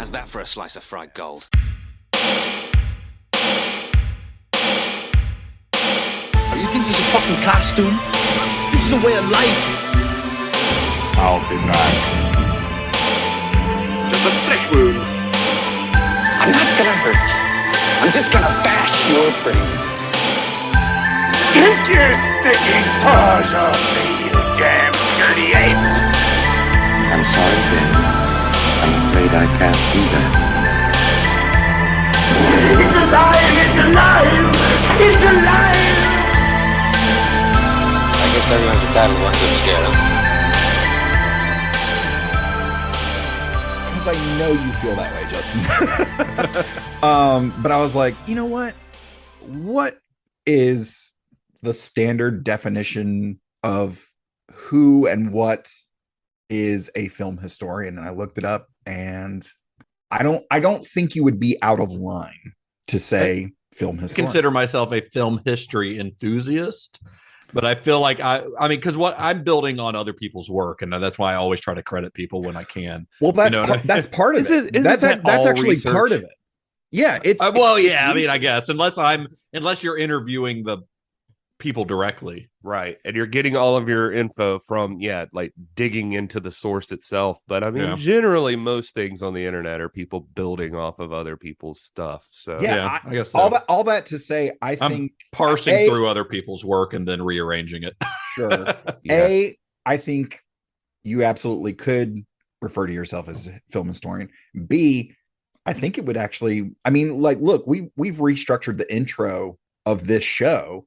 How's that for a slice of fried gold? You think this is a fucking costume? This is a way of life. I'll be back. Just a flesh wound. I'm not gonna hurt you. I'm just gonna bash your brains. Take your sticking paws off me, you damn dirty ape! I'm sorry, Ben. I'm afraid I can't do that. It's alive! It's alive! It's alive! I guess everyone's entitled to one good scare, huh? Because I know you feel that way, Justin. But I was like, you know what? What is the standard definition of who and what is a film historian? And I looked it up, and I don't think you would be out of line to say film historian. I consider myself a film history enthusiast, but I feel like I mean, because what I'm building on other people's work, and that's why I always try to credit people when I can. Well, that's that's part of it. That's actually research? Part of it. Yeah, it's well, yeah. I mean, I guess unless you're interviewing the people directly, right, and you're getting all of your info from like digging into the source itself. But I mean, generally, most things on the internet are people building off of other people's stuff. So yeah, I guess so. all that to say, I'm think parsing through other people's work and then rearranging it. Sure. Yeah. I think you absolutely could refer to yourself as a film historian. B, I think it would actually. I mean, like, look, we've restructured the intro of this show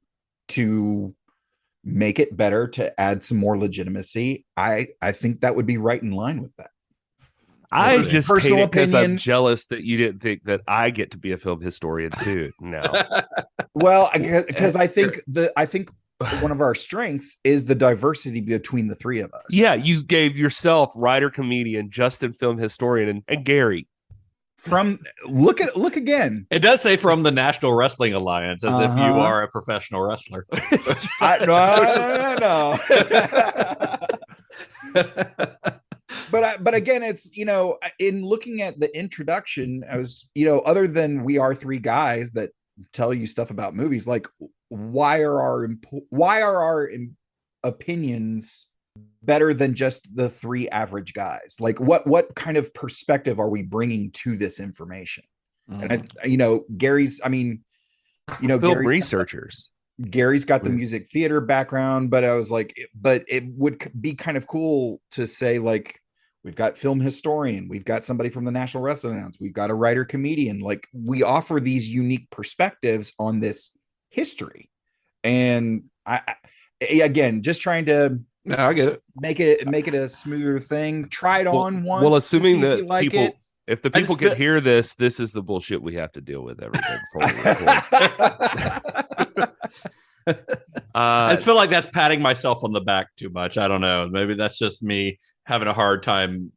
to make it better, to add some more legitimacy. I think that would be right in line with that. I just personal opinion. I'm jealous that you didn't think that I get to be a film historian too. No. Well, because I think one of our strengths is the diversity between the three of us. Yeah, you gave yourself writer, comedian, Justin, film historian, and Gary. From look again. It does say from the National Wrestling Alliance, as if you are a professional wrestler. No. But again, it's, in looking at the introduction, I was, other than we are three guys that tell you stuff about movies, like why are our opinions better than just the three average guys? Like what kind of perspective are we bringing to this information? And Gary's, film researchers. Gary's got the music theater background, but I was like, but it would be kind of cool to say, like, we've got film historian, we've got somebody from the National Wrestling Alliance, we've got a writer comedian. Like, we offer these unique perspectives on this history. And I again, just trying to I get it. Make it a smoother thing. Try it on once. Well, assuming that like people, if the people can hear this is the bullshit we have to deal with every day before we record. I just feel like that's patting myself on the back too much. I don't know. Maybe that's just me having a hard time.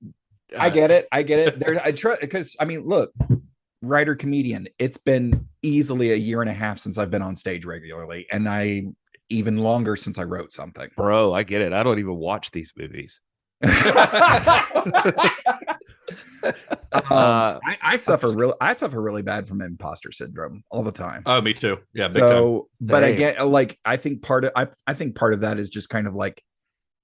I get it. I try, because look, writer comedian. It's been easily a year and a half since I've been on stage regularly, and even longer since I wrote something. Bro, I get it. I don't even watch these movies. I suffer really bad from imposter syndrome all the time. Oh, me too. Yeah. Big time. But I get, like, I think part of that is just kind of like,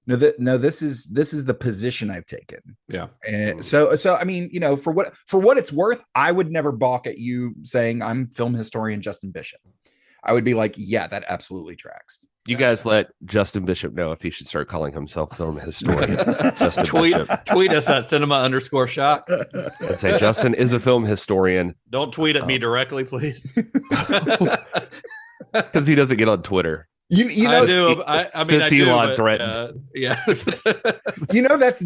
this is the position I've taken. Yeah. And so for what it's worth, I would never balk at you saying I'm film historian Justin Bishop. I would be like, yeah, that absolutely tracks. You guys let Justin Bishop know if he should start calling himself film historian. Tweet us at cinema_shock and say Justin is a film historian. Don't tweet at me directly, please. Because he doesn't get on Twitter. I do. Since Elon threatened. Yeah. That's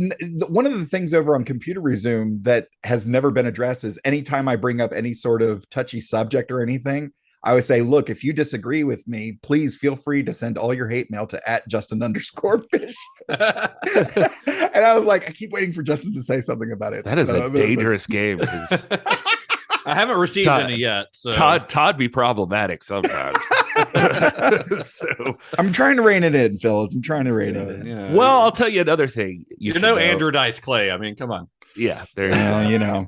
one of the things over on Computer Resume that has never been addressed is anytime I bring up any sort of touchy subject or anything, I always say, look, if you disagree with me, please feel free to send all your hate mail to @Justin_Fish. And I was like, I keep waiting for Justin to say something about it. That is a dangerous game. I haven't received any yet. So. Todd be problematic sometimes. So I'm trying to rein it in, Phyllis. I'm trying to rein it in. Yeah. Well, I'll tell you another thing. You know Andrew Dice Clay. I mean, come on. Yeah, there you go.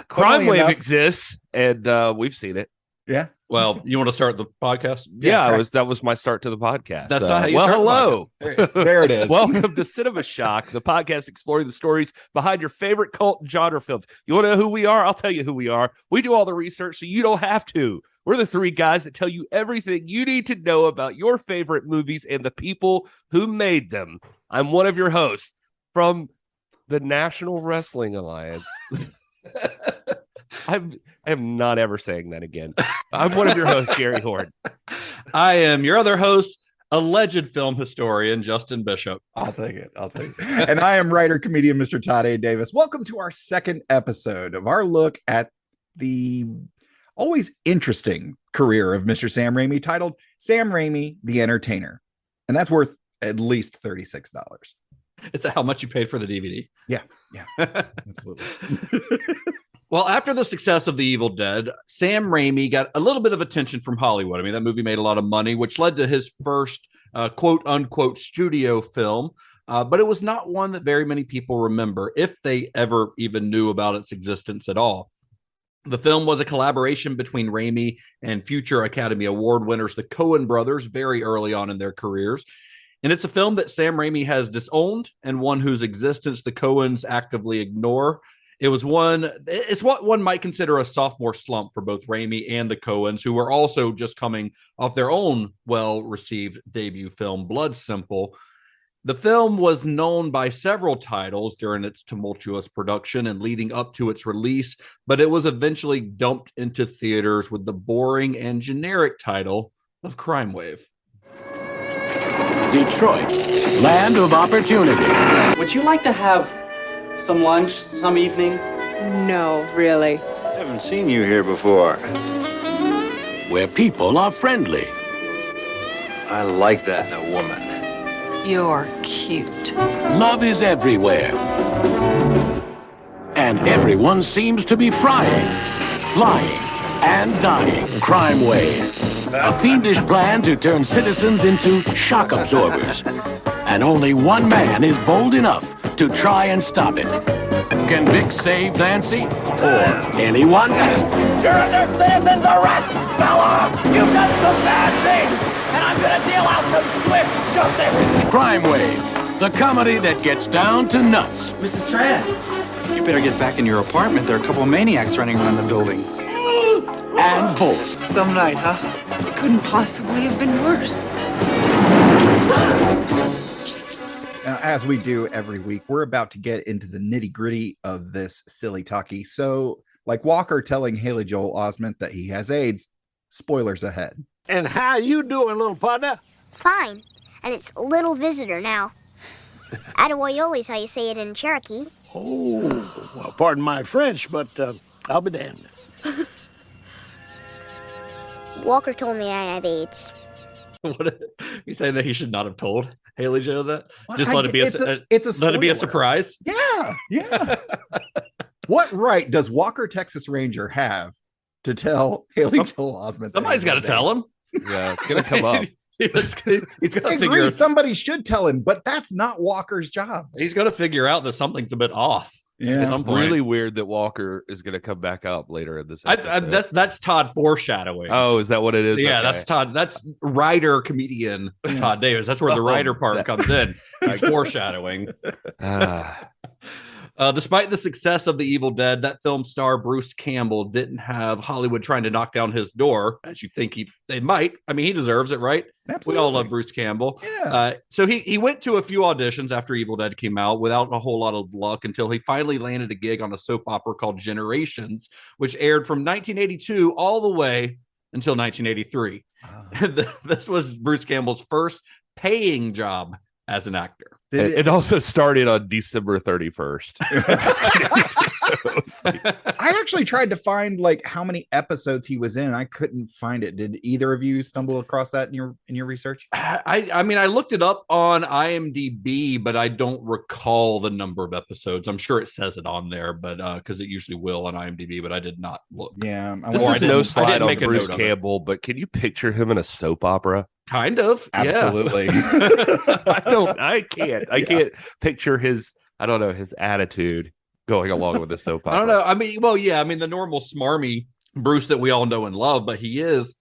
CRIMEWAVE exists, and we've seen it. Yeah. Well, you want to start the podcast? That was my start to the podcast. That's not how you start the podcast. There it is. Welcome to Cinema Shock, the podcast exploring the stories behind your favorite cult genre films. You want to know who we are? I'll tell you who we are. We do all the research, so you don't have to. We're the three guys that tell you everything you need to know about your favorite movies and the people who made them. I'm one of your hosts from the National Wrestling Alliance. I am not ever saying that again. I'm one of your hosts, Gary Horne. I am your other host, alleged film historian, Justin Bishop. I'll take it. And I am writer, comedian, Mr. Todd A. Davis. Welcome to our second episode of our look at the always interesting career of Mr. Sam Raimi, titled Sam Raimi, the Entertainer. And that's worth at least $36. Is that how much you paid for the DVD? Yeah, absolutely. Well, after the success of The Evil Dead, Sam Raimi got a little bit of attention from Hollywood. I mean, that movie made a lot of money, which led to his first quote-unquote studio film. But it was not one that very many people remember, if they ever even knew about its existence at all. The film was a collaboration between Raimi and future Academy Award winners, the Coen Brothers, very early on in their careers. And it's a film that Sam Raimi has disowned and one whose existence the Coens actively ignore. It's what one might consider a sophomore slump for both Raimi and the Coens, who were also just coming off their own well-received debut film, Blood Simple. The film was known by several titles during its tumultuous production and leading up to its release, but it was eventually dumped into theaters with the boring and generic title of CRIMEWAVE. Detroit, land of opportunity. Would you like to have some lunch some evening? No, really. I haven't seen you here before. Where people are friendly. I like that in a woman. You're cute. Love is everywhere. And everyone seems to be flying, and dying. CRIMEWAVE. A fiendish plan to turn citizens into shock absorbers. And only one man is bold enough to try and stop it. Can Vic save Nancy? Or anyone? You're under citizen's arrest, fella! You've done some bad things, and I'm gonna deal out some swift justice! CRIMEWAVE, the comedy that gets down to nuts. Mrs. Tran, you better get back in your apartment. There are a couple of maniacs running around the building. And bolts. Some night, huh? It couldn't possibly have been worse. Now, as we do every week, we're about to get into the nitty-gritty of this silly talkie. So, like Walker telling Haley Joel Osment that he has AIDS, spoilers ahead. And how you doing, little partner? Fine. And it's little visitor now. Atawoyoli's how you say it in Cherokee. Oh, well, pardon my French, but I'll be damned. Walker told me I have AIDS. What you saying that he should not have told Haley Joe that? Well, just let it be let it be a surprise. Yeah. What right does Walker Texas Ranger have to tell Haley Joel Osment? Somebody's got to tell him. Yeah, it's gonna come up. He's got to figure. Somebody should tell him, but that's not Walker's job. He's got to figure out that something's a bit off. Yeah, it's really weird that Walker is going to come back up later in this episode. That's Todd foreshadowing. Oh, is that what it is? Yeah, okay. That's Todd. That's writer comedian Todd Davis. That's where the writer part comes in. He's foreshadowing. Despite the success of The Evil Dead, that film star Bruce Campbell didn't have Hollywood trying to knock down his door, as you think they might. I mean, he deserves it, right? Absolutely. We all love Bruce Campbell. Yeah. So he went to a few auditions after Evil Dead came out without a whole lot of luck until he finally landed a gig on a soap opera called Generations, which aired from 1982 all the way until 1983. This was Bruce Campbell's first paying job as an actor. It also started on December 31st. I actually tried to find like how many episodes he was in, and I couldn't find it. Did either of you stumble across that in your research? I mean, I looked it up on IMDb, but I don't recall the number of episodes. I'm sure it says it on there, but because it usually will on IMDb, but I did not look. Yeah, there's no slide on Bruce Campbell, but can you picture him in a soap opera? Kind of, absolutely. Yeah. I can't picture his I don't know, his attitude going along with the soap opera. I don't know. I mean, well, yeah, I mean the normal smarmy Bruce that we all know and love, but he is,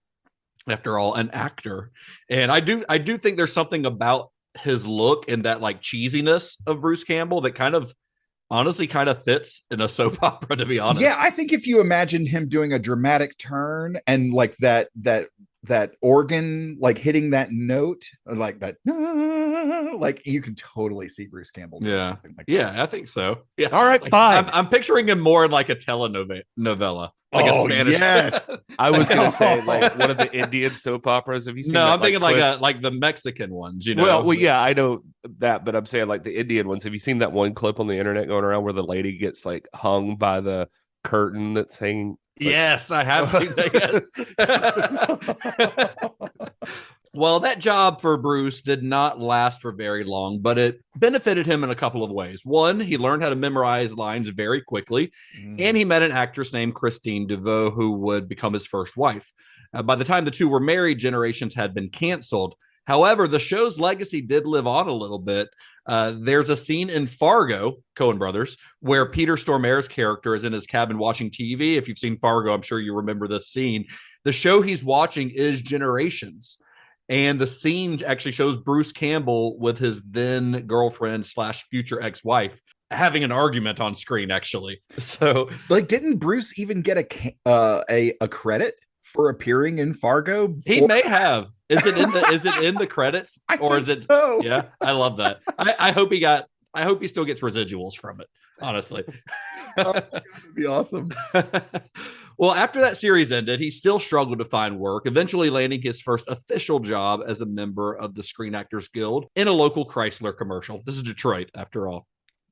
after all, an actor. And I do think there's something about his look and that like cheesiness of Bruce Campbell that kind of honestly kind of fits in a soap opera, to be honest. Yeah, I think if you imagine him doing a dramatic turn and like that organ like hitting that note like that, like you can totally see Bruce Campbell doing something like that. Yeah, I think so. Yeah. All right, like, fine. I'm picturing him more in like a telenovela. Like a Spanish. Yes. I was gonna say like one of the Indian soap operas. Have you seen? No, that, I'm thinking clip? like the Mexican ones. You know. Well, yeah, I know that, but I'm saying like the Indian ones. Have you seen that one clip on the internet going around where the lady gets like hung by the curtain that's hanging? Yes, I have seen that. Yes. Well, that job for Bruce did not last for very long, but it benefited him in a couple of ways. One, he learned how to memorize lines very quickly, and he met an actress named Christine DeVoe who would become his first wife. By the time the two were married, Generations had been canceled. However, the show's legacy did live on a little bit. There's a scene in Fargo, Coen Brothers, where Peter Stormare's character is in his cabin watching TV. If you've seen Fargo, I'm sure you remember this scene. The show he's watching is Generations. And the scene actually shows Bruce Campbell with his then girlfriend / future ex-wife having an argument on screen, actually. So, like, didn't Bruce even get a credit for appearing in Fargo? He may have. Is it in the credits? Or is it so? Yeah, I love that. I hope he still gets residuals from it, honestly. Oh, that'd be awesome. Well, after that series ended, he still struggled to find work, eventually landing his first official job as a member of the Screen Actors Guild in a local Chrysler commercial. This is Detroit, after all.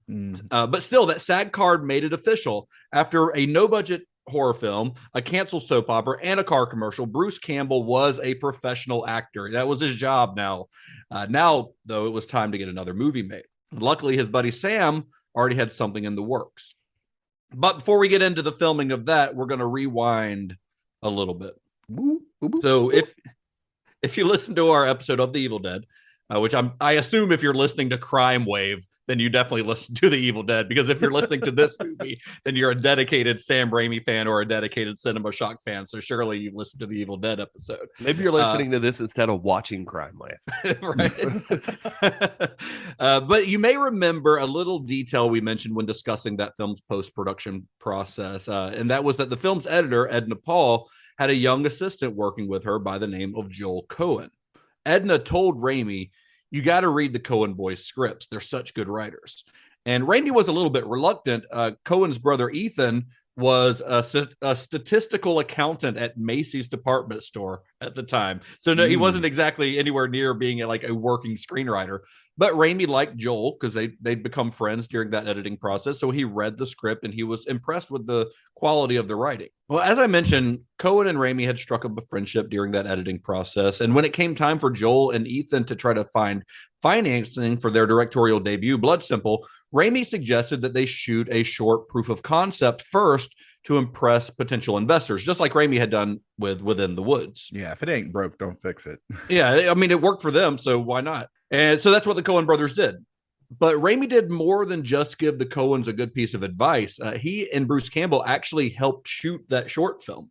But still, that SAG card made it official. After a no-budget horror film, a canceled soap opera, and a car commercial, Bruce Campbell was a professional actor. That was his job now. Now, though, it was time to get another movie made. Luckily, his buddy Sam already had something in the works. But before we get into the filming of that, we're going to rewind a little bit. So if you listen to our episode of The Evil Dead, which I assume if you're listening to CRIMEWAVE, then you definitely listen to The Evil Dead, because if you're listening to this movie, then you're a dedicated Sam Raimi fan or a dedicated Cinema Shock fan. So surely you've listened to The Evil Dead episode. Maybe you're listening to this instead of watching CRIMEWAVE. Right. But you may remember a little detail we mentioned when discussing that film's post-production process. And that was that the film's editor, Edna Paul, had a young assistant working with her by the name of Joel Coen. Edna told Raimi, "You got to read the Coen boys' scripts. They're such good writers." And Raimi was a little bit reluctant. Coen's brother, Ethan, was a statistical accountant at Macy's department store at the time. So no, he wasn't exactly anywhere near being like a working screenwriter. But Raimi liked Joel because they'd become friends during that editing process. So he read the script and he was impressed with the quality of the writing. Well, as I mentioned, Coen and Raimi had struck up a friendship during that editing process. And when it came time for Joel and Ethan to try to find financing for their directorial debut, Blood Simple, Raimi suggested that they shoot a short proof of concept first to impress potential investors, just like Raimi had done with Within the Woods. Yeah, if it ain't broke, don't fix it. Yeah, I mean, it worked for them, so why not? And so that's what the Coen brothers did. But Raimi did more than just give the Coens a good piece of advice. He and Bruce Campbell actually helped shoot that short film.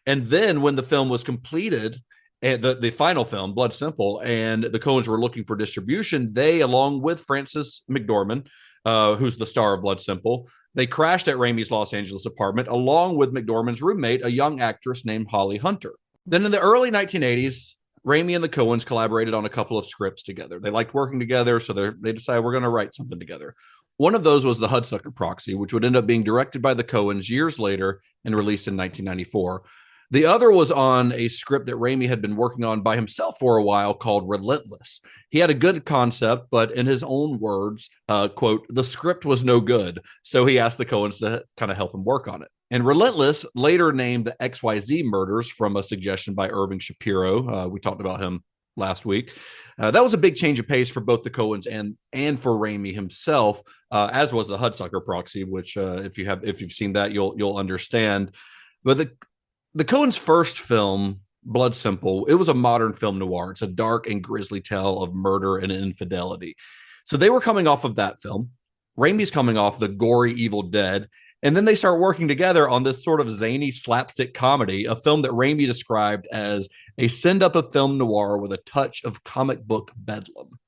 And then when the film was completed, and the final film, Blood Simple, and the Coens were looking for distribution, they, along with Frances McDormand, who's the star of Blood Simple, they crashed at Raimi's Los Angeles apartment, along with McDormand's roommate, a young actress named Holly Hunter. Then in the early 1980s, Raimi and the Coens collaborated on a couple of scripts together. They liked working together, so they decided we're going to write something together. One of those was The Hudsucker Proxy, which would end up being directed by the Coens years later and released in 1994. The other was on a script that Raimi had been working on by himself for a while called Relentless. He had a good concept, but in his own words, quote, "the script was no good." So he asked the Coens to kind of help him work on it. And Relentless, later named the XYZ Murders from a suggestion by Irving Shapiro. We talked about him last week. That was a big change of pace for both the Coens and for Raimi himself, as was the Hudsucker Proxy, which if you've seen that, you'll understand. But the Coens' first film, Blood Simple, it was a modern film noir. It's a dark and grisly tale of murder and infidelity. So they were coming off of that film. Raimi's coming off the gory Evil Dead, and then they start working together on this sort of zany slapstick comedy, a film that Raimi described as a send-up of film noir with a touch of comic book bedlam.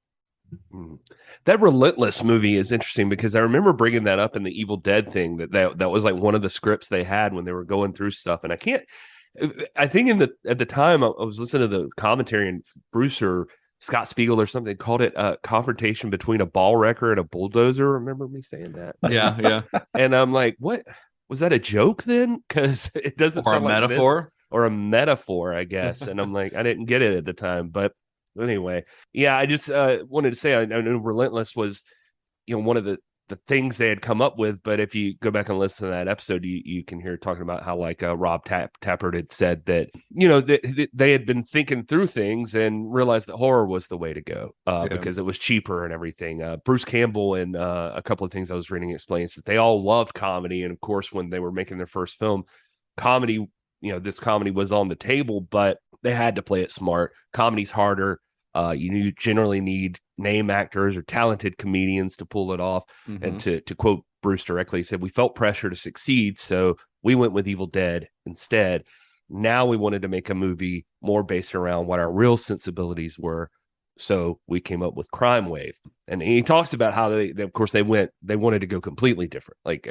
That Relentless movie is interesting because I remember bringing that up in the Evil Dead thing, that was like one of the scripts they had when they were going through stuff. And I think at the time I was listening to the commentary, and Bruce or Scott Spiegel or something called it a confrontation between a ball wrecker and a bulldozer. Remember me saying that? Yeah. And I'm like, what was that, a joke then? Because it doesn't sound like metaphor or a metaphor, I guess. And I'm like, I didn't get it at the time, but anyway, yeah, I just wanted to say I know Relentless was, one of the things they had come up with. But if you go back and listen to that episode, you can hear talking about how Rob Tappert had said that, they had been thinking through things and realized that horror was the way to go because it was cheaper and everything. Bruce Campbell and a couple of things I was reading explains that they all love comedy. And of course, when they were making their first film, comedy, this comedy was on the table, but they had to play it smart. Comedy's harder. You generally need name actors or talented comedians to pull it off. Mm-hmm. And to quote Bruce directly, he said, "We felt pressure to succeed, so we went with Evil Dead instead. Now we wanted to make a movie more based around what our real sensibilities were, so we came up with CRIMEWAVE." And he talks about how they wanted to go completely different, like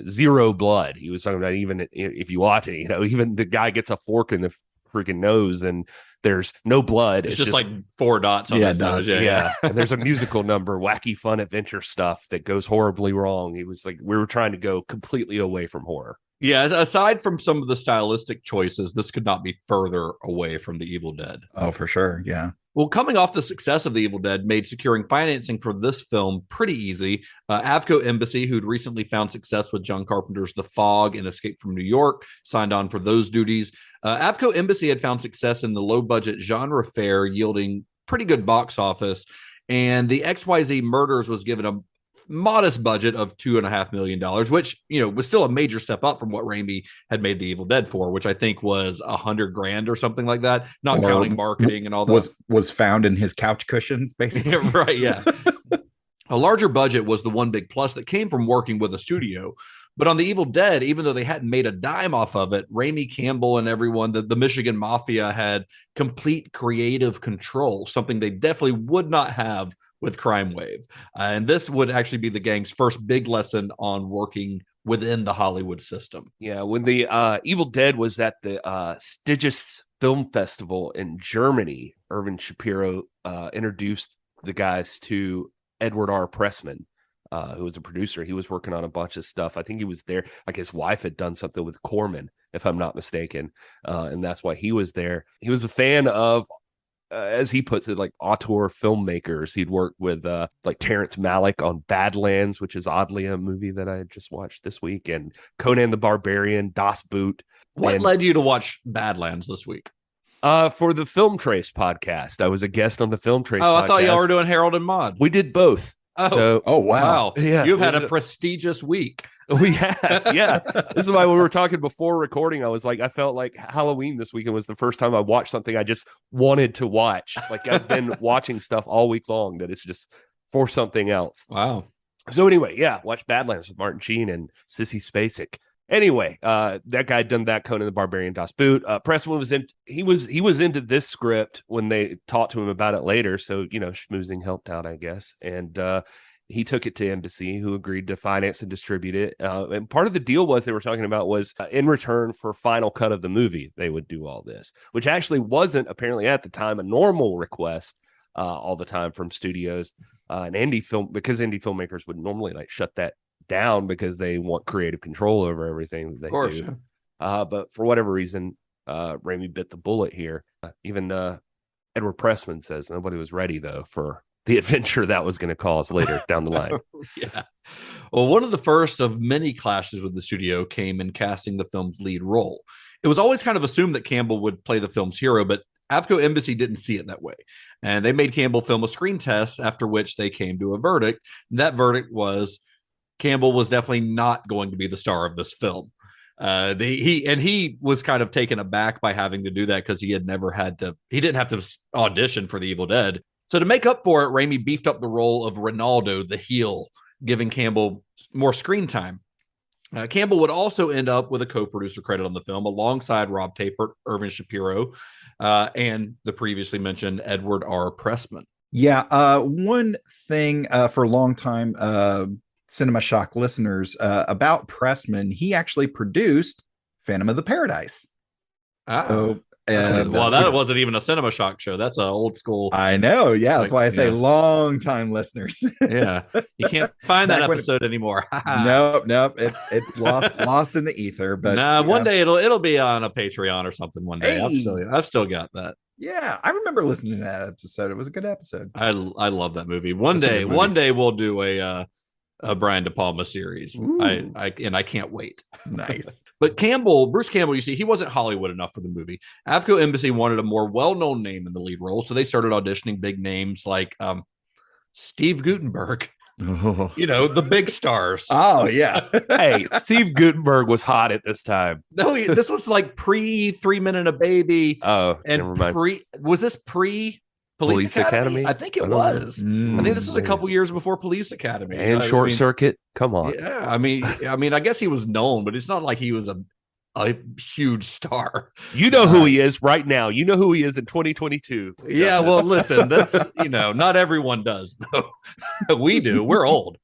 zero blood. He was talking about, even if you watch it, even the guy gets a fork in the freaking nose and there's no blood. It's just like 4 dots on his nose. Yeah. And there's a musical number, wacky fun adventure stuff that goes horribly wrong. He was like, we were trying to go completely away from horror. Yeah, aside from some of the stylistic choices, this could not be further away from The Evil Dead. Oh, for sure. Yeah. Well, coming off the success of The Evil Dead made securing financing for this film pretty easy. Avco Embassy, who'd recently found success with John Carpenter's The Fog and Escape from New York, signed on for those duties. Avco Embassy had found success in the low-budget genre fare, yielding pretty good box office. And the XYZ Murders was given a modest budget of $2.5 million, which, was still a major step up from what Raimi had made The Evil Dead for, which I think was $100,000 or something like that, not counting marketing and all that. Was found in his couch cushions, basically. Right, yeah. A larger budget was the one big plus that came from working with a studio. But on The Evil Dead, even though they hadn't made a dime off of it, Raimi Campbell and everyone, the Michigan Mafia, had complete creative control, something they definitely would not have with CRIMEWAVE. And this would actually be the gang's first big lesson on working within the Hollywood system. Yeah, when the Evil Dead was at the Stiges Film Festival in Germany, Irvin Shapiro introduced the guys to Edward R. Pressman, who was a producer. He was working on a bunch of stuff. I think he was there. Like, his wife had done something with Corman, if I'm not mistaken. And that's why he was there. He was a fan of, as he puts it, like auteur filmmakers. He'd worked with like Terrence Malick on Badlands, which is oddly a movie that I had just watched this week, and Conan the Barbarian, Das Boot. What led you to watch Badlands this week? For the Film Trace podcast. I was a guest on the Film Trace podcast. I thought y'all were doing Harold and Maude. We did both. Oh, wow. Yeah, you've had a prestigious week. We have, yeah. This is why we were talking before recording. I was like, I felt like Halloween this weekend was the first time I watched something I just wanted to watch. Like, I've been watching stuff all week long that is just for something else. Wow. So anyway, yeah, watch Badlands with Martin Sheen and Sissy Spacek. Anyway, that guy had done that, Conan the Barbarian, Das Boot. Pressman was he was into this script when they talked to him about it later. So, schmoozing helped out, I guess. And he took it to Embassy, who agreed to finance and distribute it. And part of the deal they were talking about was in return for final cut of the movie, they would do all this, which actually wasn't apparently at the time a normal request all the time from studios. Because indie filmmakers would normally shut that down because they want creative control over everything that they do. But for whatever reason, Raimi bit the bullet here. Even Edward Pressman says nobody was ready, though, for the adventure that was going to cause later down the line. Yeah. Well, one of the first of many clashes with the studio came in casting the film's lead role. It was always kind of assumed that Campbell would play the film's hero, but Avco Embassy didn't see it that way. And they made Campbell film a screen test, after which they came to a verdict. That verdict was Campbell was definitely not going to be the star of this film. He was kind of taken aback by having to do that because he didn't have to audition for The Evil Dead. So to make up for it, Raimi beefed up the role of Ronaldo, the heel, giving Campbell more screen time. Campbell would also end up with a co-producer credit on the film alongside Rob Tapert, Irvin Shapiro, and the previously mentioned Edward R. Pressman. Yeah, one thing for longtime Cinema Shock listeners about Pressman, he actually produced Phantom of the Paradise. So, well, that wasn't even a Cinema Shock show. That's an old school. I know. Yeah, that's why I say long time listeners. Yeah, you can't find that episode anymore. Nope. It's lost in the ether. But one day it'll be on a Patreon or something. One day, Hey. I've still got that. Yeah, I remember listening to that episode. It was a good episode. I love that movie. One day we'll do a Brian De Palma series. I can't wait. Nice. But Bruce Campbell, you see, he wasn't Hollywood enough for the movie. Avco Embassy wanted a more well-known name in the lead role, so they started auditioning big names like Steve Guttenberg. The big stars. Oh yeah. Hey, Steve Guttenberg was hot at this time. No, this was like pre 3 Men and a Baby. Oh, and never mind. Was this pre Police Academy? I think it was. I think this was a couple years before Police Academy and Short Circuit. Come on. Yeah, I mean, I guess he was known, but it's not like he was a huge star. You know who he is right now. You know who he is in 2022. Yeah, well, listen, that's not everyone does. No, we do. We're old.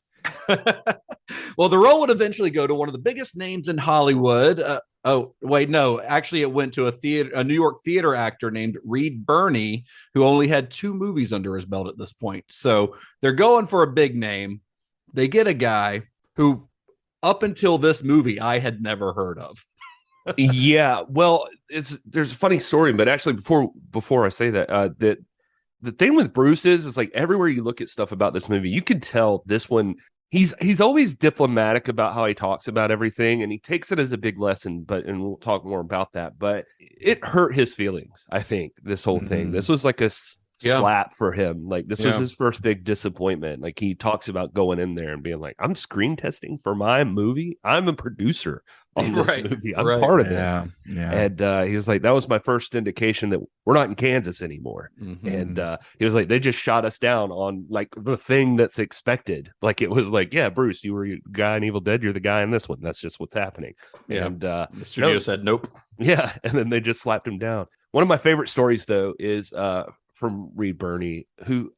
Well, the role would eventually go to one of the biggest names in Hollywood. Actually, it went to a New York theater actor named Reed Birney, who only had 2 movies under his belt at this point. So they're going for a big name. They get a guy who, up until this movie, I had never heard of. Yeah, well, there's a funny story, but actually, before I say that, that the thing with Bruce is like everywhere you look at stuff about this movie, you can tell this one. He's always diplomatic about how he talks about everything, and he takes it as a big lesson. And we'll talk more about that. But it hurt his feelings. I think this whole thing. This was like a slap for him. Like this was his first big disappointment. Like he talks about going in there and being like, "I'm screen testing for my movie. I'm a producer on this movie. I'm part of this." Yeah. And he was like, "That was my first indication that we're not in Kansas anymore." And he was like, "They just shot us down on like the thing that's expected. Like it was like, yeah, Bruce, you were the guy in Evil Dead. You're the guy in this one. That's just what's happening." Yeah. And the studio said nope. Yeah, and then they just slapped him down. One of my favorite stories, though, is from Reed Birney, who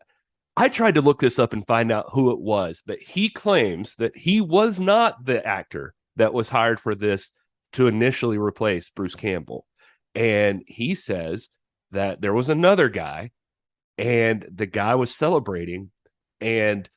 I tried to look this up and find out who it was, but he claims that he was not the actor that was hired for this to initially replace Bruce Campbell. And he says that there was another guy, and the guy was celebrating and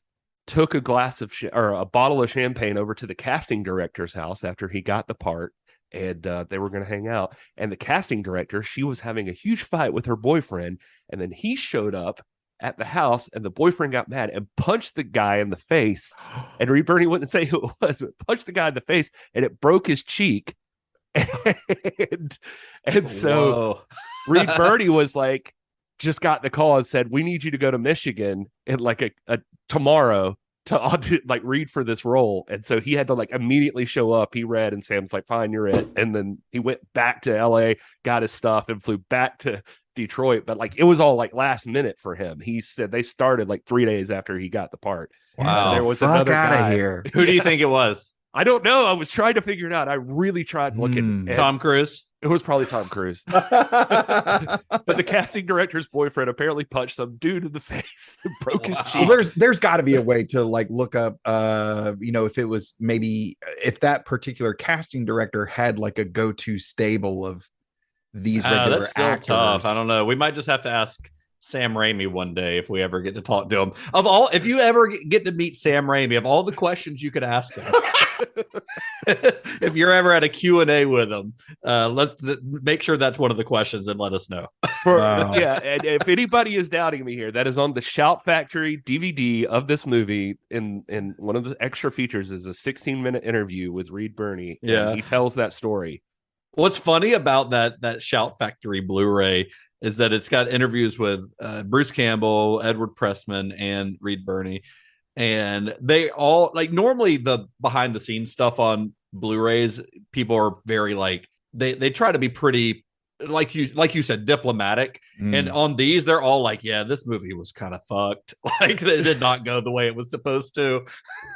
took a a bottle of champagne over to the casting director's house after he got the part. And they were going to hang out. And the casting director, she was having a huge fight with her boyfriend. And then he showed up at the house, and the boyfriend got mad and punched the guy in the face. And Reed Birney wouldn't say who it was, but punched the guy in the face, and it broke his cheek. And so Reed Birney was like, just got the call and said, "We need you to go to Michigan in like a tomorrow to read for this role." And so he had to like immediately show up. He read, and Sam's like, "Fine, you're it." And then he went back to LA, got his stuff, and flew back to Detroit. But like it was all like last minute for him. He said they started like 3 days after he got the part. Wow, there was another guy here. Who do you think it was? I don't know. I was trying to figure it out. I really tried looking. Tom Cruise. It was probably Tom Cruise. But the casting director's boyfriend apparently punched some dude in the face and broke his cheek. Well, there's got to be a way to like look up, if it was maybe if that particular casting director had like a go-to stable of these regular that's still actors. tough. I don't know. We might just have to ask Sam Raimi one day if we ever get to talk to him. If you ever get to meet Sam Raimi, of all the questions you could ask him, if you're ever at a Q&A with him, let's make sure that's one of the questions and let us know. Yeah, and if anybody is doubting me here, that is on the Shout Factory DVD of this movie. In one of the extra features is a 16-minute interview with Reed Birney. Yeah, he tells that story. What's funny about that Shout Factory Blu-ray is that it's got interviews with Bruce Campbell, Edward Pressman, and Reed Birney. And they all like normally the behind the scenes stuff on Blu-rays, people are very like they try to be pretty like you said, diplomatic. And on these, they're all like, yeah, this movie was kind of fucked. Like they did not go the way it was supposed to.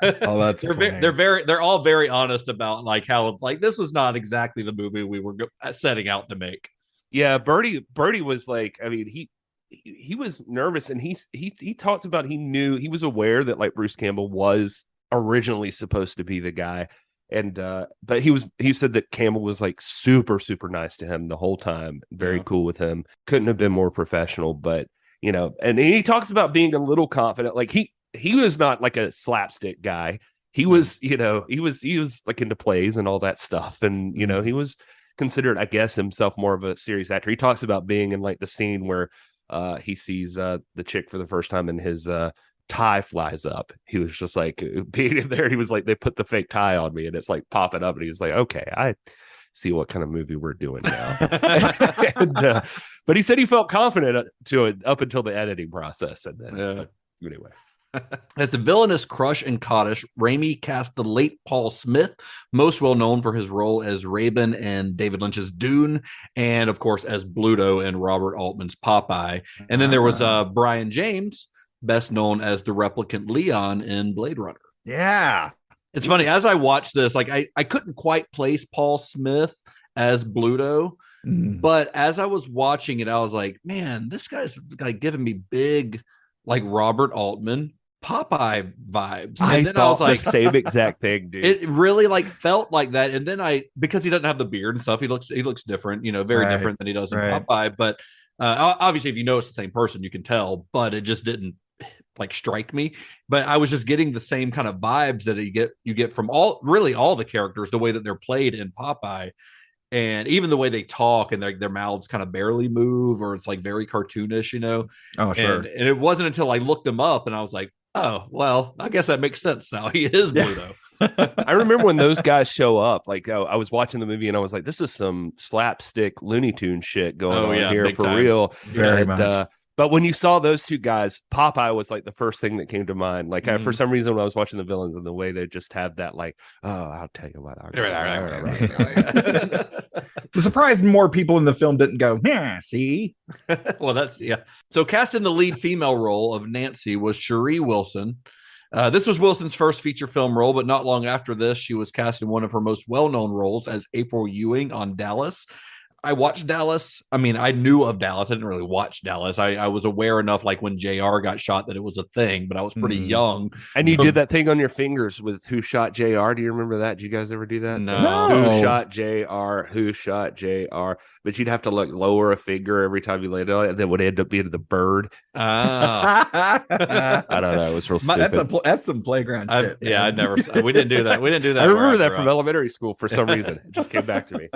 Oh, that's they're all very honest about like how like this was not exactly the movie we were setting out to make. Yeah, Bertie was like, I mean, he was nervous, and he talked about he was aware that like Bruce Campbell was originally supposed to be the guy. And but he said that Campbell was like super nice to him the whole time, very cool with him, couldn't have been more professional. But you know, and he talks about being a little confident, like he was not like a slapstick guy. He was, you know, he was like into plays and all that stuff, and you know, he was considered, I guess, himself more of a serious actor. He talks about being in like the scene where he sees the chick for the first time and his tie flies up. He was just like, being in there, he was like, they put the fake tie on me and it's like popping up, and he was like, okay, I see what kind of movie we're doing now. But he said he felt confident to it up until the editing process, and then anyway. As the villainous Crush and Kaddish, Raimi cast the late Paul Smith, most well known for his role as Rabin in David Lynch's Dune, and of course as Bluto in Robert Altman's Popeye. And then there was Brian James, best known as the replicant Leon in Blade Runner. Yeah. It's funny, as I watched this, like I couldn't quite place Paul Smith as Bluto, but as I was watching it, I was like, man, this guy's like giving me big, like Robert Altman Popeye vibes. And then I was like, the same exact thing, dude. It really like felt like that. And then because he doesn't have the beard and stuff, he looks different, you know, very different than he does in Popeye. But obviously, if you know it's the same person, you can tell. But it just didn't like strike me. But I was just getting the same kind of vibes that you get from all the characters, the way that they're played in Popeye. And even the way they talk and their mouths kind of barely move, or it's like very cartoonish, you know? Oh, sure. And it wasn't until I looked him up and I was like, oh, well, I guess that makes sense now. He is Bluto. I remember when those guys show up, like I was watching the movie and I was like, this is some slapstick Looney Tune shit going on here for time. real. Very much. But when you saw those two guys, Popeye was like the first thing that came to mind. Like for some reason, when I was watching the villains and the way they just have that, like, oh, I'll tell you what. I'm surprised more people in the film didn't go, yeah, see? Well, So cast in the lead female role of Nancy was Cherie Wilson. This was Wilson's first feature film role, but not long after this, she was cast in one of her most well-known roles as April Ewing on Dallas. I watched Dallas. I mean, I knew of Dallas. I didn't really watch Dallas. I was aware enough, like when JR got shot, that it was a thing, but I was pretty young. And you did that thing on your fingers with Who Shot JR. Do you remember that? Did you guys ever do that? No. Who shot JR? Who shot JR? But you'd have to like lower a finger every time you laid it on, and then would end up being the bird. I don't know. It was real stupid. That's some playground shit. Yeah, we didn't do that. We didn't do that. I remember that from elementary school for some reason. It just came back to me.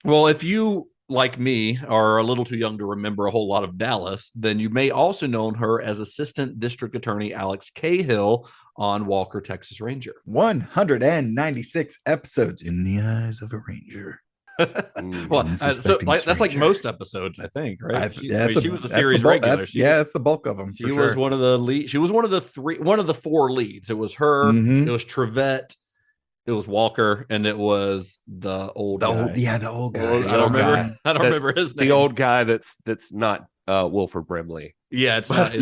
Well, if you, like me, are a little too young to remember a whole lot of Dallas, then you may also know her as Assistant District Attorney Alex Cahill on Walker, Texas Ranger. 196 episodes in the eyes of a ranger. Well, that's like most episodes, I think, right? She was a series regular. That's the bulk of them. She was one of the lead. She was one of the four leads. It was her. It was Trevette. It was Walker, and it was the old guy. The old guy. I don't remember his name. The old guy that's not Wilford Brimley. Yeah, it's not.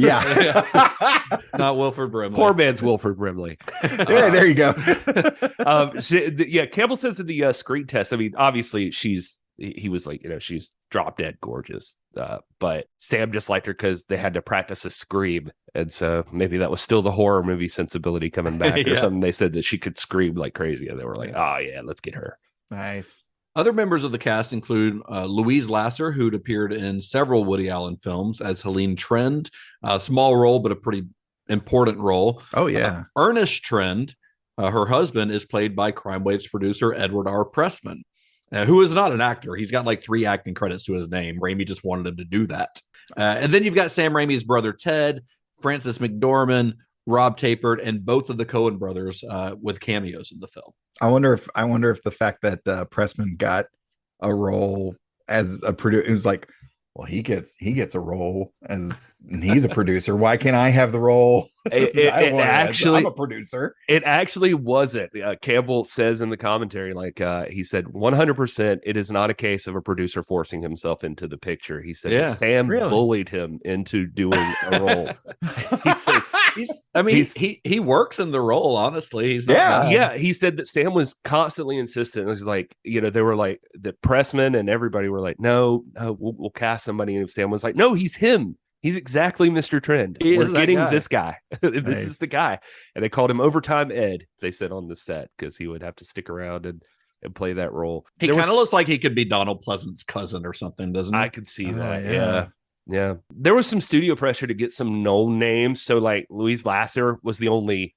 Not Wilford Brimley. Poor man's Wilford Brimley. Yeah, there you go. Campbell says in the screen test, I mean, obviously he was like, you know, she's drop dead gorgeous. But Sam just liked her because they had to practice a scream. And so maybe that was still the horror movie sensibility coming back or something. They said that she could scream like crazy. And they were like, oh, yeah, let's get her. Nice. Other members of the cast include Louise Lasser, who'd appeared in several Woody Allen films as Helene Trend. A small role, but a pretty important role. Oh, yeah. Ernest Trend, her husband, is played by CrimeWave's producer, Edward R. Pressman. Who is not an actor. He's got like 3 acting credits to his name. Raimi just wanted him to do that. And then you've got Sam Raimi's brother, Ted, Frances McDormand, Rob Tapert, and both of the Coen brothers with cameos in the film. I wonder if the fact that Pressman got a role as a producer, it was like, Well, he gets a role and he's a producer. Why can't I have the role? I'm a producer. It actually wasn't. Campbell says in the commentary, he said 100%. It is not a case of a producer forcing himself into the picture. He said that Sam bullied him into doing a role. He works in the role. Honestly, he's not He said that Sam was constantly insistent. It was like, they were like the pressmen and everybody were like, no, we'll cast somebody. And Sam was like, no, he's him. He's exactly Mr. Trend. We're getting this guy. This is the guy. And they called him Overtime Ed, they said on the set, because he would have to stick around and play that role. He kind of looks like he could be Donald Pleasant's cousin or something, doesn't he? I could see that. Yeah. There was some studio pressure to get some known names. So like Louise Lasser was the only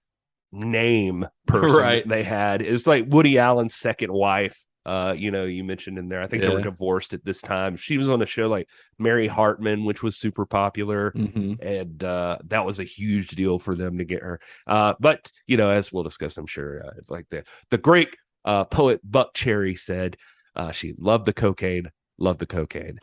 name person they had. It was like Woody Allen's second wife. You mentioned in there, I think they were divorced at this time. She was on a show like Mary Hartman, which was super popular. And that was a huge deal for them to get her. But, as we'll discuss, I'm sure, it's like the great poet Buck Cherry said she loved the cocaine. Love the cocaine.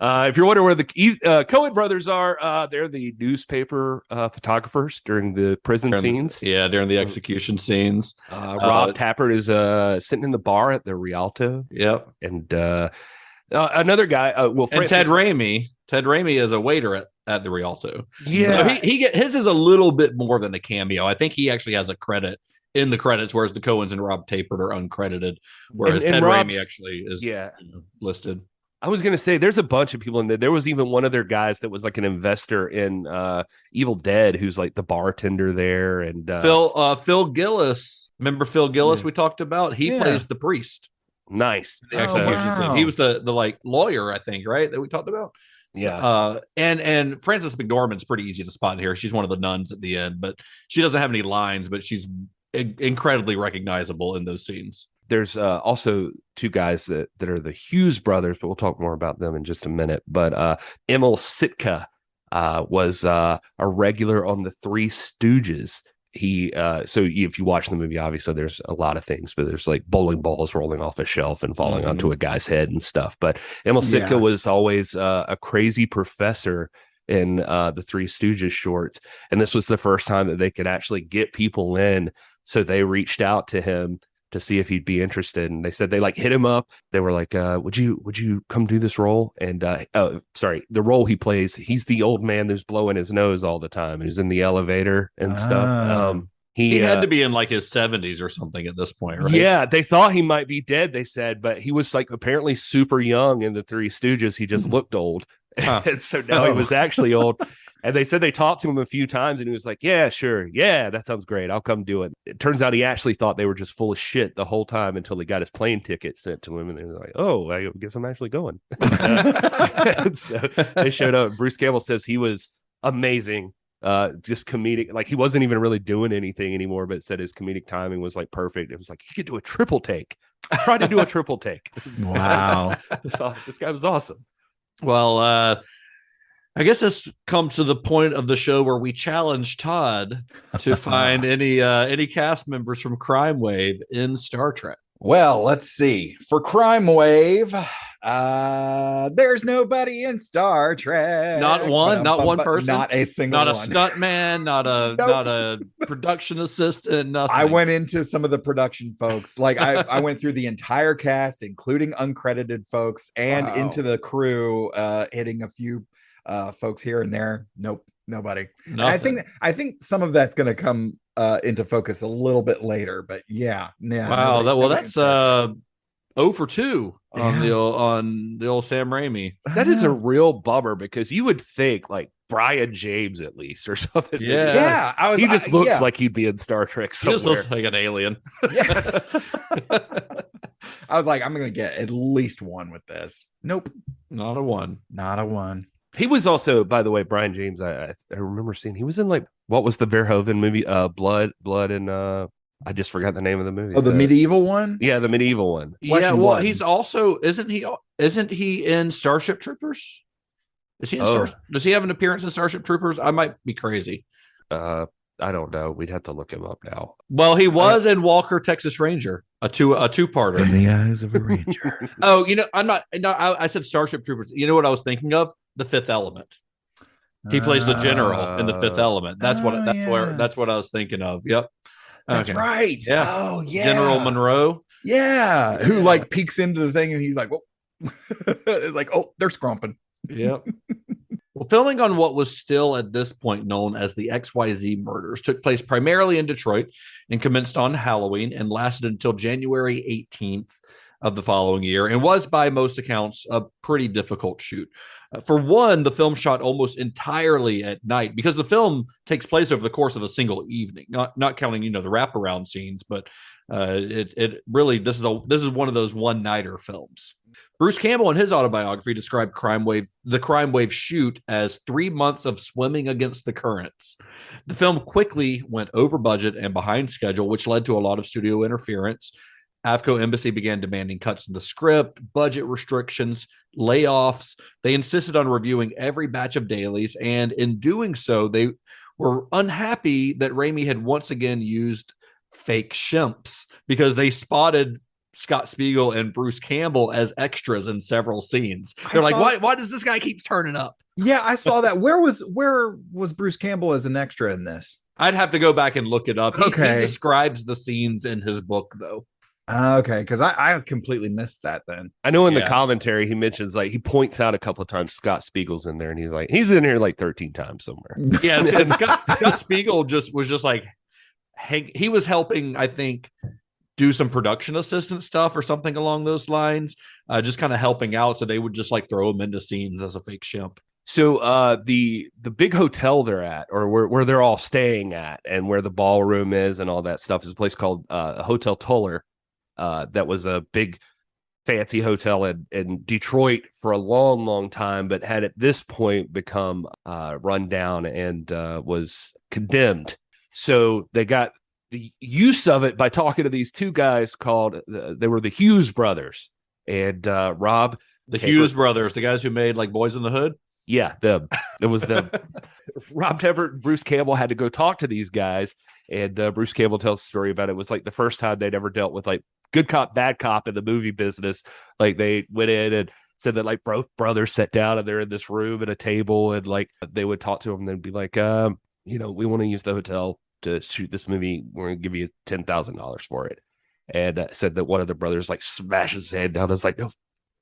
If you're wondering where the Coen Brothers are, they're the newspaper photographers during the prison scenes. Yeah, during the execution scenes. Rob Tappert is sitting in the bar at the Rialto. Yep. And another guy, and Ted Raimi. Ted Raimi is a waiter at the Rialto. Yeah. His is a little bit more than a cameo. I think he actually has a credit in the credits, whereas the Coens and Rob Tappert are uncredited, whereas Ted Raimi actually is listed. I was going to say there's a bunch of people in there. There was even one of their guys that was like an investor in Evil Dead, who's like the bartender there. And Phil Gillis, remember Phil Gillis we talked about? He plays the priest. Nice. The execution scene. He was the like lawyer, I think, right? That we talked about. Yeah. And Frances McDormand's pretty easy to spot here. She's one of the nuns at the end, but she doesn't have any lines, but she's incredibly recognizable in those scenes. There's also two guys that are the Hughes brothers, but we'll talk more about them in just a minute. But Emil Sitka was a regular on the Three Stooges. So if you watch the movie, obviously there's a lot of things, but there's like bowling balls rolling off a shelf and falling onto a guy's head and stuff. But Emil Sitka was always a crazy professor in the Three Stooges shorts. And this was the first time that they could actually get people in. So they reached out to him to see if he'd be interested. And they said they like hit him up. They were like, would you come do this role? And the role he plays, he's the old man who's blowing his nose all the time, who's in the elevator and stuff. He had to be in like his 70s or something at this point, right? Yeah, they thought he might be dead, they said, but he was like apparently super young in the Three Stooges. He just looked old. And so now he was actually old. And they said they talked to him a few times and he was like, yeah, sure. Yeah, that sounds great. I'll come do it. It turns out he actually thought they were just full of shit the whole time until he got his plane ticket sent to him. And they were like, oh, I guess I'm actually going. So they showed up. Bruce Campbell says he was amazing. Just comedic. Like he wasn't even really doing anything anymore, but said his comedic timing was like perfect. It was like, he could do a triple take. Try to do a triple take. Wow. This guy was awesome. Well, I guess this comes to the point of the show where we challenge Todd to find any cast members from CRIMEWAVE in Star Trek. Well, let's see. For CRIMEWAVE, there's nobody in Star Trek. Not one person. Not a single one. Not a stuntman, not a production assistant, nothing. I went into some of the production folks. Like I went through the entire cast, including uncredited folks, and into the crew, hitting a few folks here and there. Nope, nobody. I think some of that's going to come into focus a little bit later, but yeah. Wow, that's 0 for 2 on the old Sam Raimi. That is a real bummer because you would think like Brian James at least or something. Yeah. He just looks like he'd be in Star Trek somewhere. He just looks like an alien. Yeah. I was like, I'm going to get at least one with this. Nope. Not a one. He was also, by the way, Brian James. I remember seeing he was in like what was the Verhoeven movie? Blood, and I just forgot the name of the movie. Oh, the medieval one. Yeah, the medieval one. Yeah, well, he's also isn't he in Starship Troopers? Is he in Does he have an appearance in Starship Troopers? I might be crazy. I don't know. We'd have to look him up now. Well, he was in Walker, Texas Ranger. A two-parter. In the eyes of a ranger. Oh, I said Starship Troopers. You know what I was thinking of? The Fifth Element. He plays the general in the Fifth Element. That's what I was thinking of. Yep. That's right. Yeah. Oh, yeah. General Monroe. Yeah. Who like peeks into the thing and he's like, "Whoa." It's like, "Oh, they're scrumping." Yep. Well, filming on what was still at this point known as the XYZ murders took place primarily in Detroit and commenced on Halloween and lasted until January 18th of the following year and was by most accounts a pretty difficult shoot. For one, the film shot almost entirely at night because the film takes place over the course of a single evening, not counting, the wraparound scenes, but it really, this is one of those one-nighter films. Bruce Campbell in his autobiography described the Crime Wave shoot as 3 months of swimming against the currents. The film quickly went over budget and behind schedule, which led to a lot of studio interference. AFCO Embassy began demanding cuts in the script, budget restrictions, layoffs. They insisted on reviewing every batch of dailies, and in doing so, they were unhappy that Raimi had once again used fake shimps because they spotted Scott Spiegel and Bruce Campbell as extras in several scenes. They're like, why does this guy keep turning up? Yeah, I saw that. Where was Bruce Campbell as an extra in this? I'd have to go back and look it up. He describes the scenes in his book, though. Okay, because I completely missed that then. I know in the commentary he mentions, he points out a couple of times Scott Spiegel's in there, and he's in here 13 times somewhere. Yeah, and Scott Spiegel was like, he was helping, I think, do some production assistant stuff or something along those lines, just kind of helping out. So they would just throw him into scenes as a fake shimp. So the big hotel they're at, or where they're all staying at, and where the ballroom is and all that stuff, is a place called Hotel Toller. That was a big fancy hotel in Detroit for a long, long time, but had at this point become run down and was condemned. So they got the use of it by talking to these two guys they were the Hughes brothers. And Rob. The Hughes brothers, the guys who made Boys in the Hood? Yeah, it was them. Rob Tepper and Bruce Campbell had to go talk to these guys. And Bruce Campbell tells a story about it. It was the first time they'd ever dealt with good cop, bad cop in the movie business. They went in and said that both brothers sat down and they're in this room at a table, and they would talk to them and they'd be like, we want to use the hotel to shoot this movie. We're going to give you $10,000 for it. And said that one of the brothers smashes his head down. I was like, no,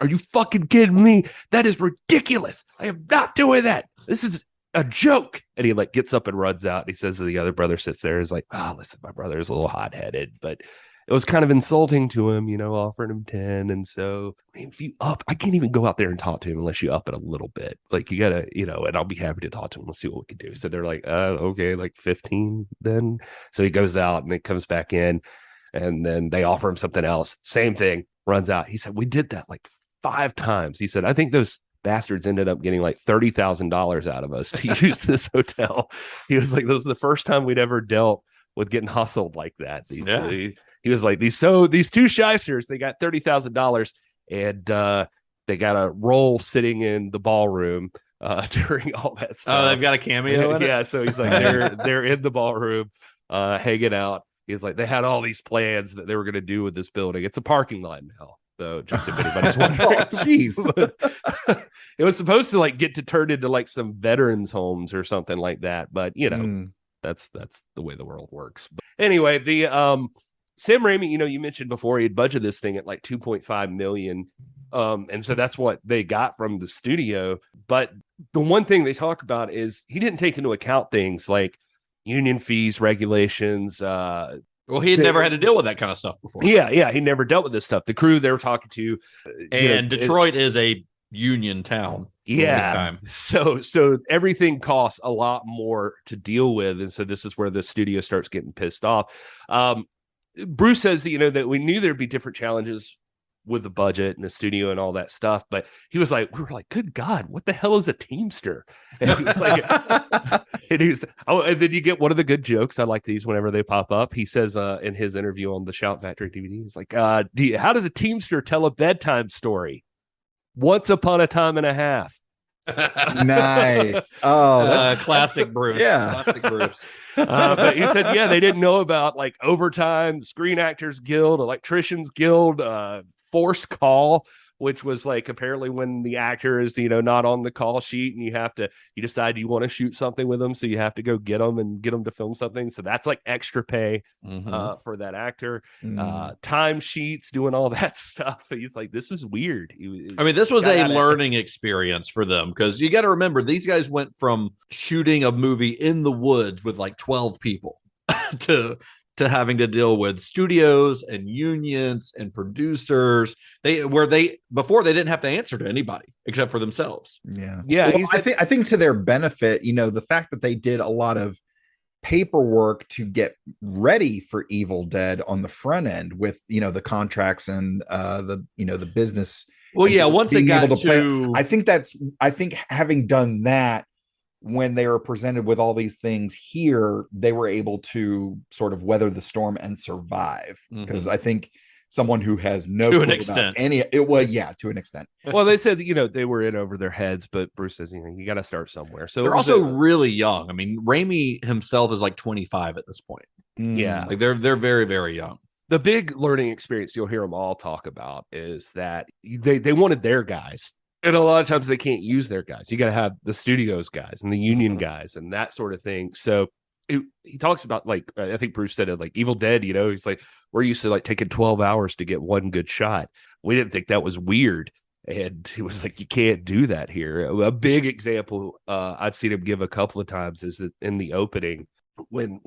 are you fucking kidding me? That is ridiculous. I am not doing that. This is a joke. And he gets up and runs out. And he says to the other brother sits there, is listen, my brother is a little hot-headed, but it was kind of insulting to him, offering him 10. And so if you I can't even go out there and talk to him unless you up it a little bit. You gotta, and I'll be happy to talk to him. Let's see what we can do. So they're okay, 15 then. So he goes out and then comes back in, and then they offer him something else. Same thing, runs out. He said, we did that 5 times. He said, I think those bastards ended up getting $30,000 out of us to use this hotel. He was that was the first time we'd ever dealt with getting hustled like that. He was these two shysters, they got $30,000 and they got a role sitting in the ballroom during all that stuff. Oh, they've got a cameo. Yeah. So he's they're in the ballroom hanging out. He's they had all these plans that they were going to do with this building. It's a parking lot now. So just if anybody's wondering. Jeez. It was supposed to get to turn into some veterans homes or something like that. But that's the way the world works. But anyway, the Sam Raimi, you mentioned before he had budgeted this thing at $2.5 million. And so that's what they got from the studio. But the one thing they talk about is he didn't take into account things like union fees, regulations. Well, he had never had to deal with that kind of stuff before. Yeah. He never dealt with this stuff. The crew they were talking to. And Detroit is a union town. Yeah. So everything costs a lot more to deal with. And so this is where the studio starts getting pissed off. Bruce says, that we knew there'd be different challenges with the budget and the studio and all that stuff. But he was we were good God, what the hell is a Teamster? And he was and then you get one of the good jokes. I like these whenever they pop up. He says in his interview on the Shout Factory DVD, he's how does a Teamster tell a bedtime story? Once upon a time and a half. Nice. Oh, that's classic Bruce. Yeah. Classic Bruce. But he said, yeah, they didn't know about like overtime, Screen Actors Guild, Electricians Guild, forced call, which was like apparently when the actor is, not on the call sheet and you decide you want to shoot something with them. So you have to go get them to film something. So that's like extra pay for that actor. Time sheets, doing all that stuff. He's like, this was weird. This was a learning experience for them, because you got to remember, these guys went from shooting a movie in the woods with like 12 people to having to deal with studios and unions and producers. Before they didn't have to answer to anybody except for themselves. Yeah. Well, I think to their benefit, the fact that they did a lot of paperwork to get ready for Evil Dead on the front end with, the contracts and the business. Well, yeah, once it got to I think having done that, when they were presented with all these things here, they were able to sort of weather the storm and survive. Because I think someone who has no to an extent to an extent. Well, they said they were in over their heads, but Bruce says you got to start somewhere. So they're also really young. Raimi himself is like 25 at this point. Yeah, like they're very, very young. The big learning experience you'll hear them all talk about is that they wanted their guys. And a lot of times they can't use their guys. You got to have the studios guys and the union guys and that sort of thing. So he talks about, like, I think Bruce said it, like Evil Dead, he's like, we're used to like taking 12 hours to get one good shot. We didn't think that was weird. And he was like, you can't do that here. A big example I've seen him give a couple of times is that in the opening when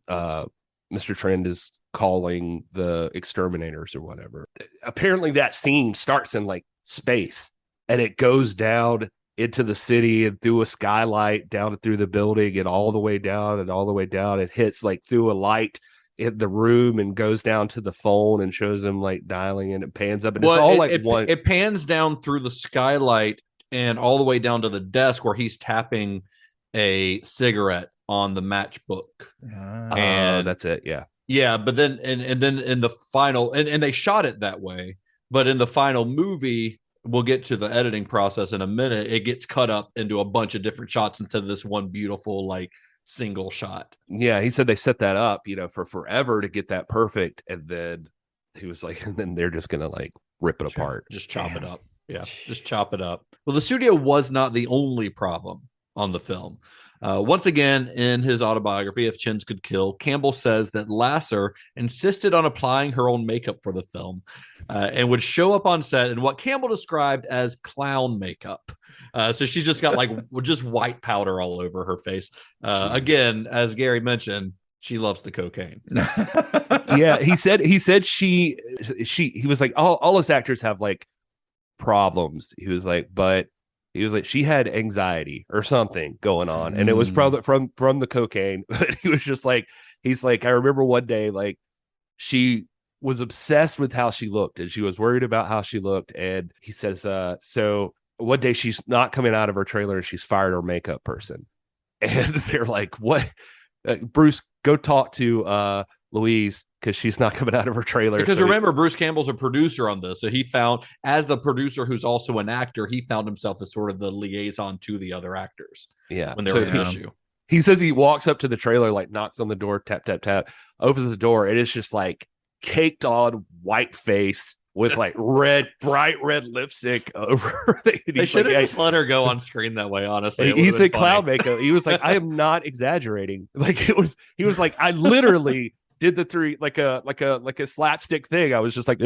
Mr. Trend is calling the exterminators or whatever. Apparently that scene starts in like space. And it goes down into the city and through a skylight down and through the building and all the way down and all the way down. It hits like through a light in the room and goes down to the phone and shows them like dialing and it pans up. And it's all one. It pans down through the skylight and all the way down to the desk where he's tapping a cigarette on the matchbook. And that's it. Yeah. Yeah. But then, and then in the final, and they shot it that way, but in the final movie, we'll get to the editing process in a minute. It gets cut up into a bunch of different shots instead of this one beautiful, like, single shot. Yeah, he said they set that up, for forever to get that perfect. And then he was like, and then they're just going to, like, rip it apart. Just chop it up. Yeah, just chop it up. Well, the studio was not the only problem on the film. Once again, in his autobiography, If Chins Could Kill, Campbell says that Lasser insisted on applying her own makeup for the film and would show up on set in what Campbell described as clown makeup. So she's just got like just white powder all over her face. Again, as Gary mentioned, she loves the cocaine. Yeah, he said he was like, all us actors have like problems. He was like, she had anxiety or something going on. And it was probably from the cocaine. But he was just like, he's like, I remember one day, like, she was obsessed with how she looked and she was worried about how she looked. And he says, so one day she's not coming out of her trailer and she's fired her makeup person. And they're like, what? Bruce, go talk to Louise, because she's not coming out of her trailer. Because remember, Bruce Campbell's a producer on this. So he found, as the producer who's also an actor, he found himself as sort of the liaison to the other actors. Yeah. When there was an issue. He says he walks up to the trailer, like knocks on the door, tap, tap, tap, opens the door. And it's just like caked on white face with like bright red lipstick over. They should have just let her go on screen that way, honestly. He said clown makeup. He was like, I am not exaggerating. Like he was like, I literally did the three like a slapstick thing. I was just like,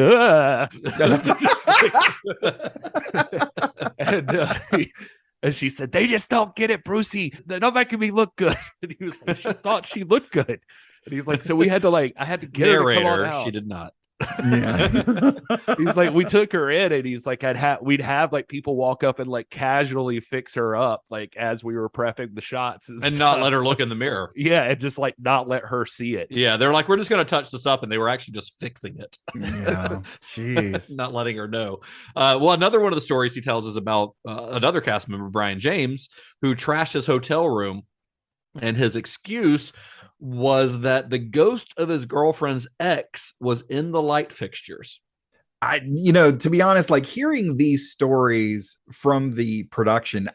and she said, they just don't get it, Brucey. They're not making me look good. And he was like, she thought she looked good. And he's like, so we had to I had to get her to come on out. She did not. Yeah. He's like, we took her in and he's like, we'd have like people walk up and like casually fix her up like as we were prepping the shots and not let her look in the mirror. Yeah, and just like not let her see it. Yeah, they're like, we're just going to touch this up, and they were actually just fixing it. Yeah, jeez. Not letting her know. Well, another one of the stories he tells is about another cast member, Brian James, who trashed his hotel room, and his excuse was that the ghost of his girlfriend's ex was in the light fixtures. To be honest, like hearing these stories from the production,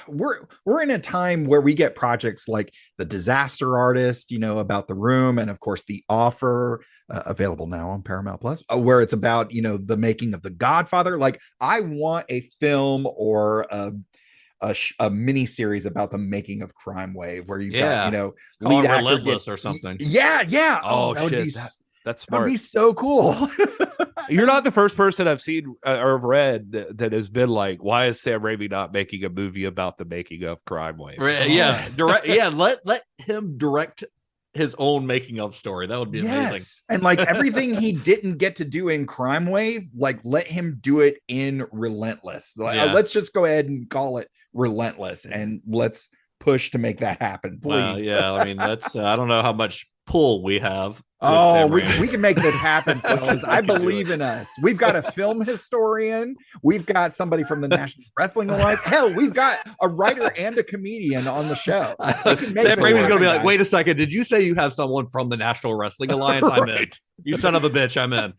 we're in a time where we get projects like The Disaster Artist, about The Room, and of course The Offer, available now on Paramount Plus, where it's about the making of The Godfather. Like, I want a film or a mini series about the making of Crime Wave, where you got lead actor Relentless or something. Yeah. Oh, that would shit. be That's smart. That'd be so cool. You're not the first person I've seen or have read that has been like, why is Sam Raimi not making a movie about the making of Crime Wave? Yeah, let him direct his own making of story. That would be amazing. And like everything he didn't get to do in Crime Wave, like let him do it in Relentless. Let's just go ahead and call it Relentless, and let's push to make that happen, please. Well, yeah, I mean, that's I don't know how much pull we have. We can make this happen, fellas. I believe in us. We've got a film historian. We've got somebody from the National Wrestling Alliance. Hell, we've got a writer and a comedian on the show. Sam Raimi's going to be like, wait a second. Did you say you have someone from the National Wrestling Alliance? I'm in. You son of a bitch. I'm in.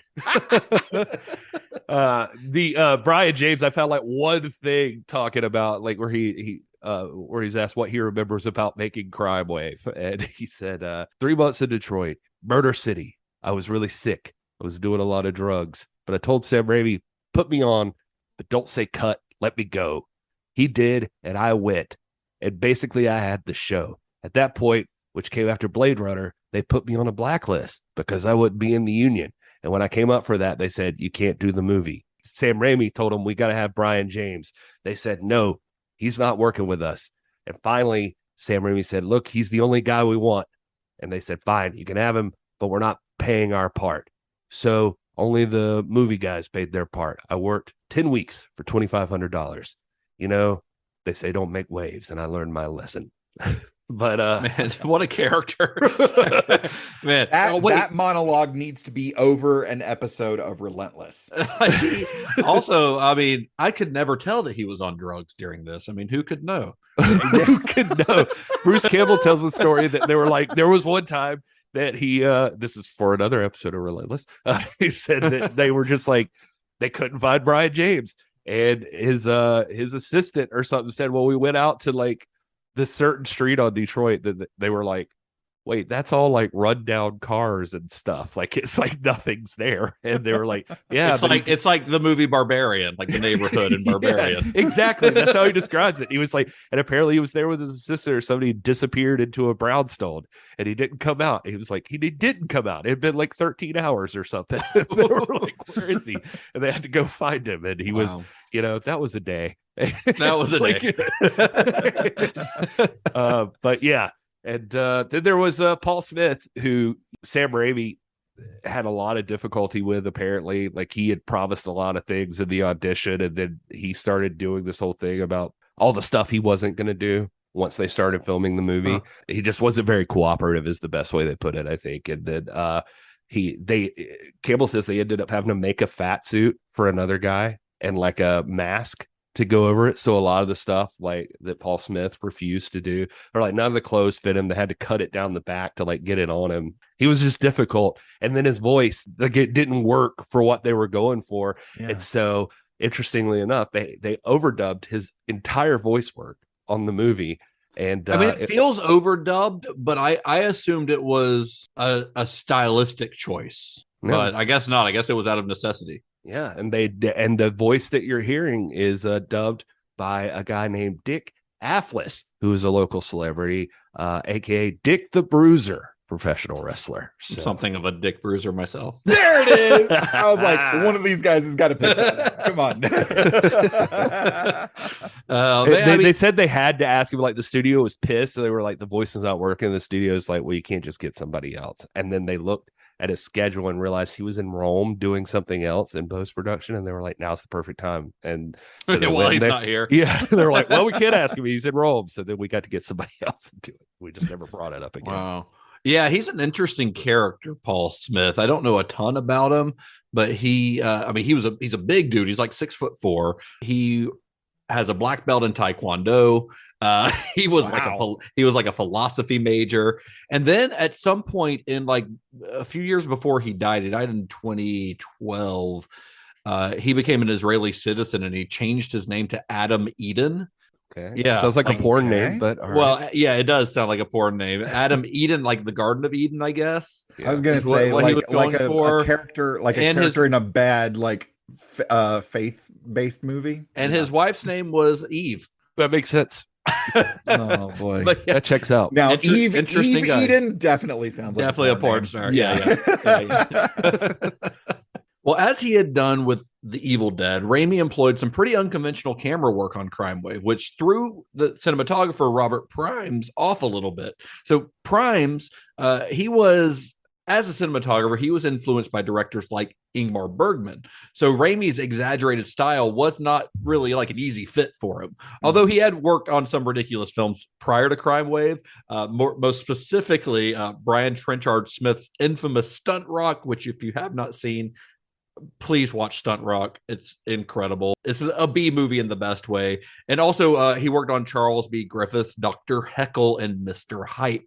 The Brian James, I found like one thing talking about like where he's asked what he remembers about making Crime Wave. And he said, 3 months in Detroit, Murder City. I was really sick. I was doing a lot of drugs, but I told Sam Raimi, put me on, but don't say cut. Let me go. He did. And I went. And basically I had the show at that point, which came after Blade Runner. They put me on a blacklist because I wouldn't be in the union. And when I came up for that, they said, you can't do the movie. Sam Raimi told him, we got to have Brian James. They said, no, he's not working with us. And finally, Sam Raimi said, look, he's the only guy we want. And they said, fine, you can have him, but we're not paying our part. So only the movie guys paid their part. I worked 10 weeks for $2,500. They say don't make waves, and I learned my lesson. But man, what a character. Man, that monologue needs to be over an episode of Relentless. Also, I mean, I could never tell that he was on drugs during this. I mean, who could know? Who could know? Bruce Campbell tells a story that they were like, there was one time that he this is for another episode of Relentless. He said that they were just like, they couldn't find Brian James, and his assistant or something said, well, we went out to like this certain street on Detroit that they were like, wait, that's all like rundown cars and stuff. Like, it's like nothing's there. And they were like, yeah, it's like the movie Barbarian, like the neighborhood in Barbarian. Yeah, exactly. That's how he describes it. He was like, and apparently he was there with his sister. Somebody disappeared into a brownstone and he didn't come out. He was like, he didn't come out. It had been like 13 hours or something. They were like, where is he? And they had to go find him. And he was, that was a day. That was a day. But yeah. And then there was Paul Smith, who Sam Raimi had a lot of difficulty with, apparently. Like, he had promised a lot of things in the audition, and then he started doing this whole thing about all the stuff he wasn't going to do once they started filming the movie. He just wasn't very cooperative, is the best way they put it, I think. And then Campbell says they ended up having to make a fat suit for another guy and like a mask to go over it. So a lot of the stuff like that Paul Smith refused to do, or like none of the clothes fit him. They had to cut it down the back to like get it on him. He was just difficult. And then his voice, like, it didn't work for what they were going for. Yeah. And so interestingly enough, they overdubbed his entire voice work on the movie. And I mean, it feels overdubbed, but I assumed it was a stylistic choice. No. But I guess not. I guess it was out of necessity. Yeah, and the voice that you're hearing is dubbed by a guy named Dick Afflis, who is a local celebrity, aka Dick the Bruiser, professional wrestler. So. Something of a Dick Bruiser myself. There it is. I was like, one of these guys has got to pick that up. Come on. They said they had to ask him, like, the studio was pissed. So they were like, the voice is not working. The studio's like, well, you can't just get somebody else. And then they looked at his schedule and realized he was in Rome doing something else in post-production, and they were like, now's the perfect time. And so he's not here. Yeah, they were like, well, we can't ask him, he's in Rome. So then we got to get somebody else to do it. We just never brought it up again. Wow. Yeah, he's an interesting character, Paul Smith. I don't know a ton about him, but he's a big dude. He's like 6'4". He has a black belt in Taekwondo. He was like a philosophy major. And then at some point in like a few years before he died in 2012, he became an Israeli citizen and he changed his name to Adam Eden. Okay. Yeah. Sounds like a porn name, but all right. Well, yeah, it does sound like a porn name. Adam Eden, like the Garden of Eden, I guess. I was gonna say what like a character, like a character in a bad like faith-based movie. And his wife's name was Eve. That makes sense. Oh boy, But yeah, that checks out. Now Eve guy. Eden definitely sounds like definitely a porn star. Yeah. Yeah. Well, as he had done with The Evil Dead, Raimi employed some pretty unconventional camera work on CRIMEWAVE, which threw the cinematographer Robert Primes off a little bit. So Primes, he was, as a cinematographer, he was influenced by directors like Ingmar Bergman. So Raimi's exaggerated style was not really like an easy fit for him. Although he had worked on some ridiculous films prior to CRIMEWAVE, most specifically Brian Trenchard Smith's infamous Stunt Rock, which if you have not seen, please watch Stunt Rock. It's incredible. It's a B movie in the best way. And also he worked on Charles B. Griffith's Dr. Heckle and Mr. Hype.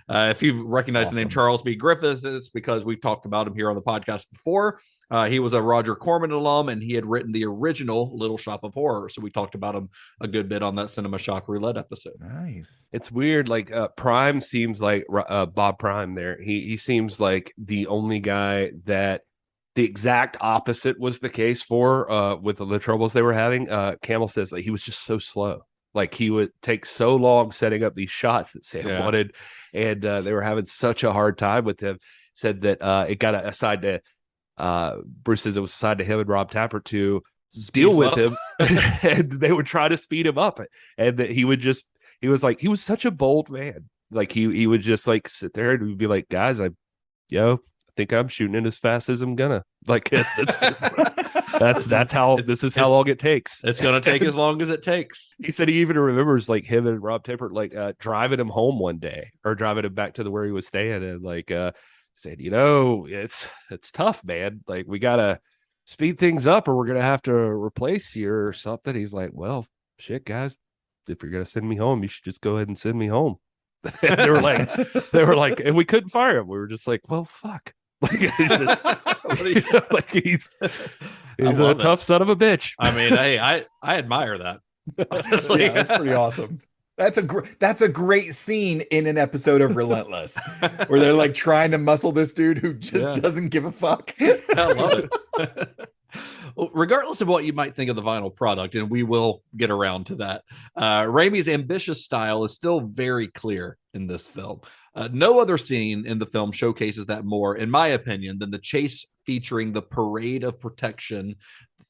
If you recognize the name Charles B. Griffith, it's because we've talked about him here on the podcast before. He was a Roger Corman alum, and he had written the original Little Shop of Horrors. So we talked about him a good bit on that Cinema Shock Roulette episode. Nice. It's weird. Like Prime seems like Bob Prime there. He seems like the only guy that the exact opposite was the case for with the troubles they were having. Camel says like he was just so slow. Like he would take so long setting up these shots that Sam wanted, and they were having such a hard time with him. Said that it got assigned to Bruce says it was assigned to him and Rob Tapert to deal with him, and they would try to speed him up, and that he was such a bold man. Like he would just like sit there and be like, guys, I think I'm shooting it as fast as I'm gonna. Like it's that's how this is how long it takes. It's gonna take as long as it takes. He said he even remembers like him and Rob Tapert like driving him home one day or driving him back to where he was staying, and like said, it's tough, man. Like we gotta speed things up or we're gonna have to replace you or something. He's like, well, shit, guys, if you're gonna send me home, you should just go ahead and send me home. And they were like, and we couldn't fire him. We were just like, well, fuck. Like he's just like he's a tough son of a bitch. I mean, hey, I admire that. Honestly. Yeah, that's pretty awesome. That's a great scene in an episode of Relentless where they're like trying to muscle this dude who just doesn't give a fuck. I love it. Well, regardless of what you might think of the final product, and we will get around to that, Raimi's ambitious style is still very clear in this film. No other scene in the film showcases that more, in my opinion, than the chase featuring the Parade of Protection,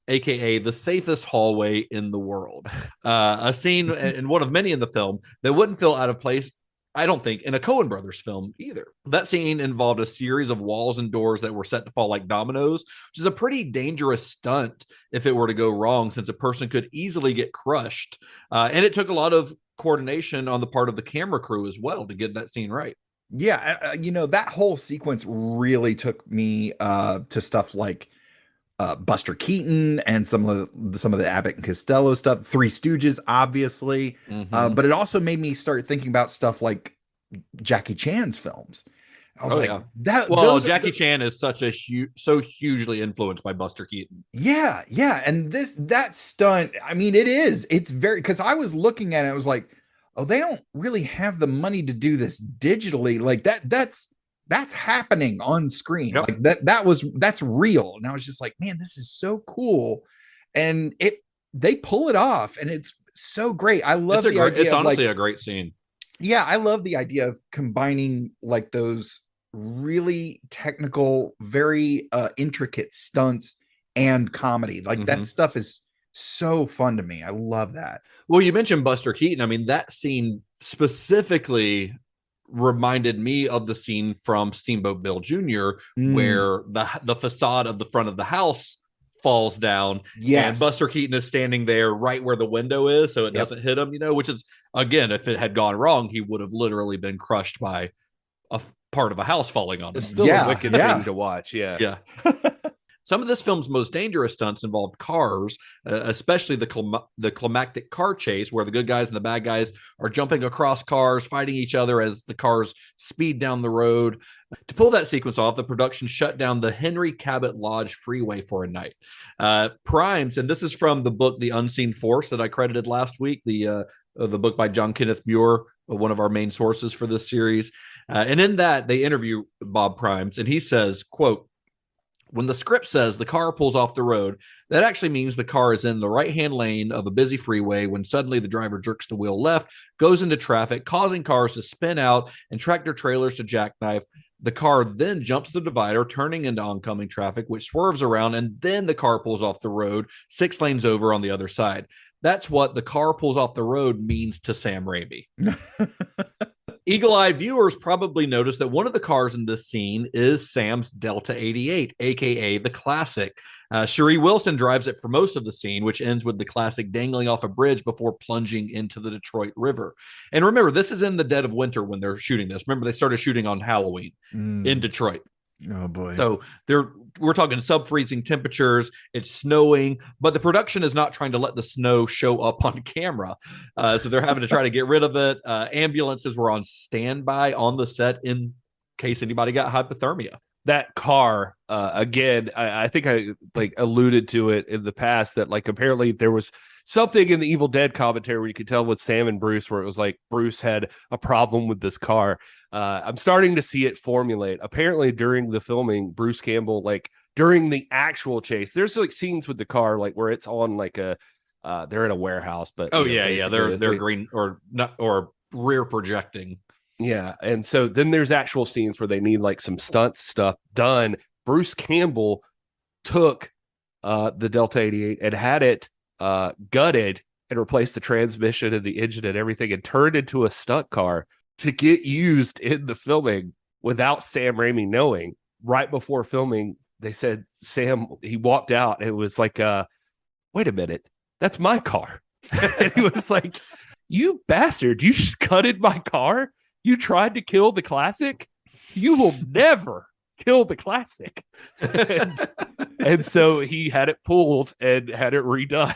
aka the safest hallway in the world. A scene and one of many in the film that wouldn't feel out of place, I don't think, in a Coen Brothers film either. That scene involved a series of walls and doors that were set to fall like dominoes, which is a pretty dangerous stunt if it were to go wrong, since a person could easily get crushed. And it took a lot of coordination on the part of the camera crew as well to get that scene right. Yeah, that whole sequence really took me to stuff like Buster Keaton and some of the Abbott and Costello stuff, Three Stooges, obviously. Mm-hmm. But it also made me start thinking about stuff like Jackie Chan's films. I was Jackie Chan is so hugely influenced by Buster Keaton. Yeah. And that stunt, I mean, it's very, because I was looking at it, I was like, oh, they don't really have the money to do this digitally. Like that's happening on screen. Yep. Like that's real. And I was just like, man, this is so cool. And they pull it off and it's so great. I love the idea. It's honestly a great scene. Yeah. I love the idea of combining like those really technical, very intricate stunts and comedy. Like that stuff is so fun to me. I love that. Well, you mentioned Buster Keaton. I mean, that scene specifically reminded me of the scene from Steamboat Bill Jr. where the facade of the front of the house falls down. Yes. And Buster Keaton is standing there right where the window is, so it doesn't hit him, which is, again, if it had gone wrong, he would have literally been crushed by a part of a house falling on him. It's still a wicked thing to watch. Yeah. Some of this film's most dangerous stunts involved cars, especially the climactic car chase, where the good guys and the bad guys are jumping across cars, fighting each other as the cars speed down the road. To pull that sequence off, the production shut down the Henry Cabot Lodge freeway for a night. Primes, and this is from the book The Unseen Force that I credited last week, the book by John Kenneth Muir, one of our main sources for this series. And in that, they interview Bob Primes, and he says, quote, "When the script says the car pulls off the road, that actually means the car is in the right-hand lane of a busy freeway when suddenly the driver jerks the wheel left, goes into traffic, causing cars to spin out and tractor trailers to jackknife. The car then jumps the divider, turning into oncoming traffic, which swerves around, and then the car pulls off the road 6 lanes over on the other side. That's what the car pulls off the road means to Sam Raimi." Eagle-eyed viewers probably noticed that one of the cars in this scene is Sam's Delta 88, aka the Classic. Cherie Wilson drives it for most of the scene, which ends with the Classic dangling off a bridge before plunging into the Detroit River. And remember, this is in the dead of winter when they're shooting this. Remember, they started shooting on Halloween in Detroit. Oh boy. So we're talking sub-freezing temperatures, it's snowing, but the production is not trying to let the snow show up on camera. So they're having to try to get rid of it. Ambulances were on standby on the set in case anybody got hypothermia. That car, again, I think I alluded to it in the past that apparently there was something in the Evil Dead commentary where you could tell with Sam and Bruce where it was like Bruce had a problem with this car. I'm starting to see it formulate. Apparently during the filming, Bruce Campbell, during the actual chase, there's scenes with the car where it's on they're in a warehouse, but they're green or not or rear projecting. Yeah, and so then there's actual scenes where they need some stunt stuff done. Bruce Campbell took the Delta 88 and had it gutted and replaced the transmission and the engine and everything and turned into a stunt car to get used in the filming without Sam Raimi knowing. Right before filming, they said Sam, he walked out and it was wait a minute, that's my car. And he was like, "You bastard, you just gutted my car? You tried to kill the Classic? You will never kill the Classic." And so he had it pulled and had it redone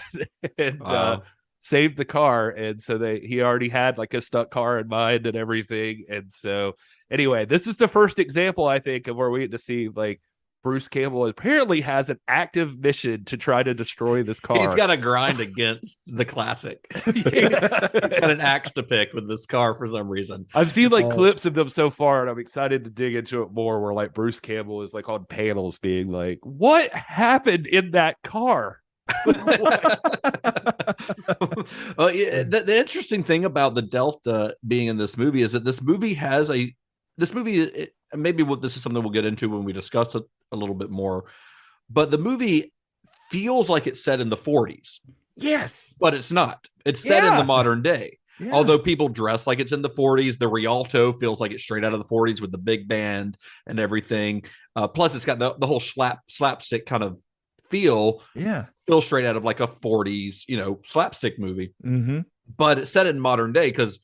and saved the car. And so he already had a stunt car in mind and everything. And so anyway, this is the first example, I think, of where we get to see Bruce Campbell apparently has an active mission to try to destroy this car. He's got to grind against the Classic. He's got an axe to pick with this car for some reason. I've seen clips of them so far, and I'm excited to dig into it more. Where Bruce Campbell is on panels, being like, "What happened in that car?" Well, the interesting thing about the Delta being in this movie is that this movie, maybe this is something we'll get into when we discuss it a little bit more, but the movie feels like it's set in the 40s. Yes. But it's not. It's set in the modern day. Yeah. Although people dress like it's in the 40s, the Rialto feels like it's straight out of the 40s with the big band and everything. Plus, it's got the whole slapstick kind of feel. Yeah. Feels straight out of a 40s, slapstick movie. Mm-hmm. But it's set in modern day because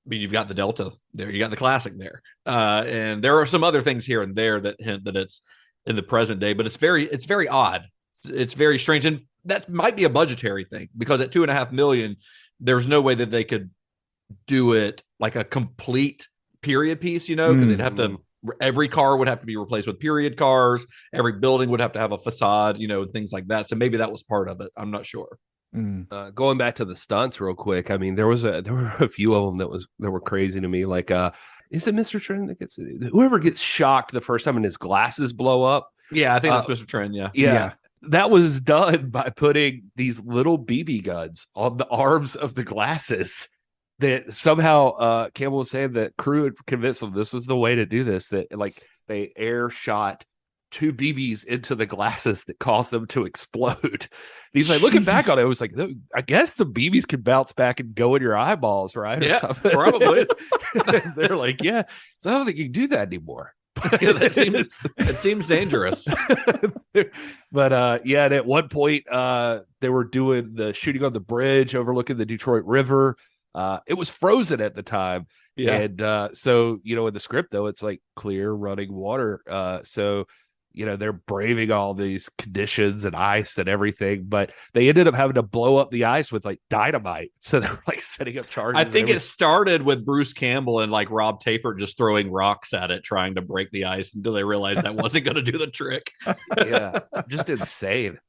you've got the Delta there, you got the Classic there, and there are some other things here and there that hint that it's in the present day. But it's very odd. It's very strange, and that might be a budgetary thing because at $2.5 million, there's no way that they could do it like a complete period piece, because they'd have to. Every car would have to be replaced with period cars. Every building would have to have a facade, things like that. So maybe that was part of it. I'm not sure. Going back to the stunts real quick. I mean, there were a few of them that were crazy to me. Is it Mr. Trent that gets whoever gets shocked the first time and his glasses blow up? Yeah, I think that's Mr. Trent. Yeah. That was done by putting these little BB guns on the arms of the glasses. That somehow Campbell was saying that crew had convinced them this was the way to do this. That they air shot 2 BBs into the glasses that caused them to explode. He's looking back on it, it was I guess the BBs could bounce back and go in your eyeballs, right? Yeah, probably. They're yeah. So I don't think you can do that anymore. It seems dangerous. But and at one point they were doing the shooting on the bridge overlooking the Detroit River. It was frozen at the time. Yeah. And so in the script though, it's clear running water. So they're braving all these conditions and ice and everything, but they ended up having to blow up the ice with like dynamite. So they're like setting up charges. I think it started with Bruce Campbell and like Rob Tapert just throwing rocks at it, trying to break the ice until they realized that wasn't going to do the trick. Yeah, just insane.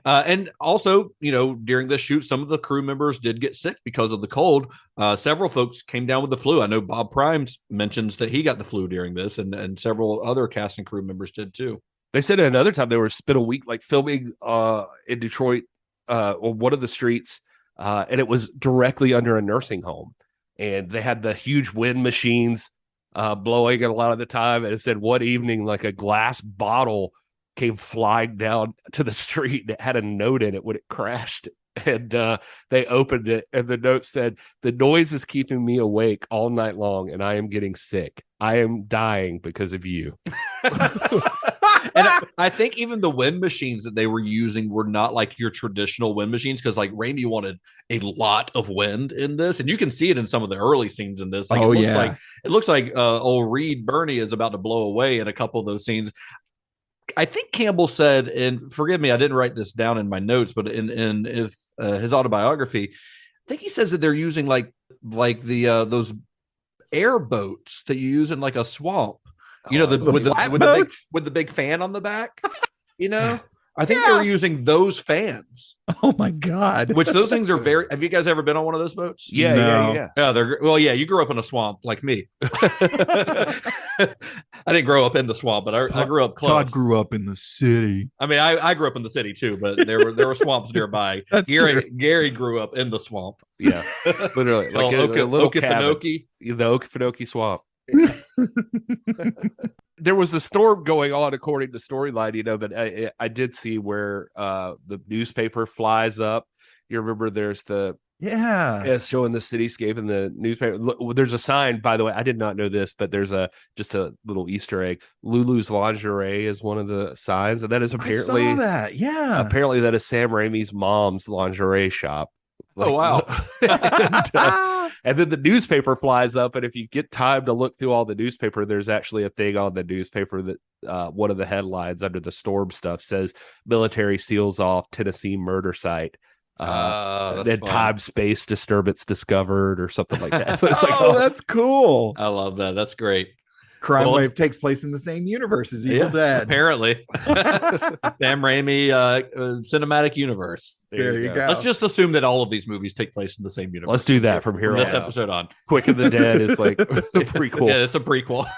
And also, during the shoot, some of the crew members did get sick because of the cold. Several folks came down with the flu. I know Bob Primes mentions that he got the flu during this, and several other cast and crew members did too. They said another time they were spent a week like filming in Detroit on one of the streets, and it was directly under a nursing home, and they had the huge wind machines blowing a lot of the time. And it said one evening, like a glass bottle came flying down to the street, and it had a note in it when it crashed. And they opened it, and the note said, "The noise is keeping me awake all night long, and I am getting sick. I am dying because of you." And I think even the wind machines that they were using were not like your traditional wind machines, because like Raimi wanted a lot of wind in this, and you can see it in some of the early scenes in this. Like, it looks like old Reed Bernie is about to blow away in a couple of those scenes. I think Campbell said, and forgive me, I didn't write this down in my notes, but in his autobiography, I think he says that they're using like the those airboats that you use in like a swamp. With the big fan on the back. I think they were using those fans. Oh my God. Which those things are very. Have you guys ever been on one of those boats? Yeah. Yeah, you grew up in a swamp like me. I didn't grow up in the swamp, but I grew up close. Todd grew up in the city. I mean, I grew up in the city too, but there were swamps nearby. Gary grew up in the swamp. Yeah, literally, like a little Okefenokee. The Okefenokee swamp. There was a storm going on according to storyline, but I did see where the newspaper flies up. You remember there's it's showing the cityscape in the newspaper. Look, there's a sign, by the way. I did not know this, but there's just a little Easter egg. Lulu's Lingerie is one of the signs, and that is apparently I saw that. Yeah, apparently that is Sam Raimi's mom's lingerie shop. Oh wow. And then the newspaper flies up, and if you get time to look through all the newspaper, there's actually a thing on the newspaper that one of the headlines under the storm stuff says military seals off Tennessee murder site. Then time space disturbance discovered or something like that. That's cool. I love that. That's great. CRIMEWAVE takes place in the same universe as Evil Dead. Apparently. Sam Raimi cinematic universe. There you go. Let's just assume that all of these movies take place in the same universe. Let's do that from here on. This episode on. Quick of the Dead is like a prequel. Yeah, it's a prequel.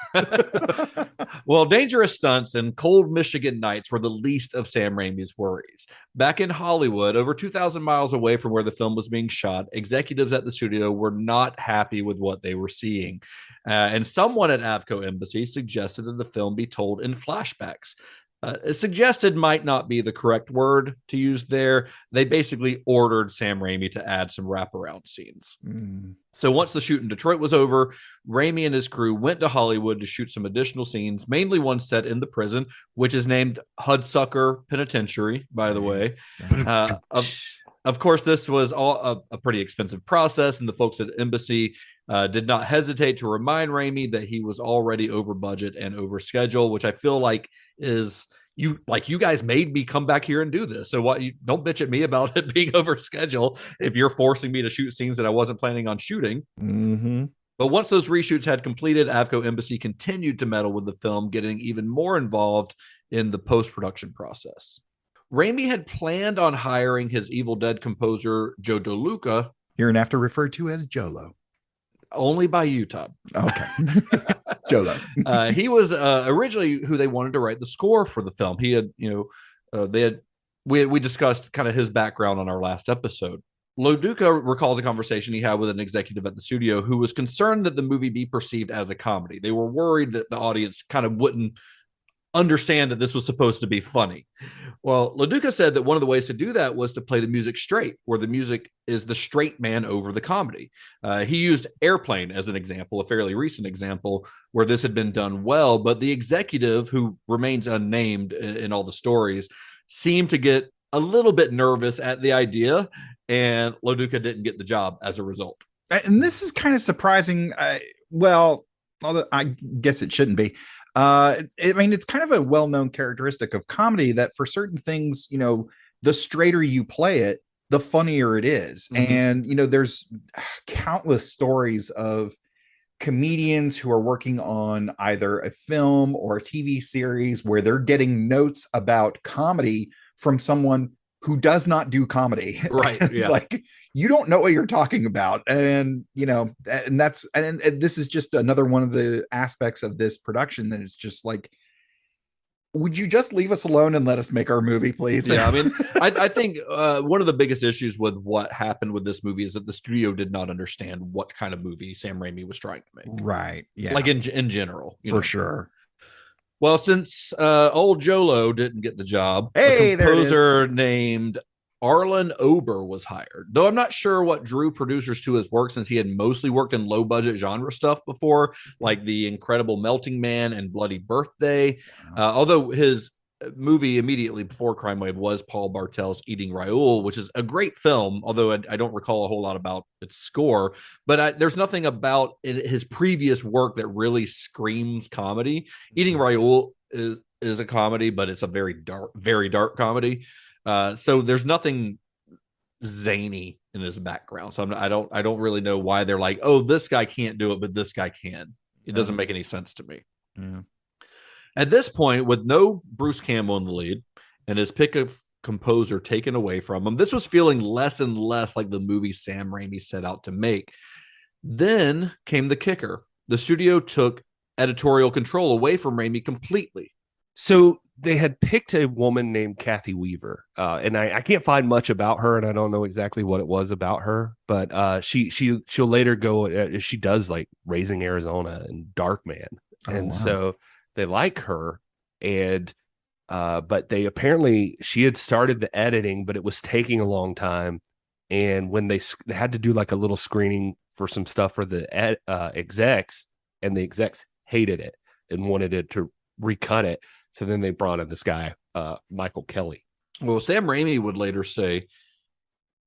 Well, dangerous stunts and cold Michigan nights were the least of Sam Raimi's worries. Back in Hollywood, over 2,000 miles away from where the film was being shot, executives at the studio were not happy with what they were seeing. And someone at Avco Embassy suggested that the film be told in flashbacks. Suggested might not be the correct word to use there. They basically ordered Sam Raimi to add some wraparound scenes. So once the shoot in Detroit was over, Raimi and his crew went to Hollywood to shoot some additional scenes, mainly one set in the prison, which is named Hudsucker Penitentiary, by the way. Of course, this was all a pretty expensive process, and the folks at Embassy did not hesitate to remind Raimi that he was already over budget and over schedule, which I feel like is you guys made me come back here and do this. So what, you don't bitch at me about it being over schedule if you're forcing me to shoot scenes that I wasn't planning on shooting. Mm-hmm. But once those reshoots had completed, Avco Embassy continued to meddle with the film, getting even more involved in the post-production process. Raimi had planned on hiring his Evil Dead composer, Joe DeLuca. Hereinafter referred to as Jolo. Only by you, Todd. Okay. Jolo. He was originally who they wanted to write the score for the film. He had, we discussed kind of his background on our last episode. Loduca recalls a conversation he had with an executive at the studio who was concerned that the movie be perceived as a comedy. They were worried that the audience kind of wouldn't understand that this was supposed to be funny. Well, Loduca said that one of the ways to do that was to play the music straight, where the music is the straight man over the comedy. He used Airplane as an example, a fairly recent example where this had been done well, but the executive, who remains unnamed in all the stories, seemed to get a little bit nervous at the idea, and Loduca didn't get the job as a result. And this is kind of surprising. Although I guess it shouldn't be. I mean, it's kind of a well-known characteristic of comedy that for certain things, the straighter you play it, the funnier it is. Mhm. And there's countless stories of comedians who are working on either a film or a TV series where they're getting notes about comedy from someone who does not do comedy. Right. It's Yeah. like, you don't know what you're talking about. And, and that's, and this is just another one of the aspects of this production that is just like, would you just leave us alone and let us make our movie, please? Yeah, I mean, I think one of the biggest issues with what happened with this movie is that the studio did not understand what kind of movie Sam Raimi was trying to make. Right. Yeah. Like in general. For sure. Well, since old Jolo didn't get the job, Hey, a there it is. composer named Arlen Ober was hired. Though I'm not sure what drew producers to his work, since he had mostly worked in low-budget genre stuff before, like The Incredible Melting Man and Bloody Birthday. Although his movie immediately before CRIMEWAVE was Paul Bartel's Eating Raoul, which is a great film, although I don't recall a whole lot about its score. But there's nothing about his previous work that really screams comedy. Eating Raoul is a comedy, but it's a very dark comedy. So there's nothing zany in his background. So I don't really know why they're like, oh, this guy can't do it, but this guy can. It doesn't make any sense to me. Yeah. At this point, with no Bruce Campbell in the lead and his pick of composer taken away from him, this was feeling less and less like the movie Sam Raimi set out to make. Then came the kicker. The studio took editorial control away from Raimi completely. So they had picked a woman named Kathy Weaver, and I can't find much about her, and I don't know exactly what it was about her, but she'll later go. She does like Raising Arizona and Darkman, and so they like her, and but they apparently she had started the editing, but it was taking a long time, and when they had to do like a little screening for some stuff for the execs, and the execs hated it and wanted it to recut it. So then they brought in this guy, Michael Kelly. Well, Sam Raimi would later say,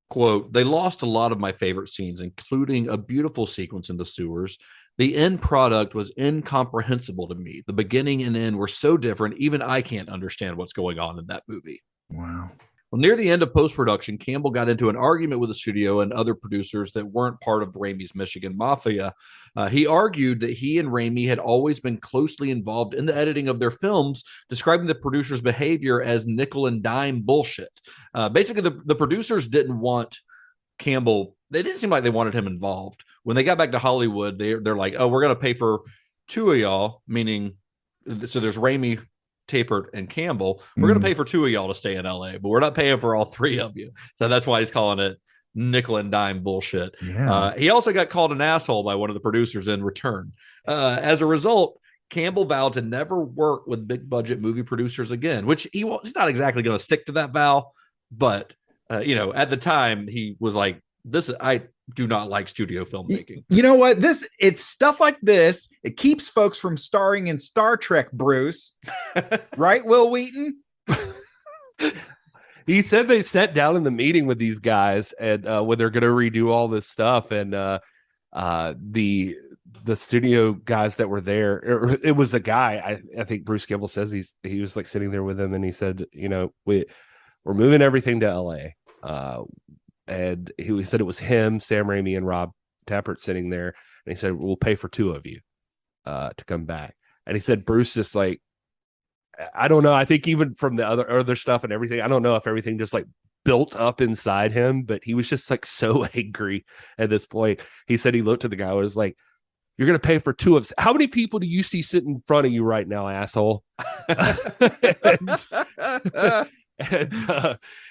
quote, "They lost a lot of my favorite scenes, including a beautiful sequence in the sewers. The end product was incomprehensible to me. The beginning and end were so different, even I can't understand what's going on in that movie." Wow. Well, near the end of post-production, Campbell got into an argument with the studio and other producers that weren't part of Raimi's Michigan Mafia. He argued that he and Raimi had always been closely involved in the editing of their films, describing the producers' behavior as nickel and dime bullshit. Basically, the producers didn't want Campbell. They didn't seem like they wanted him involved. When they got back to Hollywood, they're like, oh, we're going to pay for two of y'all, meaning, so there's Raimi, Tapert, and Campbell. We're going to pay for two of y'all to stay in LA, but we're not paying for all three of you. So that's why he's calling it nickel and dime bullshit. Yeah. He also got called an asshole by one of the producers in return. As a result, Campbell vowed to never work with big budget movie producers again, which he's not exactly going to stick to that vow, but at the time he was like, I do not like studio filmmaking. You know what? It's stuff like this. It keeps folks from starring in Star Trek, Bruce. Right, Will Wheaton? He said they sat down in the meeting with these guys and when they're going to redo all this stuff, and the studio guys that were there, it was a guy. I think Bruce Campbell says he was like sitting there with them, and he said, we're moving everything to LA. And he said it was him, Sam Raimi, and Rob Tapert sitting there. And he said, we'll pay for two of you to come back. And he said, Bruce just like, I don't know. I think even from the other stuff and everything, I don't know if everything just like built up inside him, but he was just like so angry at this point. He said he looked at the guy and was like, you're going to pay for two of us. How many people do you see sitting in front of you right now, asshole? And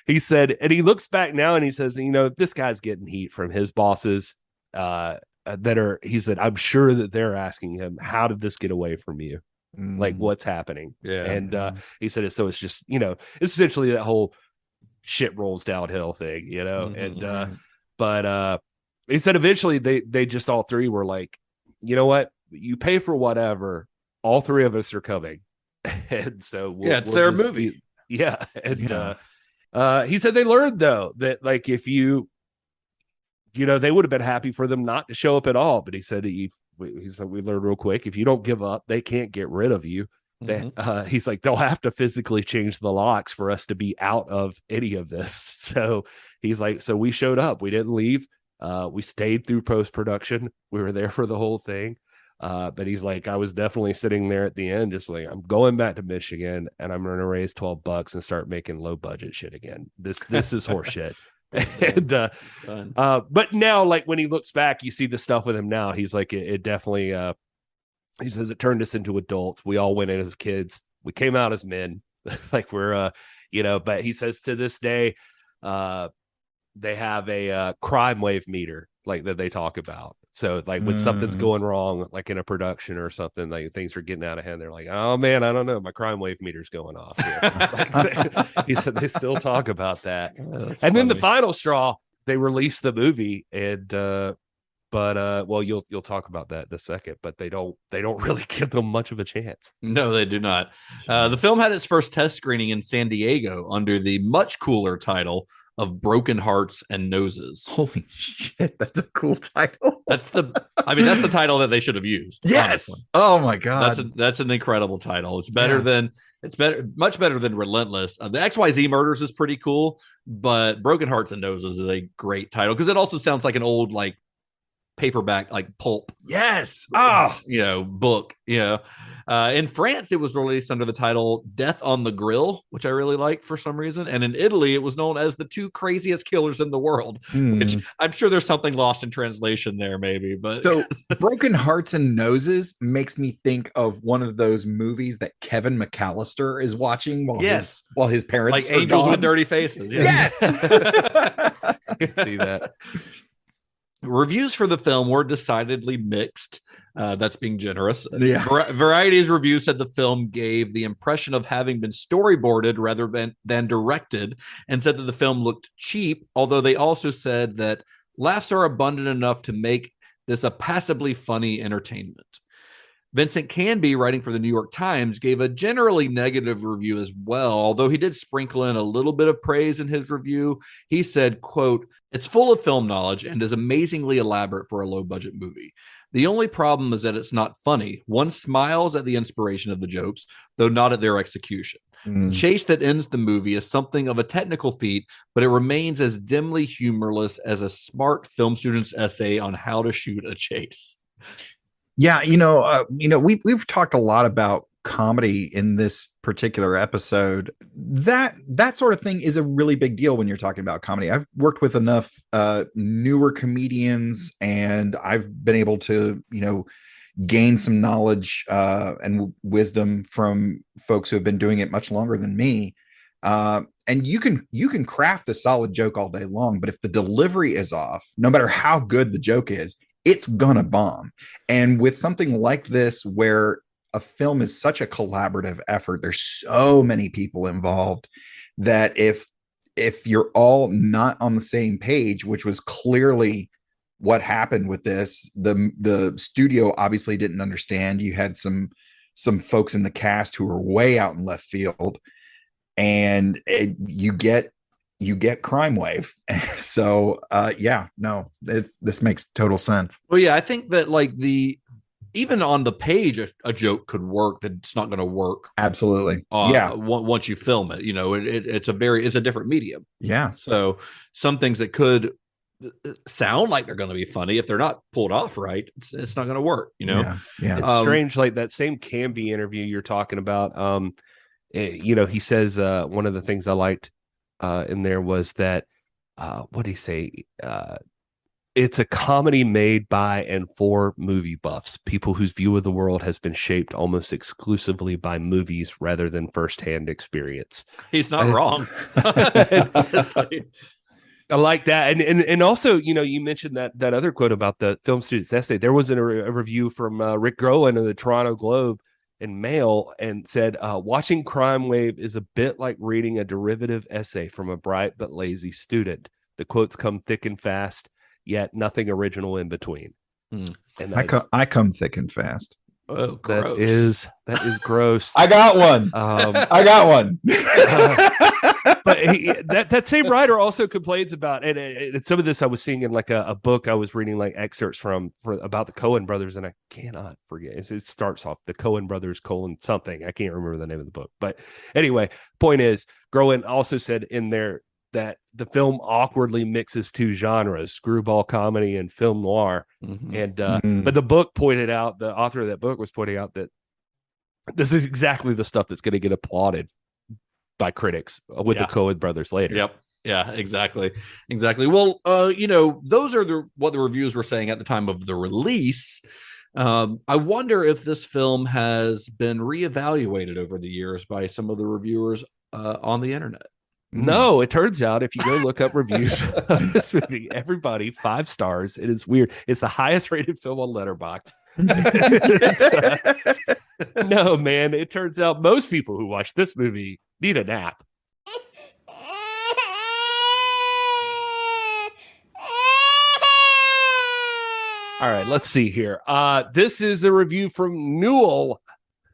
he said, and he looks back now and he says, this guy's getting heat from his bosses he said, I'm sure that they're asking him, how did this get away from you? Like, what's happening? Yeah. And he said, so it's just, it's essentially that whole shit rolls downhill thing, and but he said eventually they just all three were like, you know what, you pay for whatever, all three of us are coming. And so it's their movie. Yeah. And he said they learned though that like if they would have been happy for them not to show up at all, but he said he's like, we learned real quick, if you don't give up, they can't get rid of you. He's like, they'll have to physically change the locks for us to be out of any of this. So he's like, so we showed up. We didn't leave. We stayed through post-production. We were there for the whole thing. But he's like, I was definitely sitting there at the end, just like, I'm going back to Michigan and I'm going to raise $12 and start making low budget shit again. This is horseshit. And but now, like, when he looks back, you see the stuff with him now. He's like, it definitely, he says it turned us into adults. We all went in as kids. We came out as men. Like, we're, but he says to this day, they have a CRIMEWAVE meter, like, that they talk about. So, like, when something's going wrong, like in a production or something, like things are getting out of hand, they're like, oh man, I don't know, my CRIMEWAVE meter's going off here. He said they still talk about that. And then the final straw, they released the movie, and well, you'll talk about that in a second, but they don't really give them much of a chance. No, they do not. The film had its first test screening in San Diego under the much cooler title of Broken Hearts and Noses. Holy shit, that's a cool title. That's the title that they should have used. Yes. Honestly. Oh my god. That's an incredible title. It's much better than Relentless. The XYZ Murders is pretty cool, but Broken Hearts and Noses is a great title because it also sounds like an old, like, paperback, like pulp. Yes. Book. In France, it was released under the title Death on the Grill, which I really liked for some reason. And in Italy, it was known as The Two Craziest Killers in the World, which I'm sure there's something lost in translation there, maybe. But so Broken Hearts and Noses makes me think of one of those movies that Kevin McAllister is watching while his parents like are Angels gone. with Dirty Faces. Yes. I can see that. Reviews for the film were decidedly mixed. That's being generous. Yeah. Variety's review said the film gave the impression of having been storyboarded rather than directed, and said that the film looked cheap, although they also said that laughs are abundant enough to make this a passably funny entertainment. Vincent Canby, writing for the New York Times, gave a generally negative review as well, although he did sprinkle in a little bit of praise in his review. He said, quote, "It's full of film knowledge and is amazingly elaborate for a low-budget movie. The only problem is that it's not funny. One smiles at the inspiration of the jokes, though not at their execution. The chase that ends the movie is something of a technical feat, but it remains as dimly humorless as a smart film student's essay on how to shoot a chase." Yeah, we've talked a lot about comedy in this particular episode. That sort of thing is a really big deal when you're talking about comedy. I've worked with enough newer comedians, and I've been able to, gain some knowledge and wisdom from folks who have been doing it much longer than me. And you can craft a solid joke all day long, but if the delivery is off, no matter how good the joke is, it's gonna bomb. And with something like this, where a film is such a collaborative effort, there's so many people involved, that if you're all not on the same page, which was clearly what happened with this, the studio obviously didn't understand. You had some folks in the cast who were way out in left field, and you get CRIMEWAVE. So this makes total sense. Well, yeah, I think that, like, even on the page, a joke could work that's not going to work. Absolutely. Once you film it, it's a different medium. Yeah. So some things that could sound like they're going to be funny, if they're not pulled off right, it's not going to work. Yeah. It's strange. Like that same Canby interview you're talking about. He says one of the things I liked in there was that what did he say? It's a comedy made by and for movie buffs, people whose view of the world has been shaped almost exclusively by movies rather than firsthand experience. He's not wrong. I like that. And also, you mentioned that other quote about the film student's essay. There was a review from Rick Groen of the Toronto Globe and Mail, and said, watching CRIMEWAVE is a bit like reading a derivative essay from a bright but lazy student. The quotes come thick and fast, yet nothing original in between. And I come thick and fast. Oh, gross. That is gross. I got one. I got one. But that same writer also complains about, and some of this I was seeing in like a book I was reading like excerpts from about the Coen brothers, and I cannot forget. It starts off the Coen brothers something. I can't remember the name of the book, but anyway, point is, Groen also said in there that the film awkwardly mixes two genres, screwball comedy and film noir. And but the book pointed out, the author of that book was pointing out that this is exactly the stuff that's going to get applauded by critics with the Coen brothers later. Yep. Yeah, exactly. Well, those are what the reviews were saying at the time of the release. I wonder if this film has been reevaluated over the years by some of the reviewers on the internet. No, it turns out if you go look up reviews of this movie, everybody 5 stars. It is weird. It's the highest rated film on Letterboxd. No, man, it turns out most people who watch this movie need a nap. All right, let's see here. This is a review from Newell.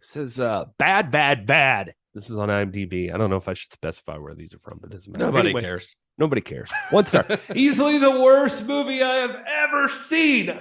It says, bad. This is on IMDb. I don't know if I should specify where these are from, but it doesn't matter. Nobody cares. Nobody cares. 1 star. Easily the worst movie I have ever seen.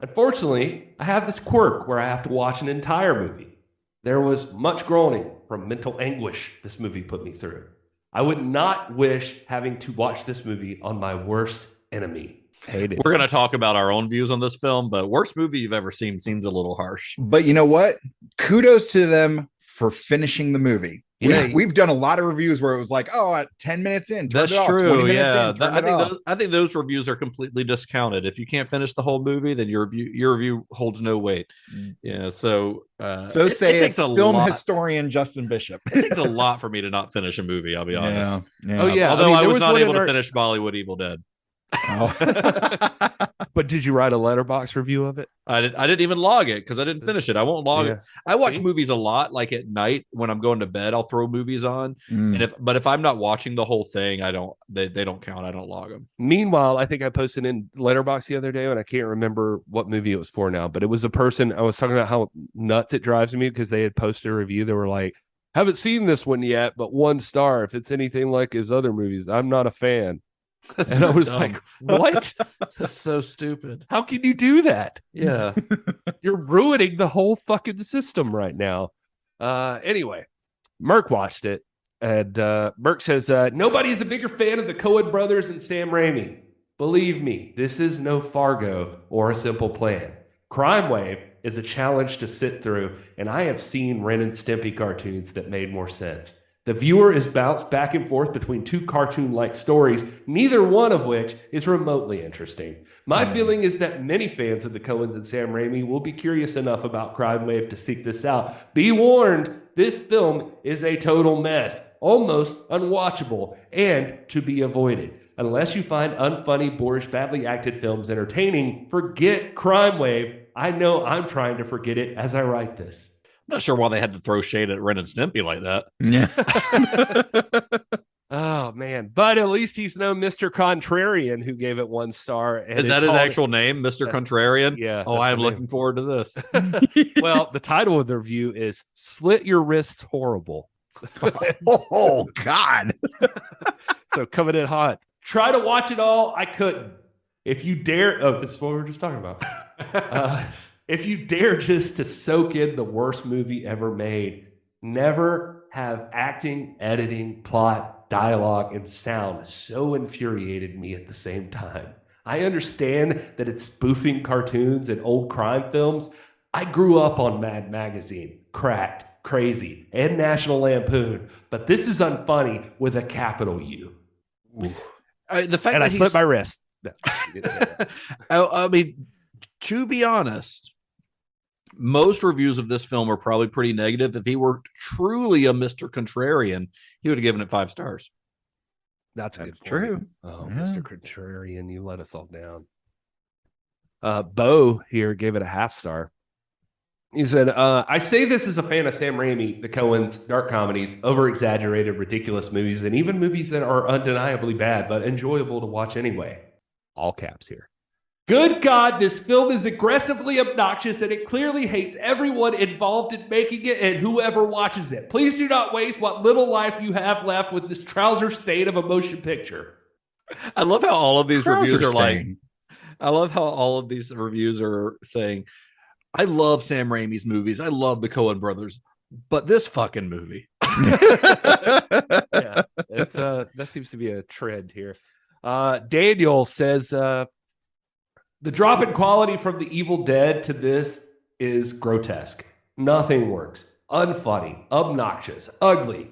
Unfortunately, I have this quirk where I have to watch an entire movie. There was much groaning from mental anguish this movie put me through. I would not wish having to watch this movie on my worst enemy. Hated. We're going to talk about our own views on this film, but worst movie you've ever seen seems a little harsh. But you know what? Kudos to them for finishing the movie. Yeah. We've done a lot of reviews where it was like, at 10 minutes in, that's it off, true. 20 minutes in, I think those reviews are completely discounted. If you can't finish the whole movie, then your review holds no weight. Yeah. So it takes a film historian Justin Bishop. It takes a lot for me to not finish a movie. I'll be honest. Yeah. Oh yeah. Although I was not able to finish Bollywood Evil Dead. But did you write a letterbox review of it? I didn't even log it because I didn't finish it. I won't log it. I watch movies a lot, like at night when I'm going to bed. I'll throw movies on, and if I'm not watching the whole thing, they don't count. I don't log them. Meanwhile, I think I posted in Letterboxd the other day, and I can't remember what movie it was for now, but it was a person I was talking about how nuts it drives me because they had posted a review. They were like, "Haven't seen this one yet, but 1 star. If it's anything like his other movies, I'm not a fan." And I was like, what? That's so stupid. How can you do that? Yeah. You're ruining the whole fucking system right now. Anyway, Merck watched it, and Merck says, nobody's a bigger fan of the Coen brothers than Sam Raimi. Believe me, this is no Fargo or A Simple Plan. CRIMEWAVE is a challenge to sit through, and I have seen Ren and Stimpy cartoons that made more sense. The viewer is bounced back and forth between 2 cartoon-like stories, neither one of which is remotely interesting. My feeling is that many fans of the Coens and Sam Raimi will be curious enough about CRIMEWAVE to seek this out. Be warned, this film is a total mess, almost unwatchable, and to be avoided. Unless you find unfunny, boorish, badly acted films entertaining, forget CRIMEWAVE. I know I'm trying to forget it as I write this. I'm not sure why they had to throw shade at Ren and Stimpy like that. Yeah. Oh, man. But at least he's no Mr. Contrarian who gave it 1 star. And is that his actual name, Mr. Contrarian? Yeah. Oh, I am looking forward to this. Well, the title of the review is Slit Your Wrists Horrible. Oh, God. So coming in hot. Try to watch it all. I couldn't. If you dare. Oh, this is what we were just talking about. If you dare just to soak in the worst movie ever made, never have acting, editing, plot, dialogue, and sound so infuriated me at the same time. I understand that it's spoofing cartoons and old crime films. I grew up on Mad Magazine, Cracked, Crazy, and National Lampoon, but this is unfunny with a capital U. The fact and that I slit my wrist. No, I mean, to be honest, most reviews of this film are probably pretty negative. If he were truly a Mr. Contrarian, he would have given it 5 stars. That's true. Oh, yeah. Mr. Contrarian, you let us all down. Bo here gave it a 0.5 star. He said, I say this as a fan of Sam Raimi, the Coens, dark comedies, over-exaggerated, ridiculous movies, and even movies that are undeniably bad, but enjoyable to watch anyway. All caps here. Good God, this film is aggressively obnoxious and it clearly hates everyone involved in making it and whoever watches it. Please do not waste what little life you have left with this trouser stain of a motion picture. I love how all of these reviews are stain. I love how all of these reviews are saying, I love Sam Raimi's movies. I love the Coen Brothers, but this fucking movie. Yeah, that seems to be a trend here. Daniel says, the drop in quality from The Evil Dead to this is grotesque. Nothing works. Unfunny, obnoxious, ugly,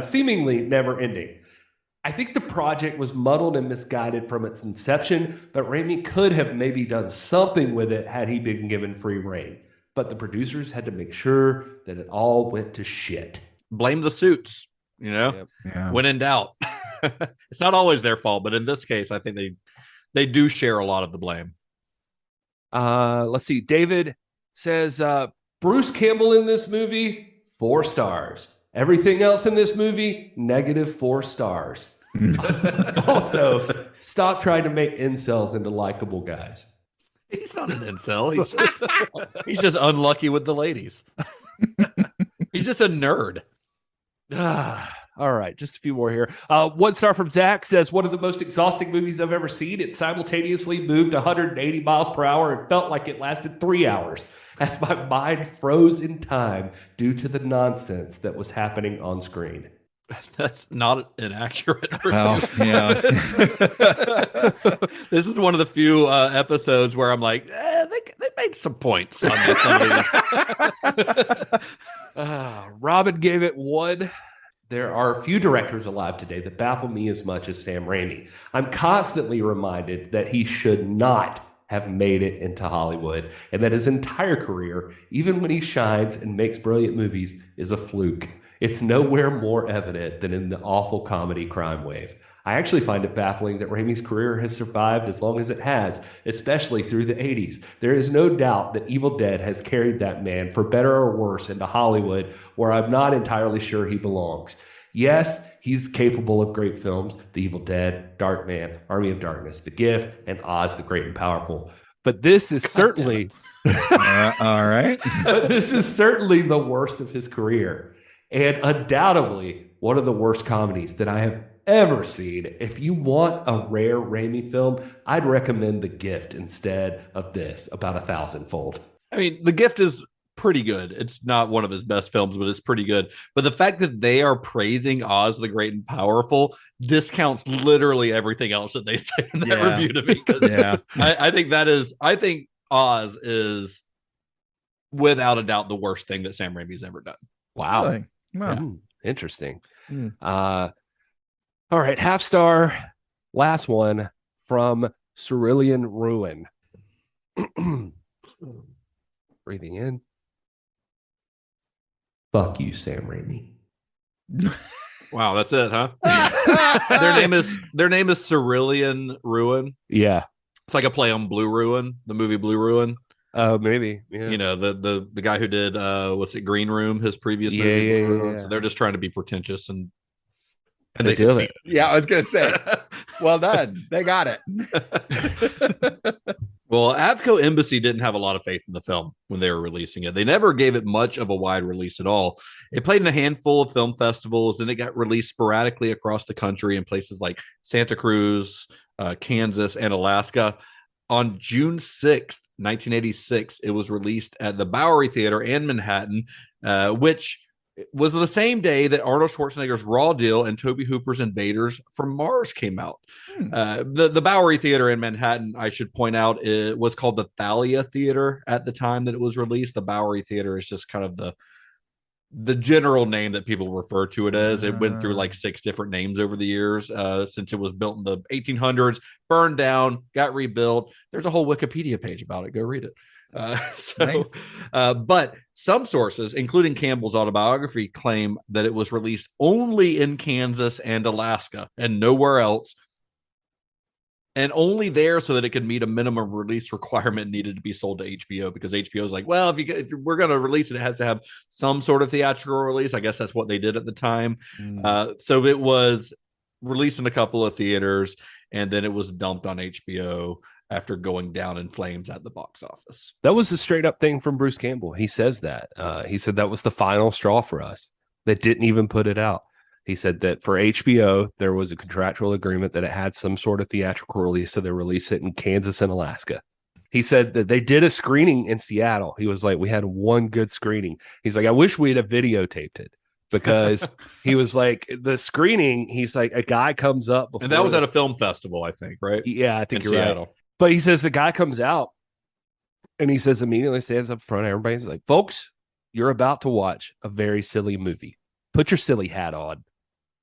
seemingly never ending. I think the project was muddled and misguided from its inception, but Raimi could have maybe done something with it had he been given free rein. But the producers had to make sure that it all went to shit. Blame the suits, you know, Yep. Yeah. when in doubt. It's not always their fault, but in this case, I think they do share a lot of the blame. Let's see. David says, Bruce Campbell in this movie, 4 stars. Everything else in this movie, -4 stars. Also, stop trying to make incels into likable guys. He's not an incel. He's just unlucky with the ladies. He's just a nerd. All right, just a few more here. 1 star from Zach says, one of the most exhausting movies I've ever seen. It simultaneously moved 180 miles per hour and felt like it lasted 3 hours as my mind froze in time due to the nonsense that was happening on screen. That's not an accurate review. Well, yeah. This is one of the few episodes where I'm like, they made some points on this. Some of these. Robin gave it 1. There are a few directors alive today that baffle me as much as Sam Raimi. I'm constantly reminded that he should not have made it into Hollywood and that his entire career, even when he shines and makes brilliant movies, is a fluke. It's nowhere more evident than in the awful comedy CRIMEWAVE. I actually find it baffling that Raimi's career has survived as long as it has, especially through the 80s. There is no doubt that Evil Dead has carried that man, for better or worse, into Hollywood, where I'm not entirely sure he belongs. Yes, he's capable of great films, The Evil Dead, Darkman, Army of Darkness, The Gift, and Oz the Great and Powerful. But this is certainly... all right. But this is certainly the worst of his career. And undoubtedly one of the worst comedies that I have ever seen. If you want a rare Raimi film, I'd recommend The Gift instead of this about 1,000-fold. I mean, The Gift is pretty good. It's not one of his best films, but it's pretty good. But the fact that they are praising Oz the Great and Powerful discounts literally everything else that they say in that review to me. Yeah. I think Oz is without a doubt the worst thing that Sam Raimi's ever done. Wow. Really? Wow. Yeah. Interesting. All right, 1/2 star. Last one from Cerulean Ruin. Breathing in. Fuck you, Sam Raimi. Wow, that's it, huh? their name is Cerulean Ruin. Yeah. It's like a play on Blue Ruin, the movie Blue Ruin. Maybe. Yeah. You know, the guy who did what's it, Green Room, his previous movie. Yeah. So they're just trying to be pretentious and they do it. Yeah, I was gonna say, well done. They got it. Well, Avco Embassy didn't have a lot of faith in the film when they were releasing it. They never gave it much of a wide release at all. It played in a handful of film festivals, and it got released sporadically across the country in places like Santa Cruz, Kansas, and Alaska. On June 6th, 1986, it was released at the Bowery Theater in Manhattan, which was the same day that Arnold Schwarzenegger's Raw Deal and Tobe Hooper's Invaders from Mars came out. The Bowery Theater in Manhattan, I should point out, it was called the Thalia Theater at the time that it was released. The Bowery Theater is just kind of the general name that people refer to it as. It went through like 6 different names over the years since it was built in the 1800s, burned down, got rebuilt. There's a whole Wikipedia page about it. Go read it. Nice. But some sources, including Campbell's autobiography, claim that it was released only in Kansas and Alaska and nowhere else, and only there so that it could meet a minimum release requirement needed to be sold to HBO, because HBO is like, well, if we're going to release it, it has to have some sort of theatrical release. I guess that's what they did at the time. So it was released in a couple of theaters, and then it was dumped on HBO after going down in flames at the box office. That was the straight up thing from Bruce Campbell. He says that. He said that was the final straw for us. They didn't even put it out. He said that for HBO, there was a contractual agreement that it had some sort of theatrical release, so they released it in Kansas and Alaska. He said that they did a screening in Seattle. He was like, we had one good screening. He's like, I wish we'd have videotaped it, because he was like, the screening, he's like, a guy comes up. And that was at a film festival, I think, right? Yeah, I think in you're Seattle. right. But he says the guy comes out and he says, immediately stands up front. Everybody's like, folks, you're about to watch a very silly movie. Put your silly hat on.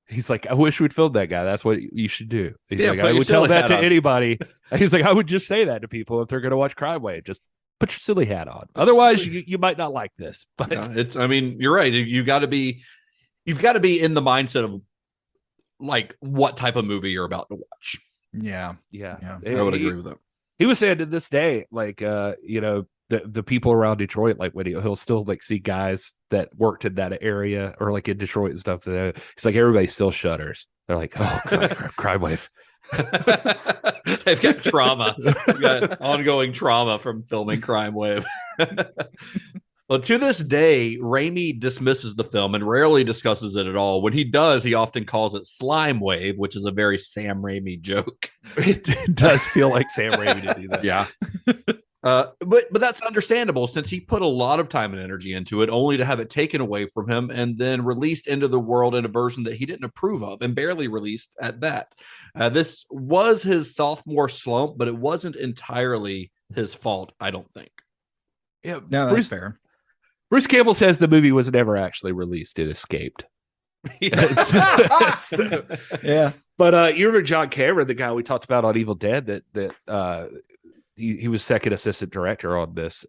He's like, I wish we'd filmed that guy. That's what you should do. He's like, I would tell that to anybody. He's like, I would just say that to people if they're going to watch CRIMEWAVE. Just put your silly hat on. Otherwise, you might not like this. But it's, I mean, you're right. You've got to be in the mindset of like what type of movie you're about to watch. Yeah. I would agree with that. He was saying to this day, like, the people around Detroit, like when he'll still like see guys that worked in that area or like in Detroit and stuff. He's like, everybody still shudders. They're like, oh, CRIMEWAVE. They've got trauma. They've got ongoing trauma from filming CRIMEWAVE. Well, to this day, Raimi dismisses the film and rarely discusses it at all. When he does, he often calls it Slime Wave, which is a very Sam Raimi joke. It does feel like Sam Raimi to do that. Yeah. But that's understandable, since he put a lot of time and energy into it, only to have it taken away from him and then released into the world in a version that he didn't approve of, and barely released at that. This was his sophomore slump, but it wasn't entirely his fault, I don't think. Yeah, no, that's fair. Bruce Campbell says the movie was never actually released. It escaped. Yeah. But you remember John Cameron, the guy we talked about on Evil Dead, that he was second assistant director on this,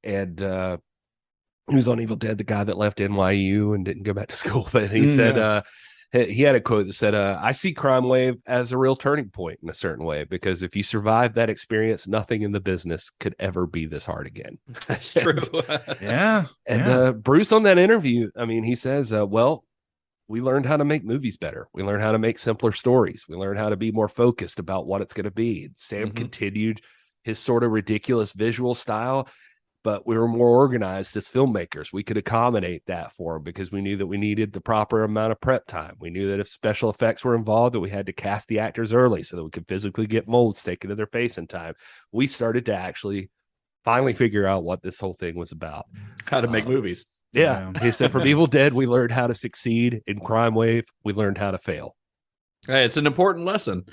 and he was on Evil Dead, the guy that left NYU and didn't go back to school. But he said he had a quote that said, I see CRIMEWAVE as a real turning point in a certain way, because if you survive that experience, nothing in the business could ever be this hard again. That's true. Yeah. And Bruce, on that interview, I mean, he says, well, we learned how to make movies better. We learned how to make simpler stories. We learned how to be more focused about what it's going to be. Sam continued his sort of ridiculous visual style, but we were more organized as filmmakers. We could accommodate that for him because we knew that we needed the proper amount of prep time. We knew that if special effects were involved, that we had to cast the actors early so that we could physically get molds taken to their face in time. We started to actually finally figure out what this whole thing was about. How to make movies. Yeah. He said, from Evil Dead, we learned how to succeed. In CRIMEWAVE, we learned how to fail. Hey, it's an important lesson.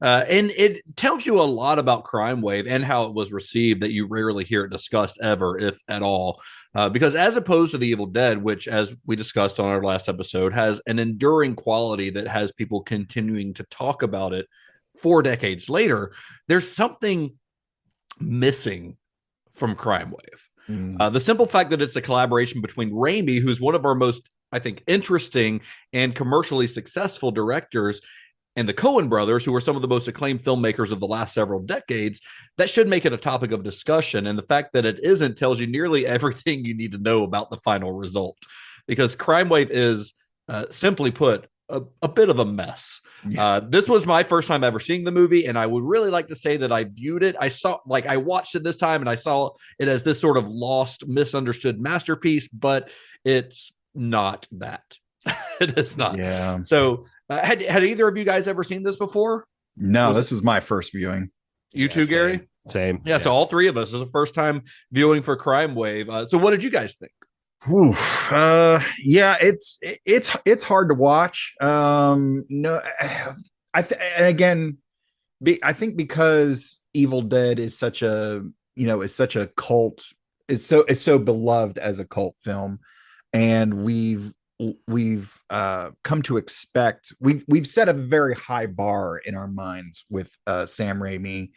And it tells you a lot about CRIMEWAVE and how it was received that you rarely hear it discussed ever, if at all. Because as opposed to The Evil Dead, which, as we discussed on our last episode, has an enduring quality that has people continuing to talk about it 4 decades later, there's something missing from CRIMEWAVE. The simple fact that it's a collaboration between Raimi, who's one of our most, I think, interesting and commercially successful directors, and the Coen Brothers, who are some of the most acclaimed filmmakers of the last several decades, that should make it a topic of discussion. And the fact that it isn't tells you nearly everything you need to know about the final result, because CRIMEWAVE is, simply put, a bit of a mess. This was my first time ever seeing the movie, and I would really like to say that I viewed it. I watched it this time, and I saw it as this sort of lost, misunderstood masterpiece, but it's not that. It's not. Yeah. So, had either of you guys ever seen this before? No, this was my first viewing. You too, Gary? Same. Yeah, so all three of us. This is the first time viewing for CRIMEWAVE. So what did you guys think? Yeah, it's hard to watch. No, I think because Evil Dead is such a cult, is so beloved as a cult film, and we've come to expect, we've set a very high bar in our minds with Sam Raimi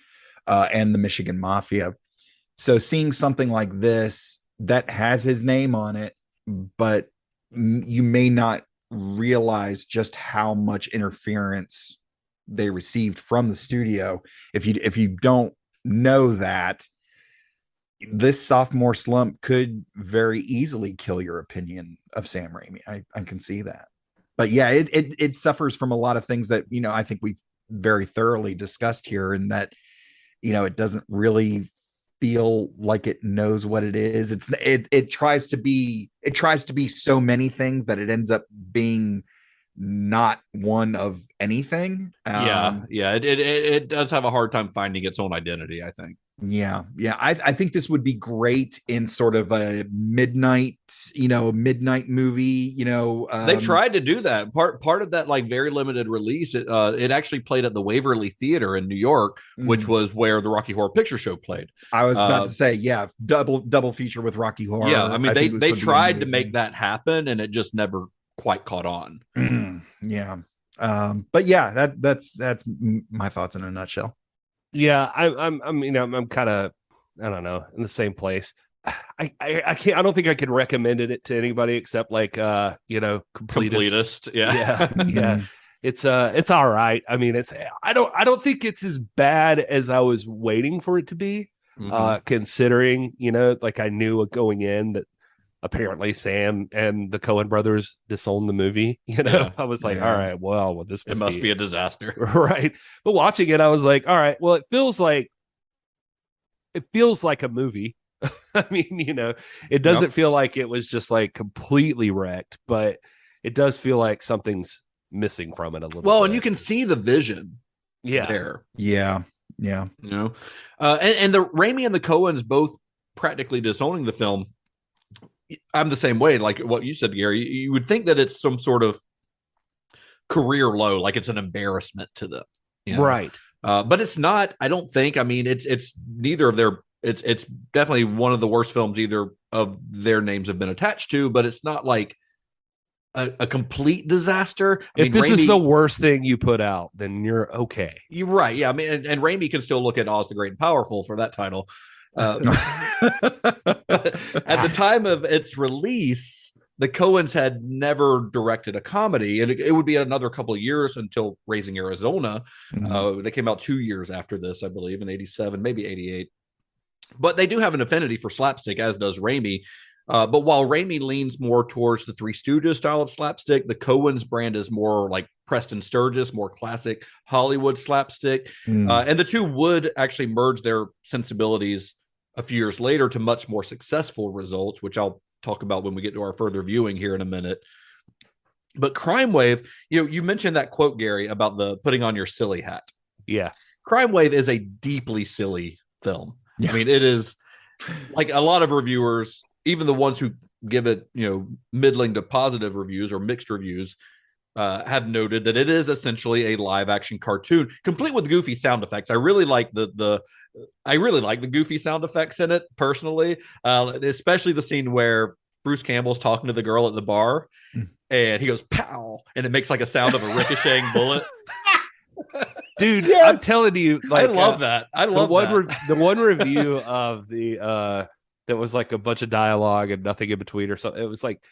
and the Michigan Mafia. So seeing something like this that has his name on it, but you may not realize just how much interference they received from the studio. If you don't know that, this sophomore slump could very easily kill your opinion of Sam Raimi. I can see that. But yeah, it suffers from a lot of things that, I think we've very thoroughly discussed here, and that it doesn't really feel like it knows what it is. It tries to be so many things that it ends up being not one of anything. It does have a hard time finding its own identity, I think. I think this would be great in sort of a midnight movie. They tried to do that. Part of that like very limited release. It actually played at the Waverly Theater in New York, which was where the Rocky Horror Picture Show played. I was about to say, double feature with Rocky Horror. Yeah, I mean they tried to make that happen, and it just never quite caught on. But yeah, that's my thoughts in a nutshell. Yeah, I'm kind of, I don't know, in the same place. I don't think I could recommend it to anybody except like completist. Yeah. It's all right. I mean, I don't think it's as bad as I was waiting for it to be. Considering, like I knew going in that apparently Sam and the Coen brothers disowned the movie. I was like, all right, well, this must be a disaster. Right. But watching it, I was like, all right, well, it feels like a movie. I mean, it doesn't feel like it was just like completely wrecked, but it does feel like something's missing from it a little bit. And you can see the vision there. And the Raimi and the Coens both practically disowning the film. I'm the same way, like what you said, Gary. You would think that it's some sort of career low, like it's an embarrassment to them, right? But it's not. I don't think. I mean, it's neither of their. It's definitely one of the worst films either of their names have been attached to. But it's not like a complete disaster. If this is the worst thing you put out, then you're okay. You're right. Yeah. I mean, and Raimi can still look at Oz the Great and Powerful for that title. At the time of its release, the Coens had never directed a comedy, and it would be another couple of years until Raising Arizona. They came out 2 years after this, I believe, in 87, maybe 88. But they do have an affinity for slapstick, as does Raimi. But while Raimi leans more towards the Three Stooges style of slapstick, the Coens brand is more like Preston Sturges, more classic Hollywood slapstick. And the two would actually merge their sensibilities a few years later to much more successful results, which I'll talk about when we get to our further viewing here in a minute. But CRIMEWAVE, you mentioned that quote, Gary, about the putting on your silly hat. Yeah. CRIMEWAVE is a deeply silly film. I mean, it is like a lot of reviewers, even the ones who give it, middling to positive reviews or mixed reviews, have noted that it is essentially a live action cartoon, complete with goofy sound effects. I really like the goofy sound effects in it personally, especially the scene where Bruce Campbell's talking to the girl at the bar, and he goes "pow," and it makes like a sound of a ricocheting bullet. Dude, yes. I'm telling you, like, I love that. I love the one review of the that was like a bunch of dialogue and nothing in between or something. It was like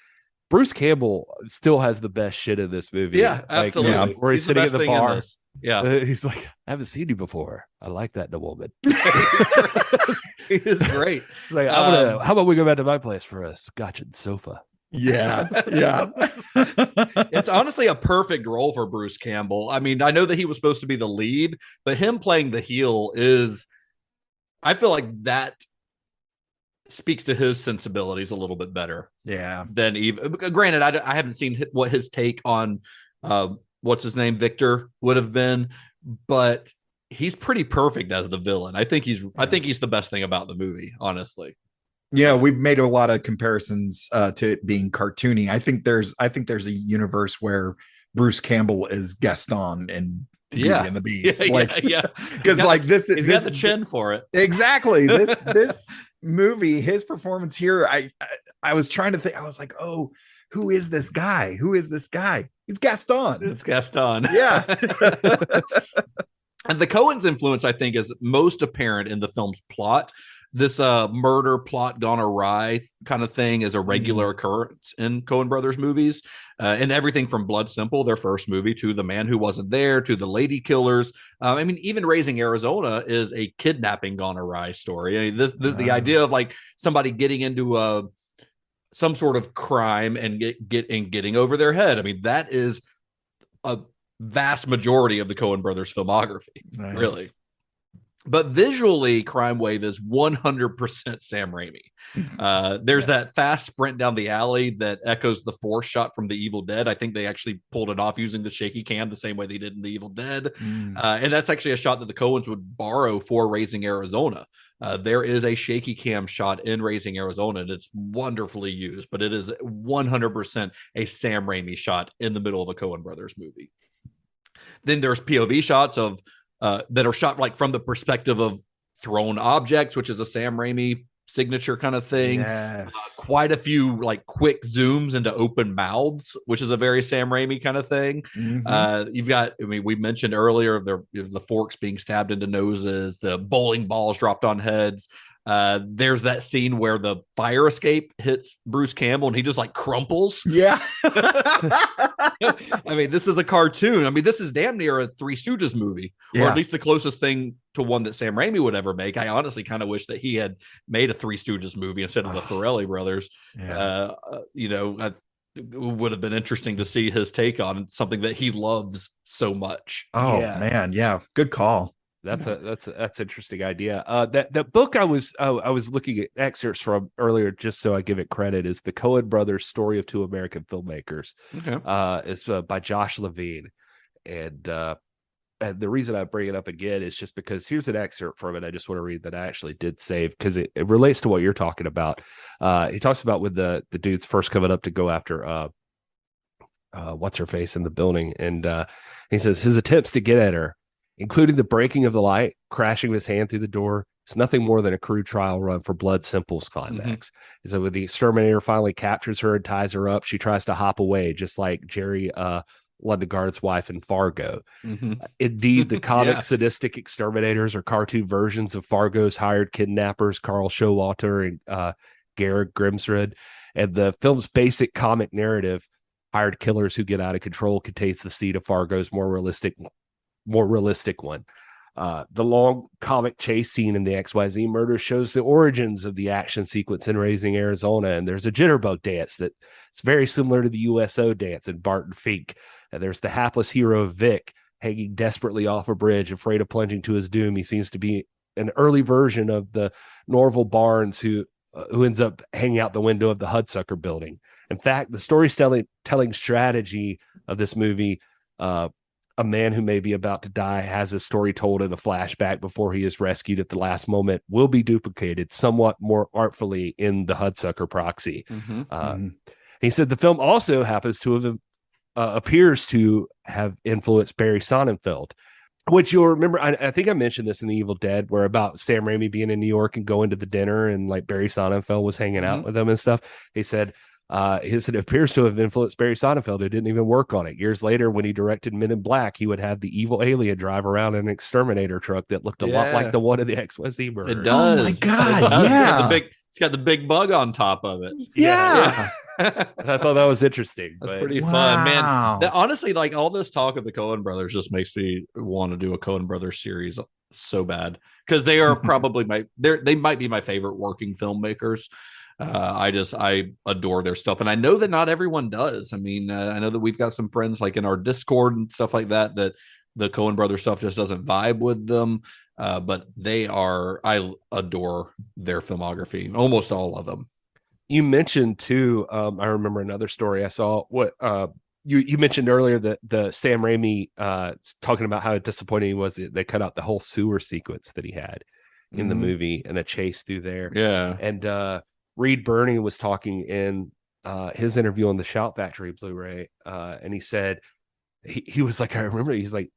Bruce Campbell still has the best shit in this movie. Yeah, absolutely. Like, where he's sitting at the bar. Yeah, he's like, I haven't seen you before. I like that in a woman. He is great. Like, how about we go back to my place for a scotch and sofa? Yeah. It's honestly a perfect role for Bruce Campbell. I mean, I know that he was supposed to be the lead, but him playing the heel is, I feel like that speaks to his sensibilities a little bit better. Yeah. Than even, granted, I haven't seen what his take on what's his name, Victor, would have been, but he's pretty perfect as the villain. I think he's the best thing about the movie, honestly. Yeah, we've made a lot of comparisons to it being cartoony. I think there's a universe where Bruce Campbell is Gaston in Beauty and the Beast. Because he's got the chin for it. Exactly. This movie, his performance here, I was trying to think. I was like, oh, who is this guy? It's Gaston. It's Gaston. Yeah. And the Coens' influence, I think, is most apparent in the film's plot. This murder plot gone awry kind of thing is a regular occurrence in Coen Brothers movies, and everything from Blood Simple, their first movie, to The Man Who Wasn't There, to The Lady Killers. I mean, even Raising Arizona is a kidnapping gone awry story. I mean, the idea of like somebody getting into some sort of crime and getting over their head. I mean, that is a vast majority of the Coen Brothers filmography, really. But visually, Crime Wave is 100% Sam Raimi. There's that fast sprint down the alley that echoes the force shot from The Evil Dead. I think they actually pulled it off using the shaky cam the same way they did in The Evil Dead. And that's actually a shot that the Coens would borrow for Raising Arizona. There is a shaky cam shot in Raising Arizona, and it's wonderfully used, but it is 100% a Sam Raimi shot in the middle of a Coen Brothers movie. Then there's POV shots of that are shot like from the perspective of thrown objects, which is a Sam Raimi signature kind of thing. Yes. Quite a few like quick zooms into open mouths, which is a very Sam Raimi kind of thing. You've got, I mean, we mentioned earlier the forks being stabbed into noses, the bowling balls dropped on heads. There's that scene where the fire escape hits Bruce Campbell and he just like crumples. Yeah. I mean, this is a cartoon. I mean, this is damn near a Three Stooges movie, or at least the closest thing to one that Sam Raimi would ever make. I honestly kind of wish that he had made a Three Stooges movie instead of the Farrelly brothers. It would have been interesting to see his take on something that he loves so much. Oh man. Yeah. Good call. That's an interesting idea. That book I was looking at excerpts from earlier, just so I give it credit, is the Coen Brothers: Story of Two American Filmmakers. Okay. It's by Josh Levine, and the reason I bring it up again is just because here's an excerpt from it. I just want to read that I actually did save because it relates to what you're talking about. He talks about when the dudes first coming up to go after what's her face in the building, and he says his attempts to get at her, including the breaking of the light, crashing his hand through the door, it's nothing more than a crude trial run for Blood Simple's climax. So when the exterminator finally captures her and ties her up, she tries to hop away, just like Jerry Lundegaard's wife in Fargo. Indeed, the comic sadistic exterminators are cartoon versions of Fargo's hired kidnappers, Carl Showalter and Garrett Grimsrud. And the film's basic comic narrative, hired killers who get out of control, contains the seed of Fargo's more realistic one. The long comic chase scene in the XYZ murder shows the origins of the action sequence in Raising Arizona, and there's a jitterbug dance that's very similar to the USO dance in Barton Fink. And there's the hapless hero Vic hanging desperately off a bridge, afraid of plunging to his doom. He seems to be an early version of the Norval Barnes who ends up hanging out the window of the Hudsucker building. In fact, the storytelling strategy of this movie, a man who may be about to die has his story told in a flashback before he is rescued at the last moment, will be duplicated somewhat more artfully in the Hudsucker Proxy. He said the film also happens to have appears to have influenced Barry Sonnenfeld, which you'll remember. I think I mentioned this in The Evil Dead, where about Sam Raimi being in New York and going to the dinner and like Barry Sonnenfeld was hanging out with him and stuff. He said, it appears to have influenced Barry Sonnenfeld, who didn't even work on it. Years later, when he directed Men in Black, he would have the evil alien drive around in an exterminator truck that looked a lot like the one in the XYZ murder. It does. Oh my God. It's got the big bug on top of it. Yeah. I thought that was interesting. That's pretty fun, man. Honestly, like all this talk of the Coen Brothers just makes me want to do a Coen Brothers series so bad, because they are probably they might be my favorite working filmmakers. I adore their stuff, and I know that not everyone does. I mean, I know that we've got some friends like in our Discord and stuff like that the Coen Brothers stuff just doesn't vibe with them. But I adore their filmography, almost all of them. You mentioned too, I remember another story I saw. What you mentioned earlier, that the Sam Raimi talking about how disappointing he was that they cut out the whole sewer sequence that he had in the movie and a chase through there. Yeah, and Reed Birney was talking in his interview on the Shout Factory Blu-ray, and he said he was like, I remember he's like,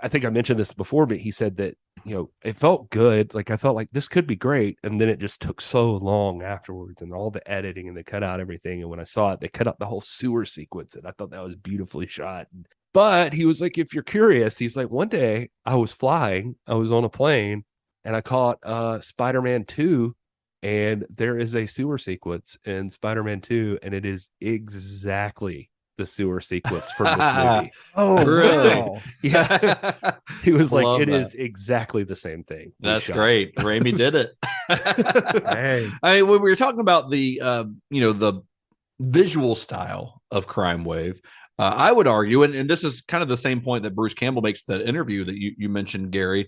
I think I mentioned this before, but he said that, it felt good. Like I felt like this could be great. And then it just took so long afterwards, and all the editing, and they cut out everything. And when I saw it, they cut out the whole sewer sequence, and I thought that was beautifully shot. But he was like, if you're curious, he's like, one day I was on a plane, and I caught Spider-Man 2, and there is a sewer sequence in Spider-Man 2, and it is exactly the sewer sequence from this movie. Oh, really? Wow. Yeah. He was like, Love it that. is exactly the same thing. That's great. Raimi did it. Hey. I mean, when we were talking about the the visual style of Crime Wave, I would argue, and this is kind of the same point that Bruce Campbell makes in the interview that you mentioned, Gary.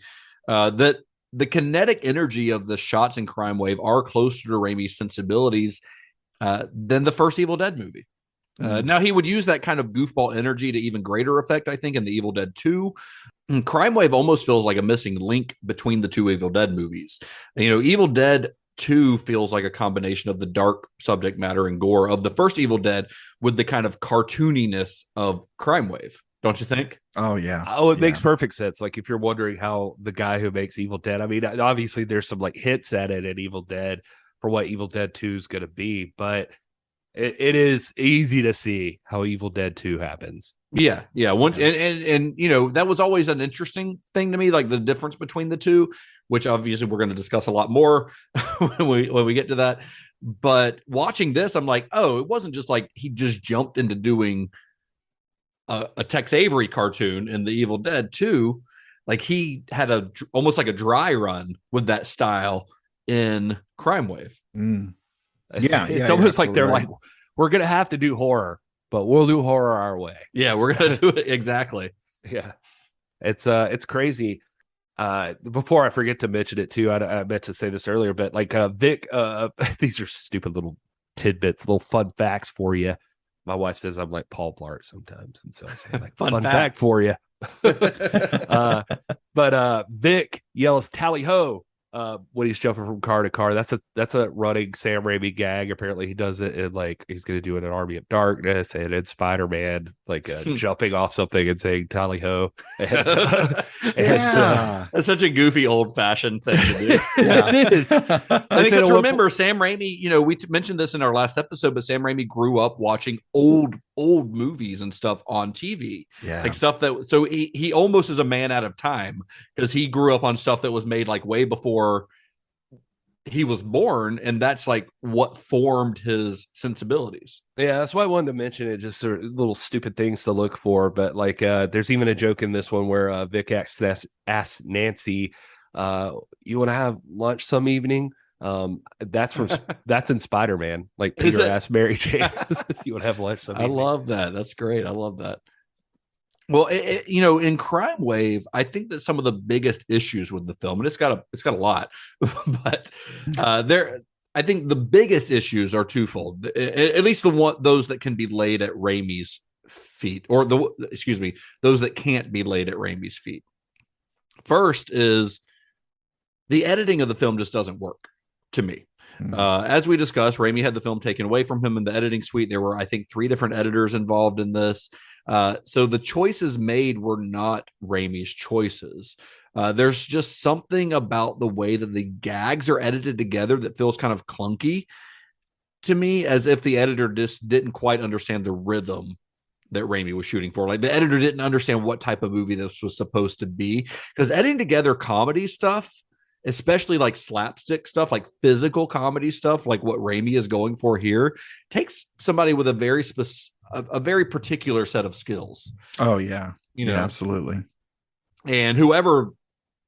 that the kinetic energy of the shots in Crime Wave are closer to Raimi's sensibilities than the first Evil Dead movie. Now, he would use that kind of goofball energy to even greater effect, I think, in the Evil Dead 2. And Crime Wave almost feels like a missing link between the two Evil Dead movies. Evil Dead 2 feels like a combination of the dark subject matter and gore of the first Evil Dead with the kind of cartooniness of Crime Wave. Don't you think? Oh, yeah. Oh, it makes perfect sense. Like, if you're wondering how the guy who makes Evil Dead, I mean, obviously there's some like hits at it in Evil Dead for what Evil Dead 2 is going to be, but it is easy to see how Evil Dead 2 happens. Yeah. And that was always an interesting thing to me, like the difference between the two, which obviously we're going to discuss a lot more when we get to that. But watching this, I'm like, oh, it wasn't just like he just jumped into doing a Tex Avery cartoon in the Evil Dead 2. Like, he had almost like a dry run with that style in Crime Wave. It's almost like they're like, we're going to have to do horror, but we'll do horror our way. Yeah, we're going to do it. Exactly. Yeah. It's crazy. Before I forget to mention it too, I meant to say this earlier, but like Vic, these are stupid little tidbits, little fun facts for you. My wife says I'm like Paul Blart sometimes, and so I say like fun fact for you. But Vic yells "Tally ho" when he's jumping from car to car. That's a running Sam Raimi gag. Apparently, he does it in like he's going to do it in Army of Darkness and in Spider-Man, like jumping off something and saying "Tally ho." That's such a goofy, old-fashioned thing to do. It is. I think to remember, Sam Raimi. We mentioned this in our last episode, but Sam Raimi grew up watching old movies and stuff on TV. Yeah, like stuff that. So he almost is a man out of time because he grew up on stuff that was made like way before he was born, and that's like what formed his sensibilities. Yeah, that's why I wanted to mention it, just sort of little stupid things to look for. But like there's even a joke in this one where Vic asks Nancy, you want to have lunch some evening? That's in Spider-Man. Like Peter asked Mary Jane, you want to have lunch some evening? I love that. That's great. I love that. Well, in Crime Wave, I think that some of the biggest issues with the film, and it's got a lot, but I think the biggest issues are twofold. At least those that can be laid at Raimi's feet, or those that can't be laid at Raimi's feet. First is the editing of the film just doesn't work to me. As we discussed, Raimi had the film taken away from him in the editing suite. There were, I think, 3 different editors involved in this. So the choices made were not Raimi's choices. There's just something about the way that the gags are edited together that feels kind of clunky to me, as if the editor just didn't quite understand the rhythm that Raimi was shooting for. Like, the editor didn't understand what type of movie this was supposed to be, because editing together comedy stuff, especially like slapstick stuff, like physical comedy stuff, like what Raimi is going for here, takes somebody with a very particular set of skills. Oh yeah. Yeah, absolutely. And whoever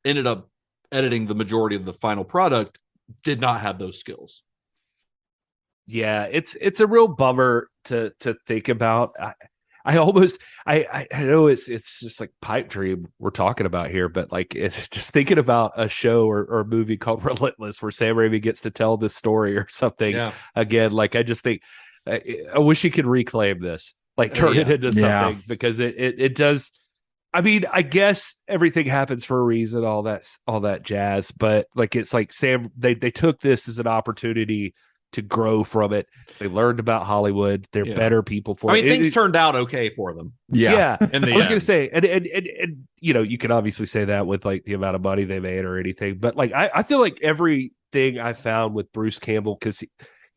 ended up editing the majority of the final product did not have those skills. Yeah, it's a real bummer to think about. I know it's just like pipe dream we're talking about here, but like, it's just thinking about a show or a movie called Relentless where Sam Raimi gets to tell this story or something again. Like, I just think I wish he could reclaim this, like turn it into something, because it does. I mean, I guess everything happens for a reason, all that jazz, but like, it's like Sam, they took this as an opportunity to grow from it. They learned about Hollywood. They're better people for it. I mean, things turned out okay for them. Yeah. I was going to say, and you can obviously say that with like the amount of money they made or anything, but like, I feel like everything I found with Bruce Campbell, because,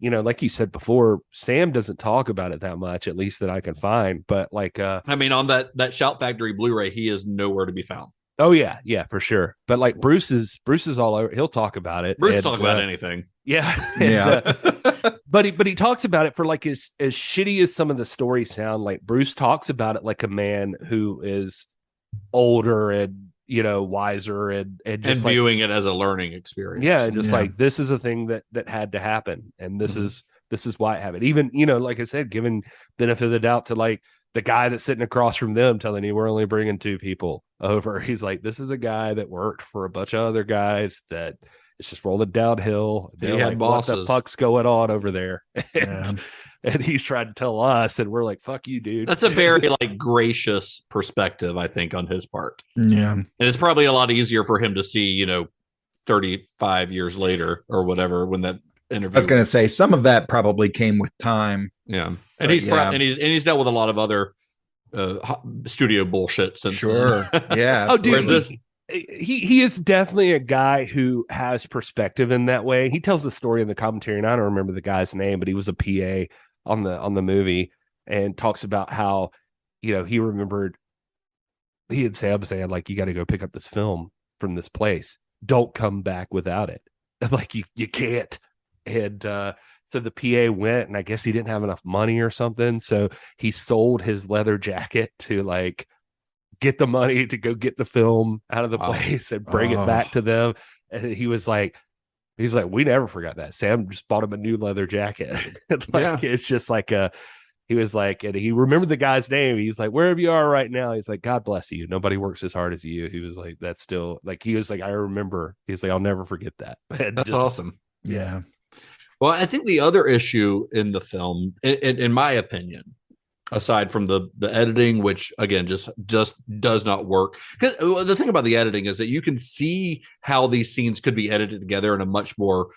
like you said before, Sam doesn't talk about it that much, at least that I can find. But like, I mean, on that Shout Factory Blu-ray, he is nowhere to be found. Oh yeah, for sure. But like Bruce is all over. He'll talk about it. Bruce talks about anything. Yeah. But he talks about it for like as shitty as some of the stories sound. Like, Bruce talks about it like a man who is older and wiser and just viewing it as a learning experience. Yeah, and just like, this is a thing that had to happen, and this is why it happened. Even like I said, given benefit of the doubt to like the guy that's sitting across from them telling you we're only bringing 2 people over. He's like, this is a guy that worked for a bunch of other guys that it's just rolling downhill. They're like, what the fuck's going on over there? And he's trying to tell us, and we're like, fuck you, dude. That's a very like gracious perspective, I think, on his part. Yeah. And it's probably a lot easier for him to see, 35 years later or whatever when that interview. I was going to say some of that probably came with time. Yeah. And he's dealt with a lot of other studio bullshit since then. Yeah. Oh, dude, he is definitely a guy who has perspective in that way. He tells the story in the commentary, and I don't remember the guy's name, but he was a PA on the movie, and talks about how, he remembered he had Sam saying, like, you got to go pick up this film from this place. Don't come back without it. Like, you can't. And so the PA went, and I guess he didn't have enough money or something. So he sold his leather jacket to like get the money to go get the film out of the place and bring it back to them. And he was like, we never forgot that. Sam just bought him a new leather jacket. It's just like he was like, and he remembered the guy's name. He's like, wherever you are right now. He's like, God bless you. Nobody works as hard as you. He was like, that's still like, he was like, I remember. He's like, I'll never forget that. That's awesome. Yeah. Well, I think the other issue in the film, in my opinion, aside from the editing, which again just does not work, because the thing about the editing is that you can see how these scenes could be edited together in a much more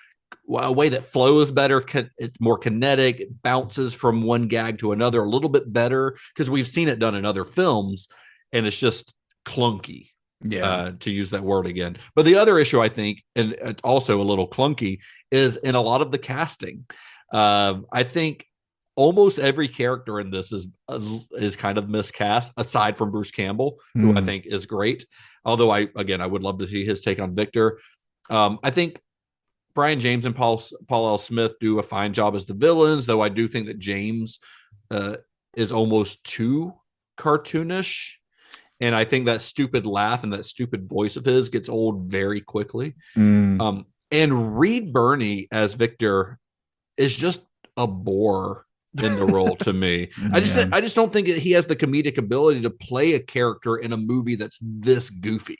a way that flows better. It's more kinetic. It bounces from one gag to another a little bit better, because we've seen it done in other films, and it's just clunky. To use that word again. But the other issue, I think, and it's also a little clunky, is in a lot of the casting. I think almost every character in this is kind of miscast, aside from Bruce Campbell, who I think is great. Although I would love to see his take on Victor. I think Brian James and Paul L. Smith do a fine job as the villains, though I do think that James is almost too cartoonish. And I think that stupid laugh and that stupid voice of his gets old very quickly. And Reed Birney as Victor is just a bore in the role to me. I just don't think he has the comedic ability to play a character in a movie that's this goofy.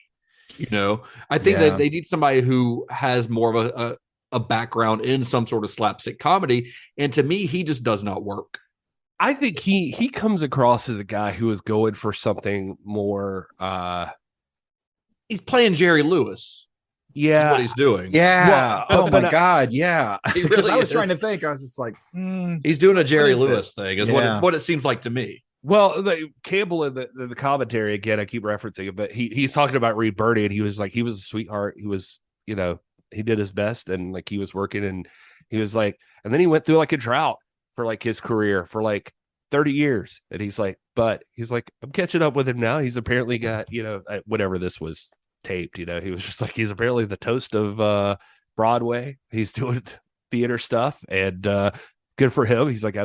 I think that they need somebody who has more of a background in some sort of slapstick comedy. And to me, he just does not work. I think he comes across as a guy who is going for something more. He's playing Jerry Lewis. Yeah, what he's doing. Yeah. Oh my God. Yeah. Really I was trying to think. I was just like, he's doing a Jerry Lewis thing. Is what it seems like to me. Well, Campbell in the commentary again. I keep referencing it, but he's talking about Reed Birney, and he was like, he was a sweetheart. He was, he did his best, and like he was working, and he was like, and then he went through like a drought for like his career for like 30 years. And he's like, I'm catching up with him now. He's apparently got, whatever this was taped, he was just like, he's apparently the toast of Broadway. He's doing theater stuff, and good for him. He's like,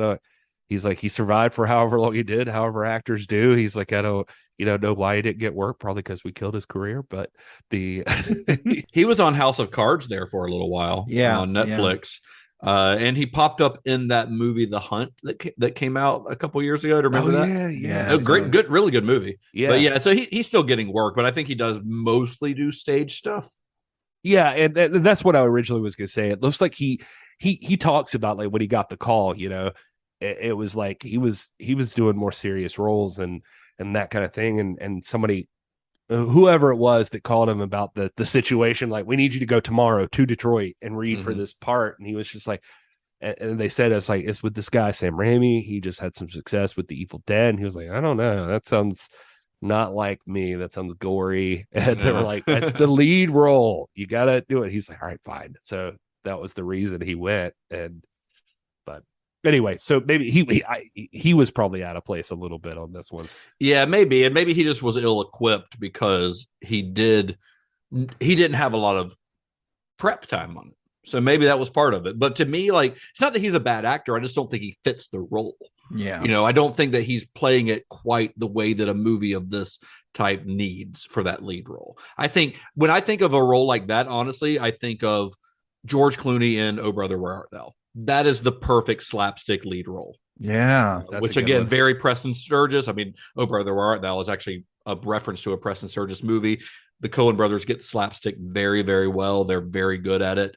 he survived for however long he did, however actors do. He's like, I don't, know why he didn't get work, probably because we killed his career. But he was on House of Cards there for a little while on Netflix. And he popped up in that movie, The Hunt, that came out a couple years ago. Do you remember that? Yeah. Good, really good movie. Yeah. But so he's still getting work, but I think he does mostly do stage stuff. Yeah, and that's what I originally was going to say. It looks like he talks about like when he got the call. It was like he was doing more serious roles and that kind of thing. And somebody, whoever it was that called him about the situation, like, we need you to go tomorrow to Detroit and read for this part. And he was just like, and they said, it's with this guy, Sam Raimi. He just had some success with The Evil Dead. And he was like, I don't know. That sounds not like me. That sounds gory. And they were like, that's the lead role. You got to do it. He's like, all right, fine. So that was the reason he went. But anyway, so maybe he was probably out of place a little bit on this one. Yeah, maybe. And maybe he just was ill-equipped because he didn't have a lot of prep time on it. So maybe that was part of it. But to me, like, it's not that he's a bad actor. I just don't think he fits the role. Yeah. I don't think that he's playing it quite the way that a movie of this type needs for that lead role. I think when I think of a role like that, honestly, I think of George Clooney in Oh Brother, Where Art Thou? That is the perfect slapstick lead role. Yeah. Which again, very Preston Sturges. I mean, Oh Brother Where Art Thou is actually a reference to a Preston Sturges movie. The Coen brothers get the slapstick very, very well. They're very good at it.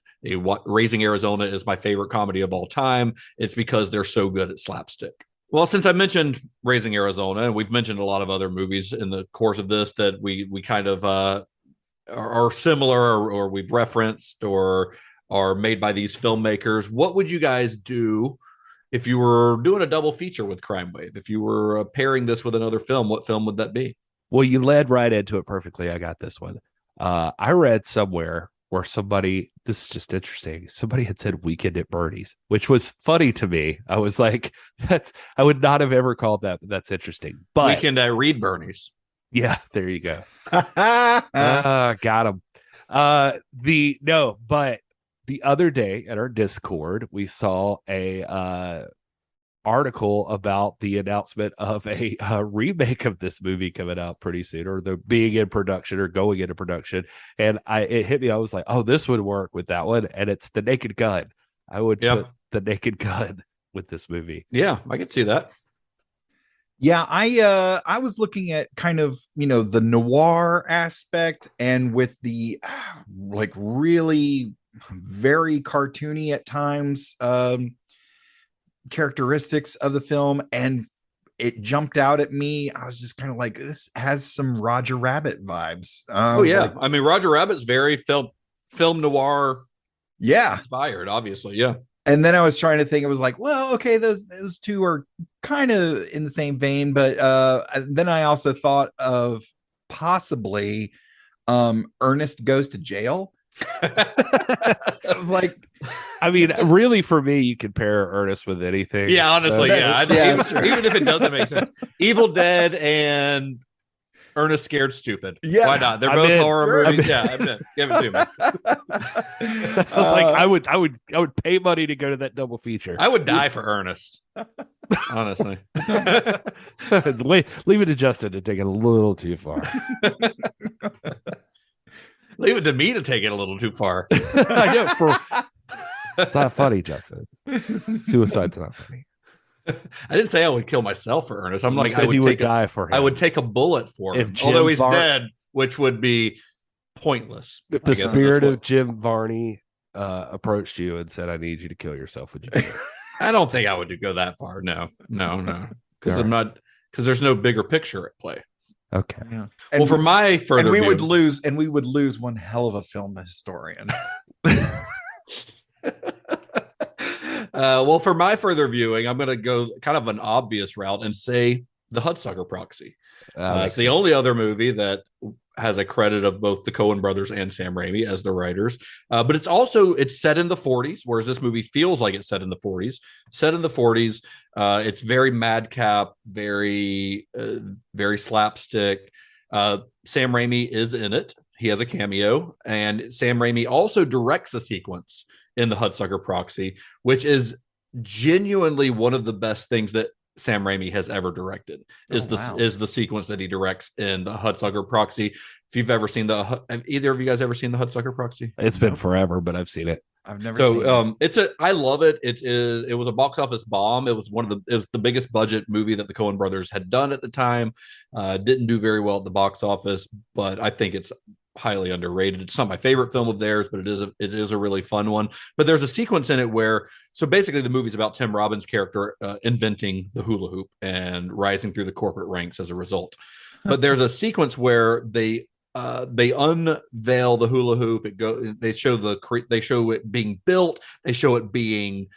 Raising Arizona is my favorite comedy of all time. It's because they're so good at slapstick. Well, since I mentioned Raising Arizona, and we've mentioned a lot of other movies in the course of this that we kind of are similar or we've referenced or are made by these filmmakers, what would you guys do if you were doing a double feature with CRIMEWAVE? If you were pairing this with another film, what film would that be? Well, you led right into it perfectly. I got this one. I read somewhere where somebody, this is just interesting, somebody had said Weekend at Bernie's, which was funny to me. I was like, I would not have ever called that, but that's interesting. But Weekend at Reed Bernie's. Yeah, there you go. Got him. But the other day at our Discord, we saw a article about the announcement of a remake of this movie coming out pretty soon, or the being in production or going into production. And it hit me. I was like, oh, this would work with that one. And it's The Naked Gun. I would put The Naked Gun with this movie. Yeah, I could see that. Yeah, I was looking at kind of, the noir aspect, and with the like really very cartoony at times characteristics of the film, and it jumped out at me. I was just kind of like, this has some Roger Rabbit vibes. I mean, Roger Rabbit's very film noir inspired, obviously. Yeah. And then I was trying to think, it was like, well, okay, those two are kind of in the same vein, but then I also thought of possibly Ernest Goes to Jail. I was like, I mean, really, for me, you could pair Ernest with anything. Yeah, honestly, even if it doesn't make sense. Evil Dead and Ernest Scared Stupid. Yeah, why not? They're both horror movies. I'm in. Give it to me. That sounds like I would pay money to go to that double feature. I would die for Ernest. Honestly, leave it to Justin to take it a little too far. Leave it to me to take it a little too far. I know. It's not funny, Justin. Suicide's not funny. I didn't say I would kill myself for Ernest. I'm like, I would die for him. I would take a bullet for him, although he's dead, which would be pointless. If the spirit of Jim Varney approached you and said, "I need you to kill yourself," would you do it? I don't think I would go that far. No, because I'm not. Because there's no bigger picture at play. Okay. Yeah. Well, for my further, we would lose one hell of a film historian. Well, for my further viewing, I'm going to go kind of an obvious route and say The Hudsucker Proxy. It's the only other movie that has a credit of both the Coen brothers and Sam Raimi as the writers. But it's set in the 40s, whereas this movie feels like it's set in the 40s. Set in the 40s. It's very madcap, very slapstick. Sam Raimi is in it. He has a cameo, and Sam Raimi also directs a sequence in the Hudsucker Proxy, which is genuinely one of the best things that Sam Raimi has ever directed. Is the sequence that he directs in the Hudsucker Proxy. If you've ever seen have either of you guys ever seen the Hudsucker Proxy? It's been forever, but I've seen it. I've never seen it. I love it. It was a box office bomb. It was the biggest budget movie that the Coen brothers had done at the time. Didn't do very well at the box office, but I think it's highly underrated. It's not my favorite film of theirs, but it is a really fun one. But there's a sequence in it where, so basically the movie's about Tim Robbins' character inventing the hula hoop and rising through the corporate ranks as a result. But there's a sequence where they unveil the hula hoop. They show it being built. They show it being,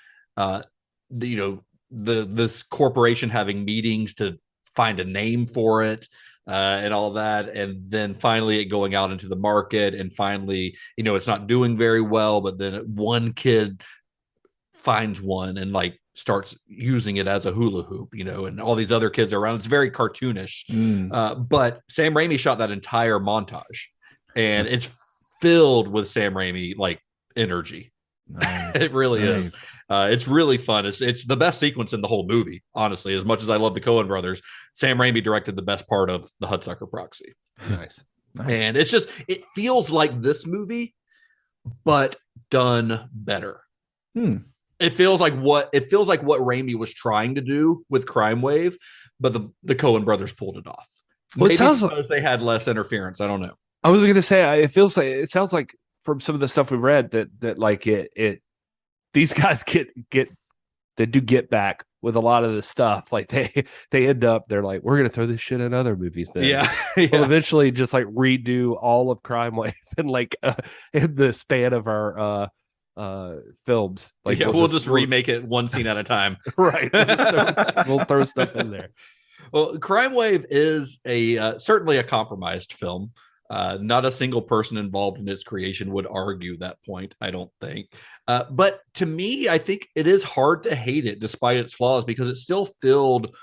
this corporation having meetings to find a name for it. And all that, and then finally it going out into the market, and finally, it's not doing very well, but then one kid finds one and like starts using it as a hula hoop, and all these other kids are around. It's very cartoonish. But Sam Raimi shot that entire montage, and it's filled with Sam Raimi like energy. Nice. It really is. It's really fun. It's the best sequence in the whole movie, honestly. As much as I love the Coen brothers, Sam Raimi directed the best part of the Hudsucker Proxy. Nice. And it feels like this movie, but done better. It feels like what Raimi was trying to do with Crime Wave, but the Coen brothers pulled it off. Well, Maybe it sounds because they had less interference. I don't know. I was going to say it sounds like from some of the stuff we read that like these guys they do get back with a lot of the stuff. Like they end up, they're like, we're going to throw this shit in other movies then. Yeah. We'll eventually just like redo all of Crime Wave and like in the span of our films. Like we'll just remake it one scene at a time. Right. We'll throw stuff in there. Well, Crime Wave is certainly a compromised film. Not a single person involved in its creation would argue that point, I don't think. But to me, I think it is hard to hate it despite its flaws because it's still filled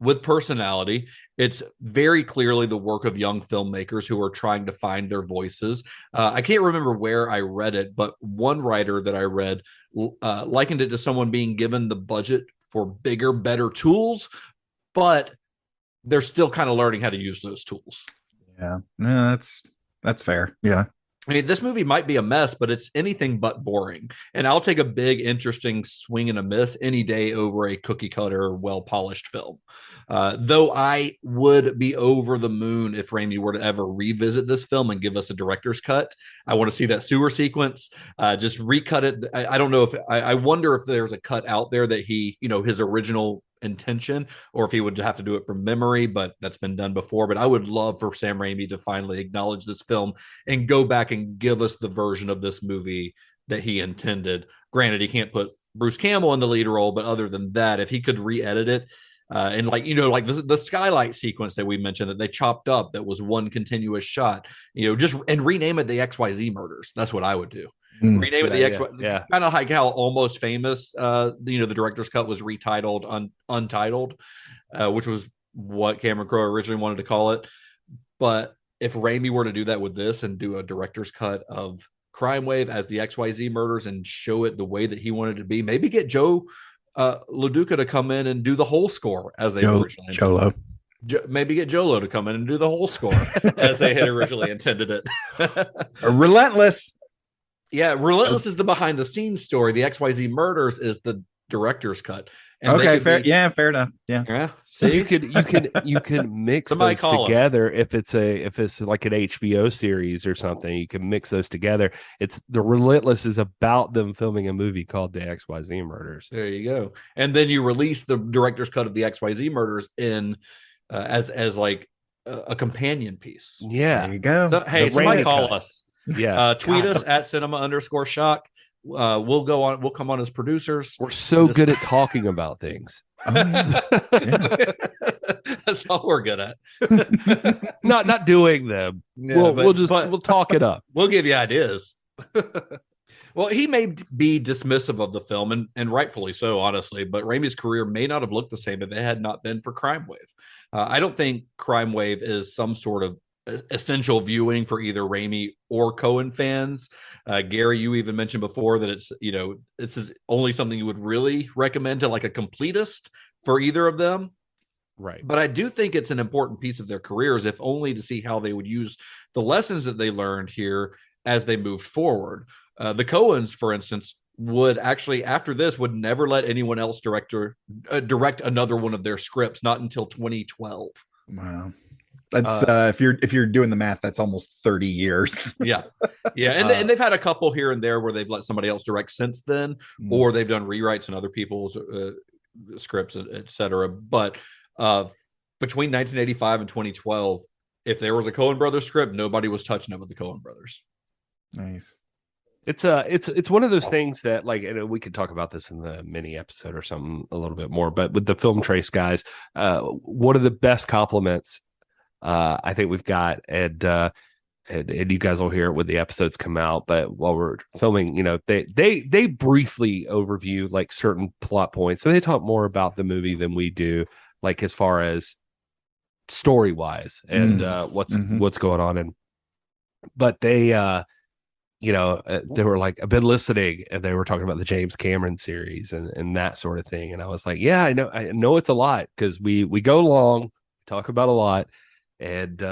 with personality. It's very clearly the work of young filmmakers who are trying to find their voices. I can't remember where I read it, but one writer that I read likened it to someone being given the budget for bigger, better tools, but they're still kind of learning how to use those tools. Yeah, no, that's fair. Yeah. I mean, this movie might be a mess, but it's anything but boring. And I'll take a big, interesting swing and a miss any day over a cookie cutter, well-polished film. Though I would be over the moon if Raimi were to ever revisit this film and give us a director's cut. I want to see that sewer sequence, just recut it. I don't know if I wonder if there's a cut out there that he, his original intention, or if he would have to do it from memory, but that's been done before. But I would love for Sam Raimi to finally acknowledge this film and go back and give us the version of this movie that he intended. Granted, he can't put Bruce Campbell in the lead role, but other than that, if he could re-edit it, and like the skylight sequence that we mentioned that they chopped up, that was one continuous shot, just and rename it the XYZ murders. That's what I would do. Rename it the XYZ. Yeah, kind of like how Almost Famous, the director's cut was retitled Untitled, which was what Cameron Crowe originally wanted to call it. But if Raimi were to do that with this and do a director's cut of Crime Wave as the XYZ murders and show it the way that he wanted it to be, maybe get Joe LaDuca to come in and do the whole score as they originally Jolo. Maybe get Jolo to come in and do the whole score as they had originally intended it. Relentless. Yeah, Relentless is the behind the scenes story. The XYZ murders is the director's cut. And okay, fair. Yeah, fair enough. Yeah. See, you can mix those together if it's like an HBO series or something. You can mix those together. It's the Relentless is about them filming a movie called the XYZ Murders. There you go. And then you release the director's cut of the XYZ Murders in as like a companion piece. Yeah, there you go. So, hey, somebody call us. Yeah, tweet us at cinema_shock. We'll come on as producers. We're so good at talking about things. That's all we're good at. not doing them. Yeah, we'll talk it up. We'll give you ideas. Well, he may be dismissive of the film, and rightfully so, honestly, but Raimi's career may not have looked the same if it had not been for Crime Wave. I don't think Crime Wave is some sort of essential viewing for either Raimi or Coen fans. Gary, you even mentioned before that it's only something you would really recommend to like a completist for either of them. Right. But I do think it's an important piece of their careers, if only to see how they would use the lessons that they learned here as they moved forward. The Coens, for instance, would actually, after this, would never let anyone else direct another one of their scripts, not until 2012. Wow. That's if you're doing the math, that's almost 30 years. Yeah. And they've had a couple here and there where they've let somebody else direct since then, or they've done rewrites in other people's scripts, etc. But between 1985 and 2012, if there was a Coen Brothers script, nobody was touching it with the Coen Brothers. Nice. It's one of those things that, like, and we could talk about this in the mini episode or something a little bit more, but with the Film Trace guys, one of the best compliments I think we've got, and you guys will hear it when the episodes come out, but while we're filming, they briefly overview like certain plot points, so they talk more about the movie than we do, like as far as story wise and what's going on. But they they were like, I've been listening, and they were talking about the James Cameron series and that sort of thing, and I was like, yeah, I know it's a lot, because we go long, talk about a lot, and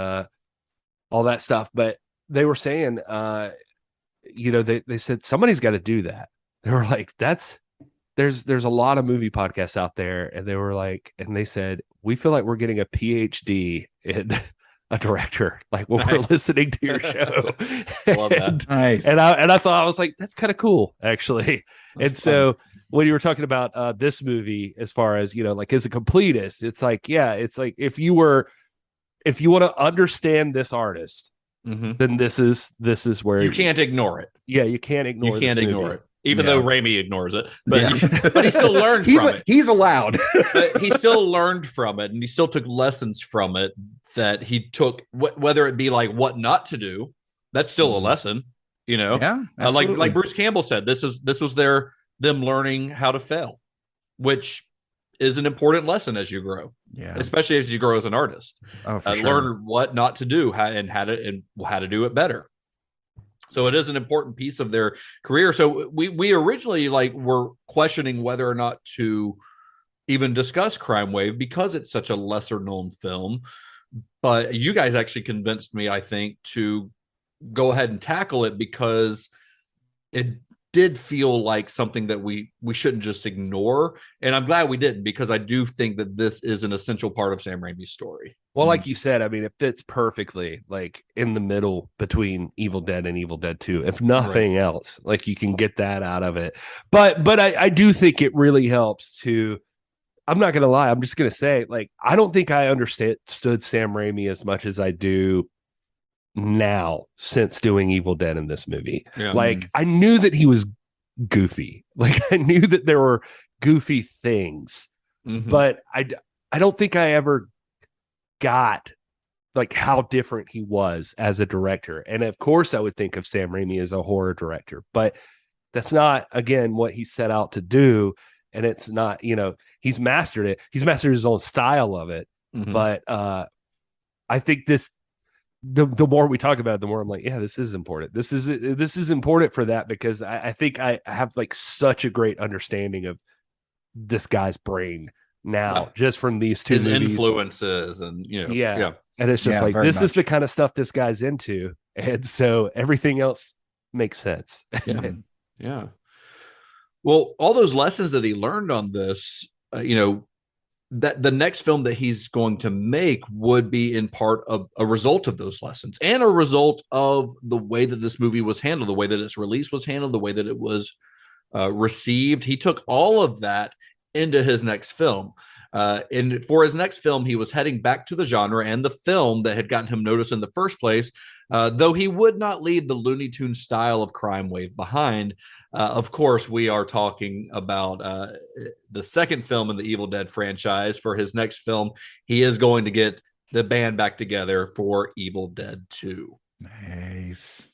all that stuff. But they were saying, they said somebody's got to do that. They were like, that's there's a lot of movie podcasts out there, and they were like, and they said, we feel like we're getting a PhD in a director, like when we're listening to your show. Love that. Nice. And I thought, I was like, that's kind of cool, actually. That's so when you were talking about this movie, as far as, you know, like as a completist, it's like, yeah, it's like if you want to understand this artist, then this is where you can't ignore it. Yeah, you can't ignore it. Even though Raimi ignors it, but he still learned from it. He's allowed. But he still learned from it, and he still took lessons from it that he took, whether it be like what not to do. That's still a lesson, you know. Yeah, like Bruce Campbell said, this was them learning how to fail, which is an important lesson as you grow. Yeah, especially as you grow as an artist. Oh, for sure. Learn what not to do, how to do it better. So it is an important piece of their career. So we originally were questioning whether or not to even discuss CRIMEWAVE because it's such a lesser known film. But you guys actually convinced me, I think, to go ahead and tackle it because it did feel like something that we shouldn't just ignore. And I'm glad we didn't, because I do think that this is an essential part of Sam Raimi's story. Well, like you said, I mean, it fits perfectly, like in the middle between Evil Dead and Evil Dead 2, if nothing else. Like you can get that out of it. But I do think it really helps to, I'm not going to lie, I'm just going to say, like, I don't think I understood Sam Raimi as much as I do now since doing Evil Dead in this movie. Yeah. Like, I knew that he was goofy. Like, I knew that there were goofy things, but I don't think I ever got like how different he was as a director. And of course I would think of Sam Raimi as a horror director, but that's not, again, what he set out to do. And it's not, you know, he's mastered it. He's mastered his own style of it. But I think the more we talk about it, the more I'm like, yeah, this is important. This is important for that, because I think I have like such a great understanding of this guy's brain now, just from these two his movies. Influences, and you know, yeah. And it's just like, this is the kind of stuff this guy's into, and so everything else makes sense. Yeah. Well, all those lessons that he learned on this, you know, that the next film that he's going to make would be in part of a result of those lessons, and a result of the way that this movie was handled, the way that its release was handled, the way that it was received. He took all of that into his next film. And for his next film, he was heading back to the genre and the film that had gotten him noticed in the first place, though he would not leave the Looney Tunes style of CRIMEWAVE behind. Of course, we are talking about the second film in the Evil Dead franchise. For his next film, he is going to get the band back together for Evil Dead 2. Nice.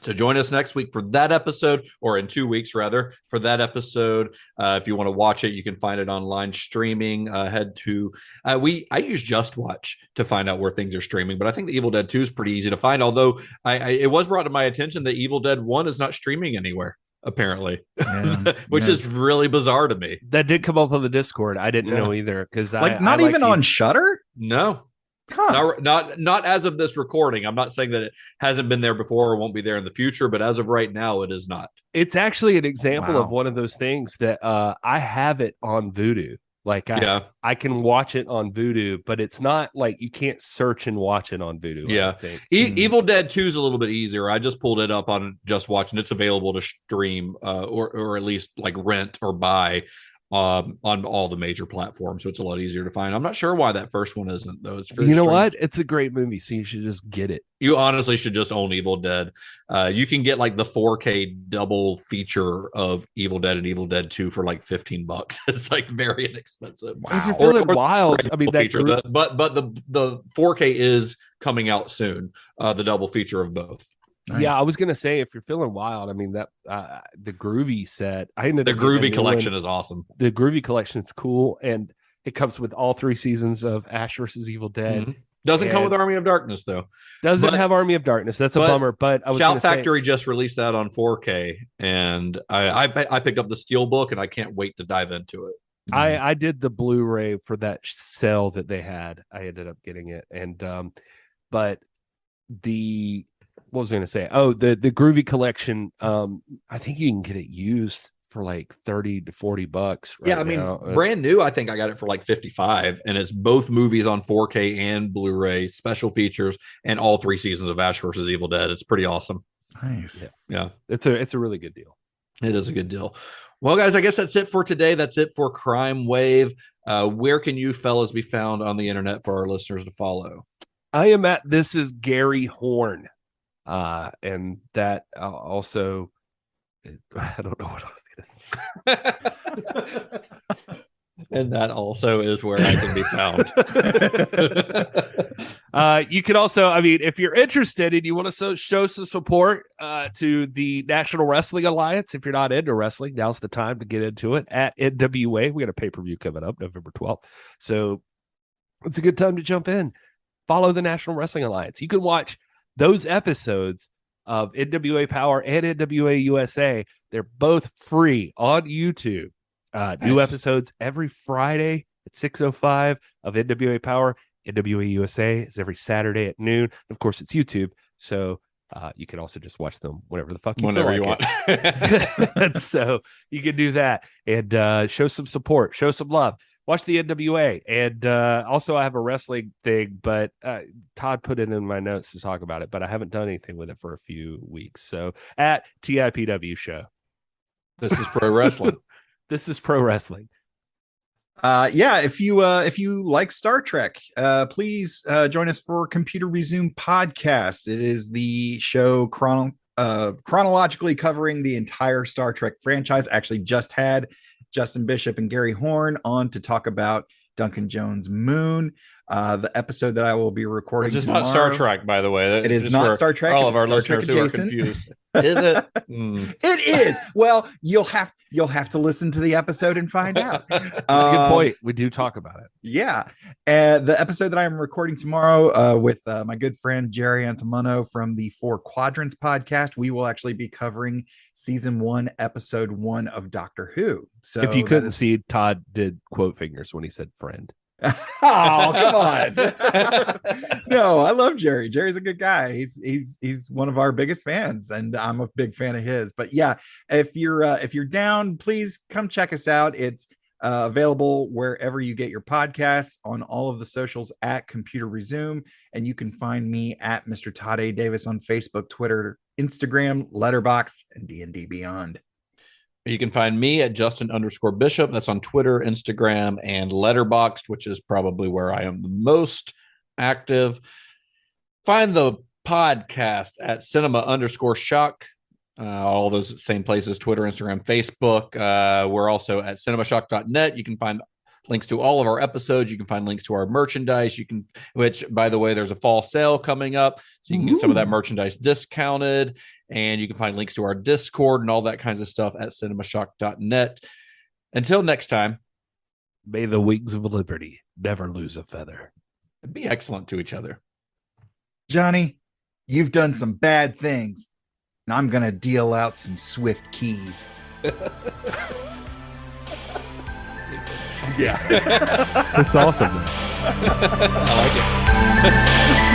So join us next week for that episode, or in 2 weeks, rather, for that episode. If you want to watch it, you can find it online streaming. Head to, I use Just Watch to find out where things are streaming, but I think the Evil Dead 2 is pretty easy to find, although it was brought to my attention that Evil Dead 1 is not streaming anywhere, apparently, which is really bizarre to me. That did come up on the Discord. I didn't know either, because not even on Shudder? No. Huh. Not as of this recording. I'm not saying that it hasn't been there before or won't be there in the future, but as of right now, it is not. It's actually an example of one of those things that I have it on Vudu. Like I can watch it on Vudu, but it's not like you can't search and watch it on Vudu. Yeah, I think. Evil Dead 2 is a little bit easier. I just pulled it up on Just Watch, and it's available to stream or at least like rent or buy on all the major platforms, so it's a lot easier to find. I'm not sure why that first one isn't, though. It's very strange. What? It's a great movie, so you should just get it. You honestly should just own Evil Dead. You can get like the 4K double feature of Evil Dead and Evil Dead 2 for like $15. It's like very inexpensive. Wow. If you're feeling wild, I mean, that feature, but the 4K is coming out soon. The double feature of both. Nice. Yeah, I was gonna say, if you're feeling wild, I mean, that the Groovy set, the Groovy collection is awesome. The Groovy collection, it's cool, and it comes with all 3 seasons of Ash vs. Evil Dead. Doesn't come with Army of Darkness, though. Doesn't have Army of Darkness. That's a bummer. But I was Shout Factory just released that on 4K, and I picked up the Steelbook, and I can't wait to dive into it. I did the Blu-ray for that sale that they had. I ended up getting it, and but what was I going to say? Oh, the Groovy collection. I think you can get it used for like $30 to $40 right Yeah, I mean, now. brand new, I think I got it for like 55, and it's both movies on 4K and Blu-ray, special features, and all 3 seasons of Ash vs. Evil Dead. It's pretty awesome. Nice. Yeah. It's a really good deal. It is a good deal. Well, guys, I guess that's it for today. That's it for Crime Wave. Where can you fellas be found on the internet for our listeners to follow? I am at This Is Gary Horne. And that also, I don't know what else it is. And that also is where I can be found. You can also, I mean, if you're interested and you want to show some support to the National Wrestling Alliance, if you're not into wrestling, now's the time to get into it at NWA. We got a pay-per-view coming up November 12th. So it's a good time to jump in. Follow the National Wrestling Alliance. You can watch those episodes of NWA Power and NWA USA. They're both free on YouTube. New episodes every Friday at 6:05 of NWA Power. NWA USA is every Saturday at noon. Of course, it's YouTube, so you can also just watch them whenever the fuck you want. So you can do that and show some support, show some love. Watch the NWA. And also I have a wrestling thing, but Todd put it in my notes to talk about it, but I haven't done anything with it for a few weeks. So at TIPW Show. This is pro wrestling. This is pro wrestling. Yeah, if you like Star Trek, please join us for Computer Resume podcast. It is the show chronologically covering the entire Star Trek franchise. Actually just had Justin Bishop and Gary Horne on to talk about Duncan Jones' Moon. The episode that I will be recording Which is tomorrow, not Star Trek, by the way. It is not Star Trek. All of our Star listeners Trek who are adjacent. confused. Is it? It is. Well, you'll have to listen to the episode and find out. That's a good point. We do talk about it. Yeah. The episode that I'm recording tomorrow with my good friend Jerry Antimano from the Four Quadrants podcast, we will actually be covering season 1, episode 1 of Doctor Who. So if you couldn't see, Todd did quote fingers when he said friend. Oh, come on. No, I love Jerry. Jerry's a good guy. He's one of our biggest fans, and I'm a big fan of his. But yeah, if you're down, please come check us out. It's available wherever you get your podcasts, on all of the socials at Computer Resume, and you can find me at Mr. Todd A. Davis on Facebook, Twitter, Instagram, Letterboxd, and D&D Beyond. You can find me at Justin_Bishop. That's on Twitter, Instagram, and Letterboxd, which is probably where I am the most active. Find the podcast at Cinema_Shock. All those same places, Twitter, Instagram, Facebook. We're also at cinemashock.net. You can find links to all of our episodes. You can find links to our merchandise. Which, by the way, there's a fall sale coming up, so you can get some of that merchandise discounted. And you can find links to our Discord and all that kinds of stuff at cinemashock.net. Until next time, may the wings of liberty never lose a feather. Be excellent to each other. Johnny, you've done some bad things, and I'm going to deal out some swift keys. Yeah. That's awesome. I like it.